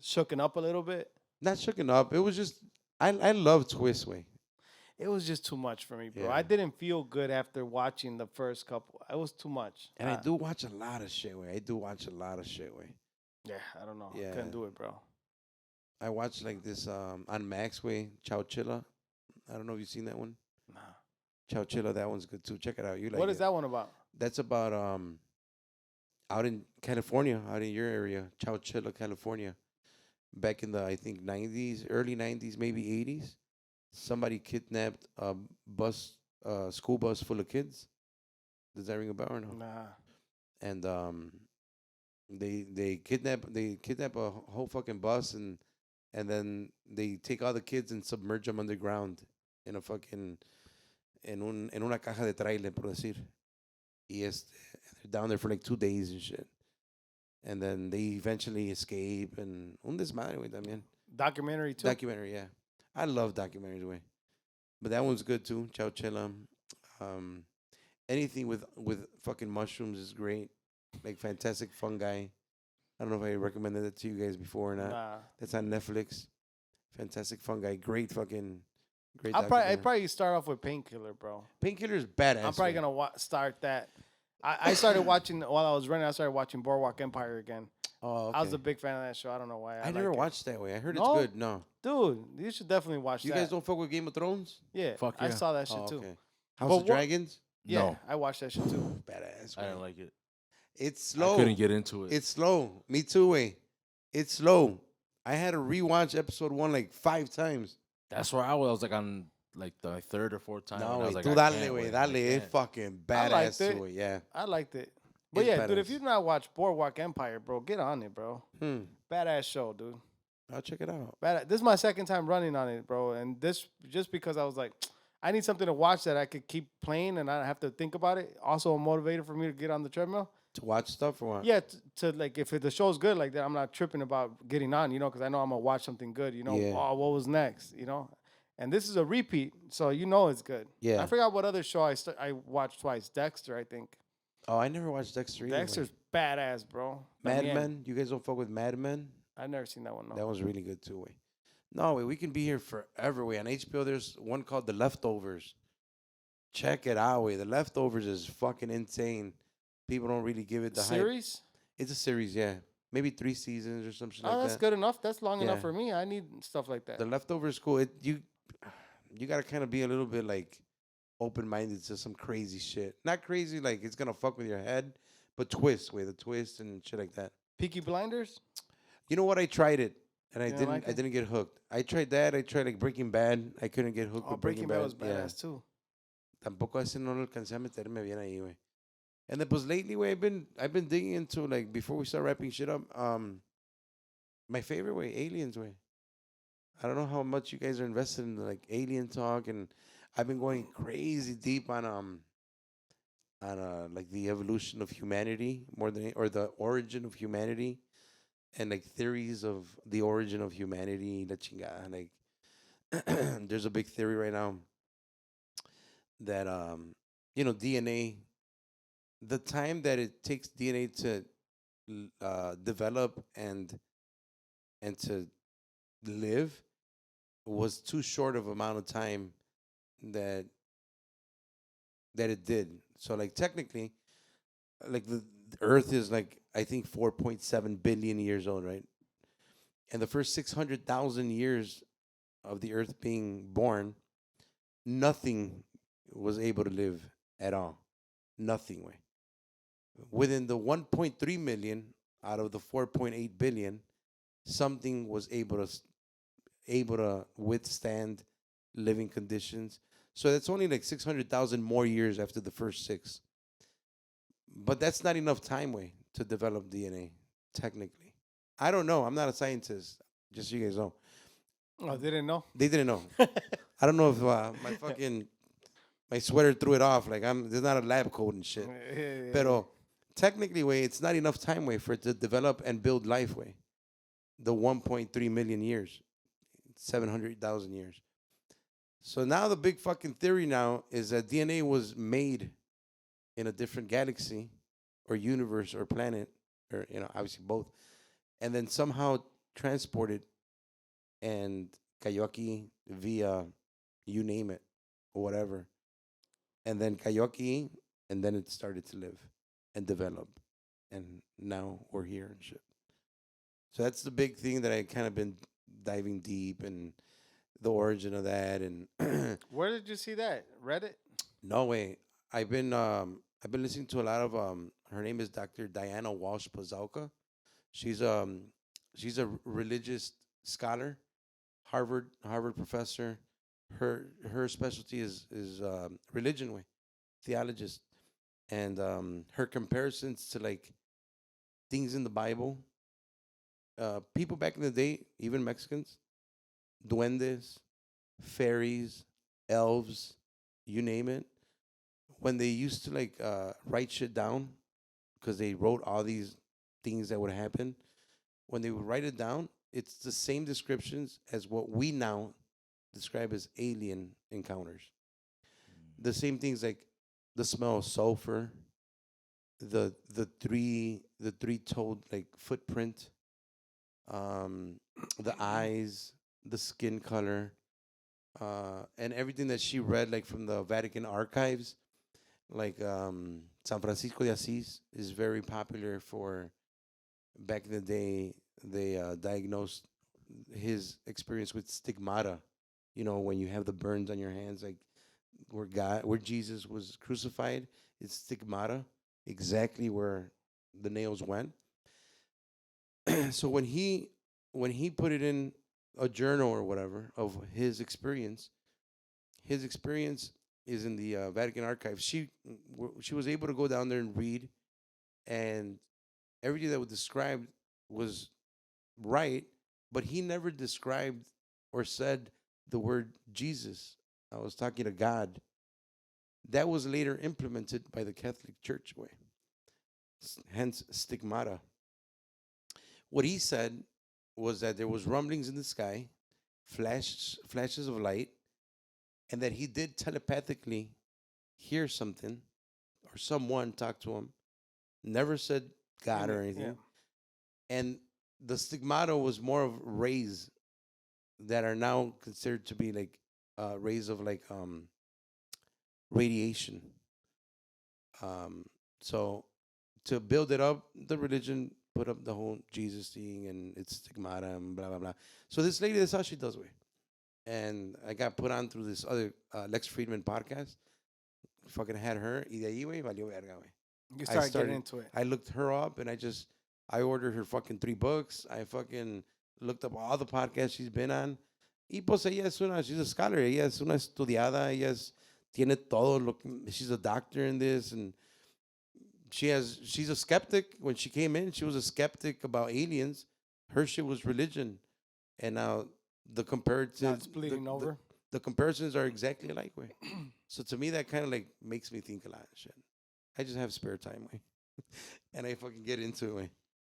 shooken up a little bit? Not shooken up. It was just, I love twist, way. It was just too much for me, bro. Yeah. I didn't feel good after watching the first couple. It was too much. And I do watch a lot of shit, way. Yeah, I don't know. Yeah. Couldn't do it, bro. I watched like this on Max, way, Chow Chilla. I don't know if you've seen that one. Nah. Chow Chilla, that one's good too. Check it out. You like What is it. that one about? That's about out in California, out in your area, Chow Chilla, California. Back in the, I think, 90s, early 90s, maybe 80s. Somebody kidnapped a school bus full of kids. Does that ring a bell or no? Nah. And they kidnap a whole fucking bus and then they take all the kids and submerge them underground in a fucking en una caja de trailer, por decir. Y they're down there for like 2 days and shit. And then they eventually escape and un desmadre, güey, también. Documentary too? Documentary, yeah. I love documentaries, güey. But that one's good too. Chow Chilla. Anything with fucking mushrooms is great. Like Fantastic Fungi. I don't know if I recommended that to you guys before or not. Nah. That's on Netflix. Fantastic Fungi. Great fucking Great I'd documentary. probably start off with Painkiller, bro. Painkiller's badass. I'm probably man. gonna start that. I started watching while I was running. I started watching Boardwalk Empire again. Oh, okay. I was a big fan of that show. I don't know why. I never like it. watched that way. I heard No? it's good. No. Dude, you should definitely watch You that. guys don't fuck with Game of Thrones? Yeah, Fuck I yeah. saw that shit Oh, too. okay. House But of what- Dragons? Yeah, No. I watched that shit too. Badass. I way. didn't like it. It's slow. I couldn't get into it. It's slow. Me too, way. It's slow. I had to rewatch episode 1 like 5 times. That's where I was like on like the third or fourth time. and I No, was way. like, Tú I dale, can't way. wait. I Dale. It's can't. fucking I liked badass it. to it. Yeah. I liked it. But It's yeah, dude, if badass. you've not watched Boardwalk Empire, bro, get on it, bro. Badass show, dude. I'll check it out. This is my second time running on it, bro. And this just because I was like, I need something to watch that I could keep playing and I don't have to think about it. Also a motivator for me to get on the treadmill. To watch stuff or what? Yeah, to like if the show's good like that, I'm not tripping about getting on, because I know I'm gonna watch something good. Yeah. Oh, what was next? And this is a repeat, so it's good. Yeah. I forgot what other show I watched twice. Dexter, I think. Oh, I never watched Dexter either. Dexter's badass, bro. Mad También. Men? You guys don't fuck with Mad Men? I've never seen that one. No. That was really good too, way. No, way. We can be here forever, way. On HBO, there's one called The Leftovers. Check it out, way. The Leftovers is fucking insane. People don't really give it the hype. Series? It's a series, yeah. Maybe 3 seasons or something Oh, like that's that. good enough. That's long Yeah. enough for me. I need stuff like that. The Leftovers is cool. You gotta kind of be a little bit like open-minded to some crazy shit. Not crazy like it's gonna fuck with your head, but the twist and shit like that. Peaky Blinders? You know what? I tried it and I You didn't didn't. like I it? didn't get hooked. I tried that. I tried like Breaking Bad. I couldn't get hooked Oh, with Breaking Bad was Yeah. badass too. Tampoco ese no lo alcancé a meterme bien ahí, güey. And then, pues lately, way I've been digging into like before we start wrapping shit up. My favorite way, aliens way. I don't know how much you guys are invested in like alien talk, and I've been going crazy deep on like the evolution of humanity more than or the origin of humanity, and like theories of the origin of humanity. La chingada, like there's a big theory right now that DNA, the time that it takes DNA to develop and to live was too short of amount of time that it did. So like technically, like the Earth is like I think 4.7 billion years old, right? And the first 600,000 years of the Earth being born, nothing was able to live at all. Nothing way. Within the 1.3 million out of the 4.8 billion, something was able to withstand living conditions. So that's only like 600,000 more years after the first 6. But that's not enough time way to develop DNA, technically. I don't know. I'm not a scientist. Just so you guys know. Oh, they didn't know? They didn't know. I don't know if my sweater threw it off. Like there's not a lab coat and shit. Yeah. Pero technically, way it's not enough time way for it to develop and build life way. The 1.3 million years, 700,000 years. So now the big fucking theory now is that DNA was made in a different galaxy, or universe, or planet, or obviously both, and then somehow transported and cayó aquí via you name it or whatever, and then cayó aquí, and then it started to live and develop, and now we're here and shit. So that's the big thing that I kind of been diving deep and the origin of that. And Where did you see that? Reddit? no way, I've been listening to a lot of her name is Dr. Diana Walsh Pazalka. She's a religious scholar, Harvard professor. Her specialty is religion way, theologist, and her comparisons to like things in the Bible. People back in the day, even Mexicans, duendes, fairies, elves, you name it, when they used to like write shit down, because they wrote all these things that would happen. When they would write it down, it's the same descriptions as what we now describe as alien encounters. The same things like the smell of sulfur, the three-toed like footprint, the eyes, the skin color, and everything that she read, like from the Vatican archives, like San Francisco de Assis is very popular for. Back in the day, they diagnosed his experience with stigmata. You know, when you have the burns on your hands, like where Jesus was crucified, it's stigmata, exactly where the nails went. So when he put it in a journal or whatever of his experience is in the Vatican archives. She was able to go down there and read, and everything that was described was right, but he never described or said the word Jesus. I was talking to God. That was later implemented by the Catholic Church way, hence stigmata. What he said was that there was rumblings in the sky, flashes of light, and that he did telepathically hear something or someone talk to him. Never said God or anything. Yeah. And the stigmata was more of rays that are now considered to be like rays of like radiation. So to build it up, the religion put up the whole Jesus thing and it's stigmata and blah blah blah. So this lady, that's how she does it. And I got put on through this other Lex Friedman podcast. Fucking had her. Y de ahí, güey, valió verga, güey. You started getting into it. I looked her up and I ordered her fucking 3 books. I fucking looked up all the podcasts she's been on. Y pues she's a scholar. Ella es una estudiada. Tiene todo. She's a doctor in this. And she's a skeptic. When she came in, she was a skeptic about aliens. Her shit was religion. And now the comparisons. Bleeding over. The comparisons are exactly alike, way. So to me, that kind of like makes me think a lot of shit. I just have spare time, way. And I fucking get into it, way.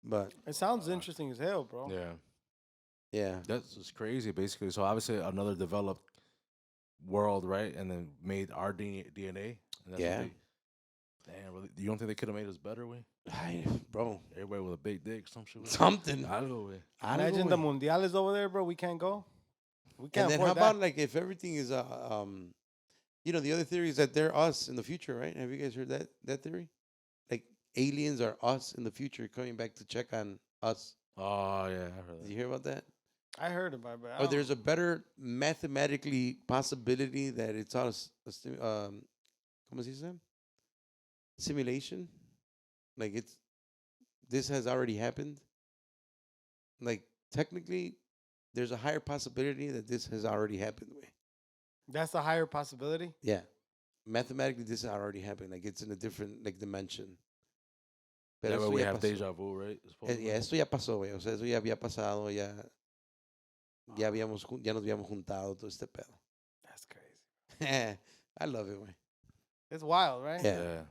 But it sounds interesting as hell, bro. Yeah. Yeah. That's just crazy, basically. So obviously another developed world, right? And then made our DNA. And that's Yeah. Damn, really? You don't think they could have made us better, way? Bro. Everybody with a big dick, some shit. Something. Algo, way. Imagine the Mundiales over there, bro. We can't go. We can't And then afford how about like if everything is the other theory is that they're us in the future, right? Have you guys heard that theory? Like aliens are us in the future coming back to check on us. Oh yeah, I heard that. Did you hear about that? I heard about it. Or there's a better mathematically possibility that it's us. ¿Cómo se dice? Simulation. Like this has already happened. Like technically, there's a higher possibility that this has already happened. That's a higher possibility? Yeah. Mathematically, this has already happened. Like, it's in a different, like, dimension. Pero yeah, we have deja vu, right? Yeah, esto ya pasó, güey. O sea, eso ya había pasado, ya nos habíamos juntado, todo este pedo. That's crazy. I love it, güey. It's wild, right? Yeah.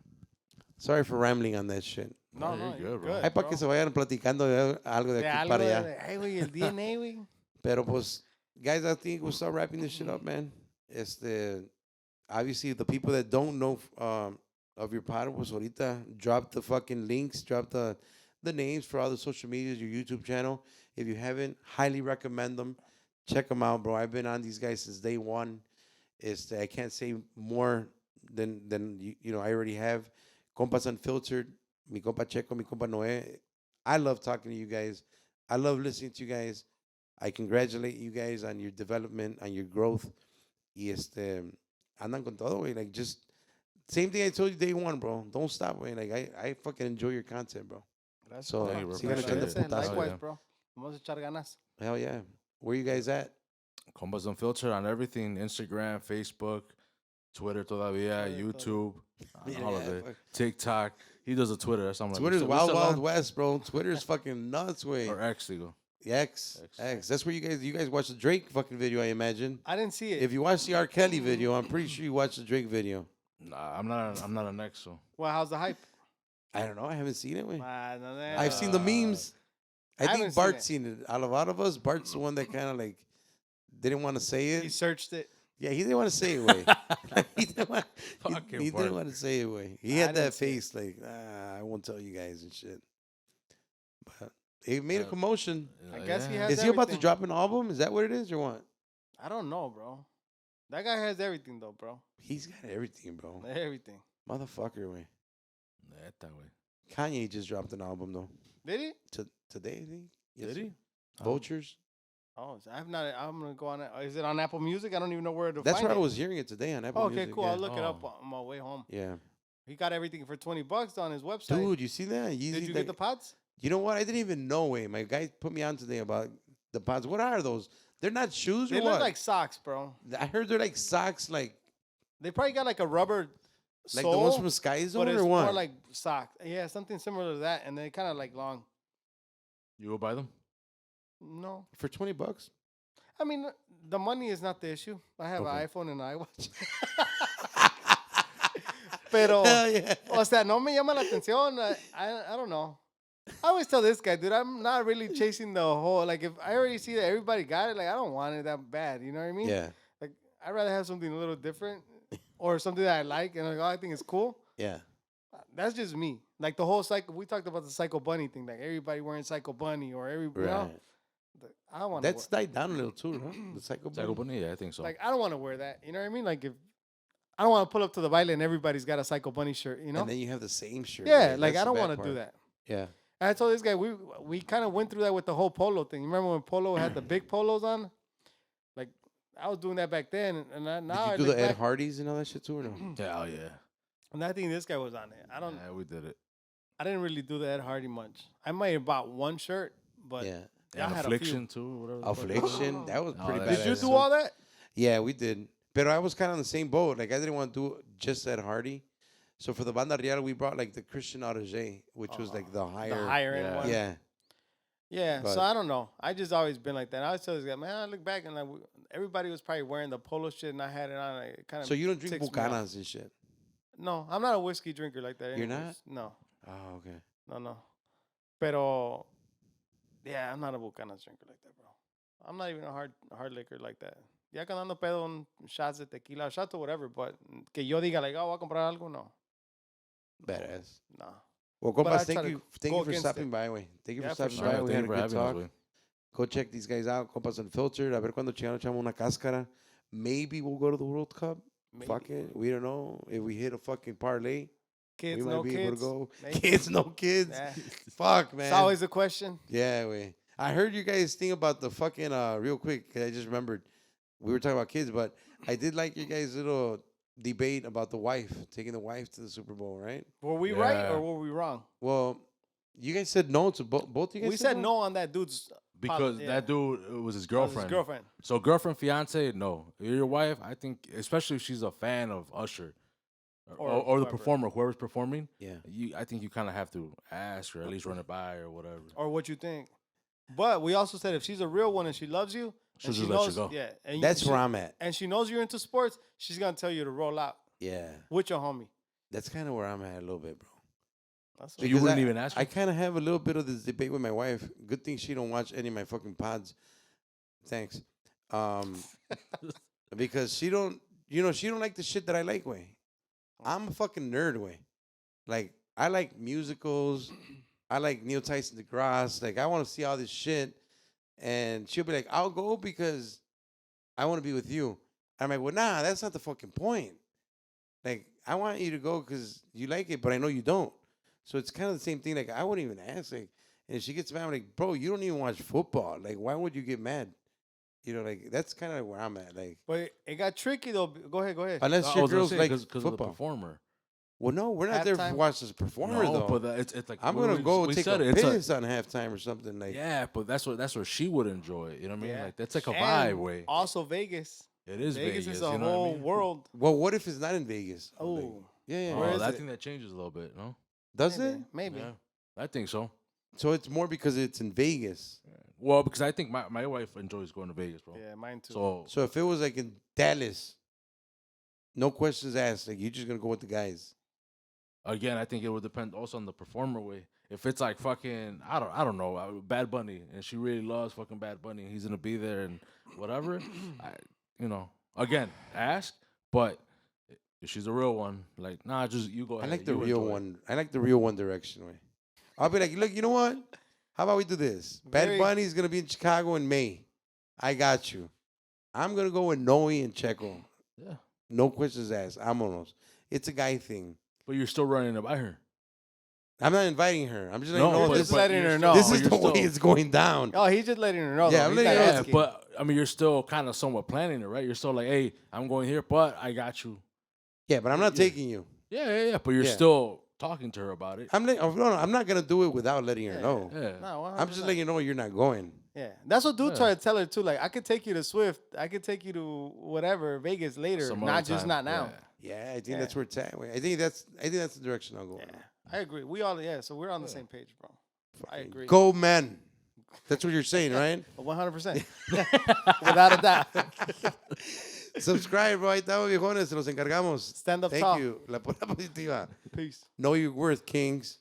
Sorry for rambling on that shit. No, you're good, bro. Hay para que se vayan platicando de algo de aquí para allá. Hey, güey, el DNA, güey. Pero pues, guys, I think we'll start wrapping this shit up, man. Obviously, the people that don't know of your pod, pues ahorita drop the fucking links, drop the names for all the social medias, your YouTube channel. If you haven't, highly recommend them. Check them out, bro. I've been on these guys since day one. I can't say more than you know, I already have. Compas Unfiltered, mi compa Checo, mi compa Noe. I love talking to you guys. I love listening to you guys. I congratulate you guys on your development, on your growth. Y andan con todo, güey. Like, just, same thing I told you day one, bro. Don't stop, güey. Like, I fucking enjoy your content, bro. That's so, likewise, bro. Vamos a echar ganas. Hell yeah. Where you guys at? Compas Unfiltered on everything. Instagram, Facebook, Twitter todavía, YouTube, all of it. TikTok. He does a Twitter. That's something. Twitter's wild west, bro. Twitter's fucking nuts, way. Or X, digo. X. That's where you guys watch the Drake fucking video, I imagine. I didn't see it. If you watch the R. Kelly video, I'm pretty sure you watched the Drake video. Nah, I'm not an X, so. Well, how's the hype? I don't know. I haven't seen it, way. No, I've seen the memes. I think Bart's seen it. Out of all of us, Bart's the one that kind of like didn't want to say it. He searched it. Yeah, he didn't want to say it, way. He didn't want to say it, way. He had that face like, I won't tell you guys and shit. But it made a commotion. I guess he has. Is he about to drop an album? Is that what it is or what? I don't know, bro. That guy has everything, though, bro. He's got everything, bro. Everything. Motherfucker, way. That way. Kanye just dropped an album, though. Did he? Today, I think. Yes. Did he? Vultures. Oh, so I'm gonna go on. Is it on Apple Music? I don't even know where to That's find where it. I was hearing it today on Apple Okay, Music. cool. Yeah. I'll look it up on my way home. Yeah. He got everything for $20 on his website. Dude, you see that? Did you get the pods? You know what? I didn't even know, way. My guy put me on today about the pods. What are those? They're not shoes or They what? look like socks, bro. I heard they're like socks, like They probably got like a rubber the sole, ones from Sky but Zone it's or what? more like socks. Yeah, something similar to that, and they kind of like long. You will buy them? No, For $20. I mean the money is not the issue. I have Okay. an iPhone and an iWatch. Pero, Hell yeah. o sea, no me llama la atención. I don't know. I always tell this guy, dude, I'm not really chasing the whole, like, if I already see that everybody got it, like, I don't want it that bad. You know what I mean? Yeah. Like, I'd rather have something a little different or something that I like and like, oh, I think it's cool. Yeah. That's just me. Like, the whole Psycho, we talked about the Psycho Bunny thing, like, everybody wearing Psycho Bunny or everybody, you know? Right. I don't want to That's died down a little too, no? The Psycho Psycho Bunny. Bunny? Yeah, I think so. like, I don't want to wear that. You know what I mean? Like, if I don't want to pull up to the baile and everybody's got a Psycho Bunny shirt, you know? And then you have the same shirt. Yeah, right? like, That's I the don't bad want to part. do that. Yeah. And I told this guy, we kind of went through that with the whole polo thing. You remember when Polo had the big polos on? Like, I was doing that back then. And now Did you do the Ed Hardys and all that shit too, or no? Hell yeah. And I think this guy was on it. Yeah, we did it. I didn't really do the Ed Hardy much. I might have bought one shirt, but Yeah. y'all And had Affliction a few. too, whatever. the fuck it was. Affliction. That was Oh, pretty that bad. Did you do all that? Yeah, we did. But I was kind of on the same boat. Like, I didn't want to do just Ed Hardy. So for the Banda Real, we brought like the Christian Audige, which was like the higher. end yeah. one. Yeah. Yeah, But- so I don't know. I just always been like that. I always tell this guy, man, I look back and like everybody was probably wearing the polo shit and I had it on. It kind of So you don't drink ticks me off. Bucanas and shit? No, I'm not a whiskey drinker like that. You're anyways. No, Oh, okay. no. Pero, yeah, I'm not a Bucanas drinker like that, bro. I'm not even a hard liquor like that. Ya que ando pedo un shots de tequila, shots or whatever, but que yo diga like, oh, voy a comprar algo, no. Badass. No. Well, But I compas, try thank to you go for against stopping it. by, way. Thank you Yeah, for for stopping sure. by. We Thank had a you for good having us, talk. güey. Go check these guys out, Compas Unfiltered. A ver cuando chingado echamos una cáscara. Maybe we'll go to the World Cup. Maybe. Fuck it. We don't know. If we hit a fucking parlay, Kids, we might no be kids. able to go. Maybe. Kids, no kids. Yeah. Fuck, man. It's always a question. Yeah, we. I heard you guys think about the fucking, real quick, 'cause I just remembered we were talking about kids, but I did like your guys' little debate about the wife, taking the wife to the Super Bowl, right? Were we right Yeah. or were we wrong? Well, you guys said no to both you guys We said no on that dude's Because yeah. that dude was his His girlfriend. girlfriend. So girlfriend, fiance, no. Your wife, I think, especially if she's a fan of Usher or the whoever. performer, whoever's performing. Yeah. I think you kind of have to ask or at least run it by or whatever. Or what you think. But we also said if she's a real one and she loves you, She'll and she just let you knows, go. yeah, and That's she, where I'm at. and she knows you're into sports, she's gonna tell you to roll out Yeah. with your homie. That's kind of where I'm at a little bit, bro. That's So you wouldn't even ask her? I kind of have a little bit of this debate with my wife. Good thing she don't watch any of my fucking pods. Thanks. Because she don't like the shit that I like, way. I'm a fucking nerd, way. Like, I like musicals. I like Neil Tyson DeGrasse. Like, I want to see all this shit. And she'll be like, I'll go because I want to be with you. I'm like, well, nah, that's not the fucking point. Like, I want you to go because you like it, but I know you don't. So it's kind of the same thing. Like, I wouldn't even ask. Like, and if she gets mad, I'm like, bro, you don't even watch football. Like, why would you get mad? You know, like, that's kind of where I'm at. Like, But it got tricky though. Go ahead. unless I your was gonna girls say, like because of the football. performer. Well, no, we're not there to Halftime? watch this performer, No, though. but it's like I'm we- going to we- go we take said a it. It's piss on halftime or something. Like, yeah, but that's what she would enjoy. You know what I mean? Yeah. Like that's like a And vibe way. Also Vegas. It is Vegas. is you a know whole what I mean? world. well, what if it's not in Vegas? Like, Oh, yeah. Where Oh, is I it? think that changes a little bit. No, Does maybe, it? Maybe. Yeah, I think so. So it's more because it's in Vegas. Well, because I think my wife enjoys going to Vegas, bro. Yeah, mine too. So So if it was like in Dallas, no questions asked. Like, you're just going to go with the guys. again, I think it would depend also on the performer way. If it's like fucking, I don't know, Bad Bunny, and she really loves fucking Bad Bunny, and he's gonna be there and whatever, again, ask. But if she's a real one, like, nah, just you go I ahead. like the you real enjoy it. one. I like the real One Direction way. I'll be like, look, you know what? How about we do this? Very- Bad Bunny's going to be in Chicago in May. I got you. I'm going to go with Noe and Checo. Yeah. No questions asked. Vámonos. It's a guy thing. But you're still running to buy her. I'm not inviting her. I'm just letting No, her know He's this, just letting her know. this is you're the way still- it's going down. Oh, he's just letting her know. Yeah, though. I'm He's letting not her know. asking. But I mean, you're still kind of somewhat planning it, right? You're still like, hey, I'm going here, but I got you. Yeah, but I'm not taking you. Yeah. But you're Yeah. still talking to her about it. I'm not gonna do it without letting her know. Yeah. No, 100%. I'm just letting you know you're not going. Yeah, that's what dude Yeah. tried to tell her too. Like, I could take you to Swift. I could take you to whatever Vegas later, Some not other just time. not now. Yeah, I think Yeah. that's where it's at. I think that's the direction I'll go. Yeah, I agree. We all so we're on the same page, bro. I agree. Go men. That's what you're saying, right? 100%, without a doubt. Subscribe, bro. Ahí estamos, viejones. Se los encargamos. Stand up Thank tall. you. La pura positiva. Peace. Know your worth, kings.